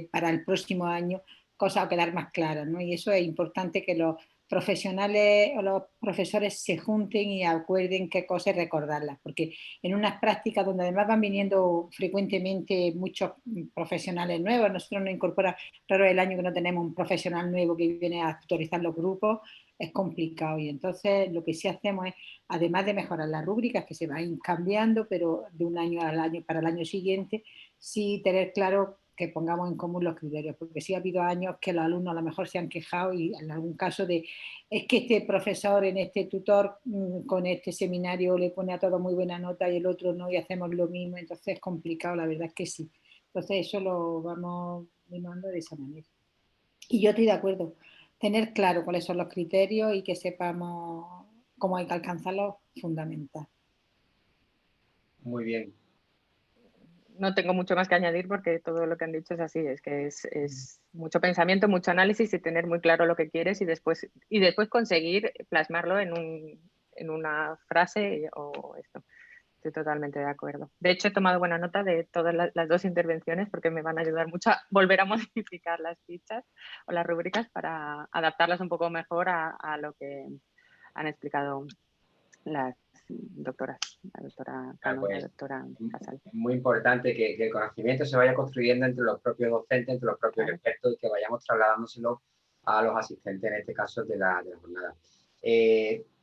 para el próximo año cosas a quedar más claras, ¿no? Y eso es importante que los profesionales o los profesores se junten y acuerden qué cosas y recordarlas, porque en unas prácticas donde además van viniendo frecuentemente muchos profesionales nuevos, nosotros nos incorpora raro el año que no tenemos un profesional nuevo que viene a actualizar los grupos, es complicado, y entonces lo que sí hacemos es, además de mejorar las rúbricas que se van cambiando, pero de un año al año para el año siguiente, sí tener claro que pongamos en común los criterios, porque sí ha habido años que los alumnos a lo mejor se han quejado y en algún caso de es que este profesor en este tutor con este seminario le pone a todo muy buena nota y el otro no, y hacemos lo mismo, entonces es complicado, la verdad es que sí. Entonces eso lo vamos mimando de esa manera. Y yo estoy de acuerdo, tener claro cuáles son los criterios y que sepamos cómo hay que alcanzarlos, fundamental. Muy bien. No tengo mucho más que añadir porque todo lo que han dicho es así, es que es mucho pensamiento, mucho análisis y tener muy claro lo que quieres y después conseguir plasmarlo en una frase o esto. Estoy totalmente de acuerdo. De hecho, he tomado buena nota de todas las dos intervenciones porque me van a ayudar mucho a volver a modificar las fichas o las rúbricas para adaptarlas un poco mejor a lo que han explicado las doctoras, la doctora Cano y la doctora Casal. Es muy importante que el conocimiento se vaya construyendo entre los propios docentes, entre los propios expertos, y que vayamos trasladándoselo a los asistentes, en este caso, de la jornada.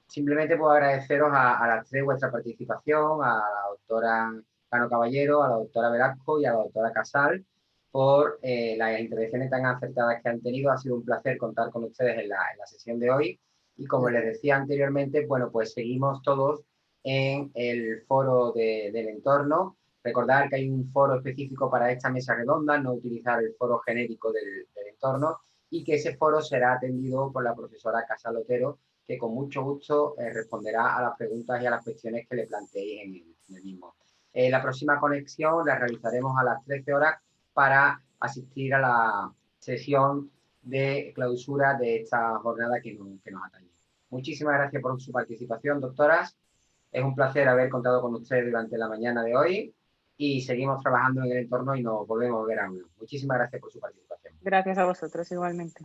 Simplemente puedo agradeceros a las tres vuestra participación, a la doctora Cano Caballero, a la doctora Velasco y a la doctora Casal, por las intervenciones tan acertadas que han tenido. Ha sido un placer contar con ustedes en la sesión de hoy. Y como les decía anteriormente, bueno, pues seguimos todos en el foro del entorno. Recordar que hay un foro específico para esta mesa redonda, no utilizar el foro genérico del entorno, y que ese foro será atendido por la profesora Casal Otero, que con mucho gusto responderá a las preguntas y a las cuestiones que le planteéis en el mismo. La próxima conexión la realizaremos a las 13 horas para asistir a la sesión de clausura de esta jornada que nos atañe. Muchísimas gracias por su participación, doctoras. Es un placer haber contado con ustedes durante la mañana de hoy y seguimos trabajando en el entorno y nos volvemos a ver aún. Muchísimas gracias por su participación. Gracias a vosotros igualmente.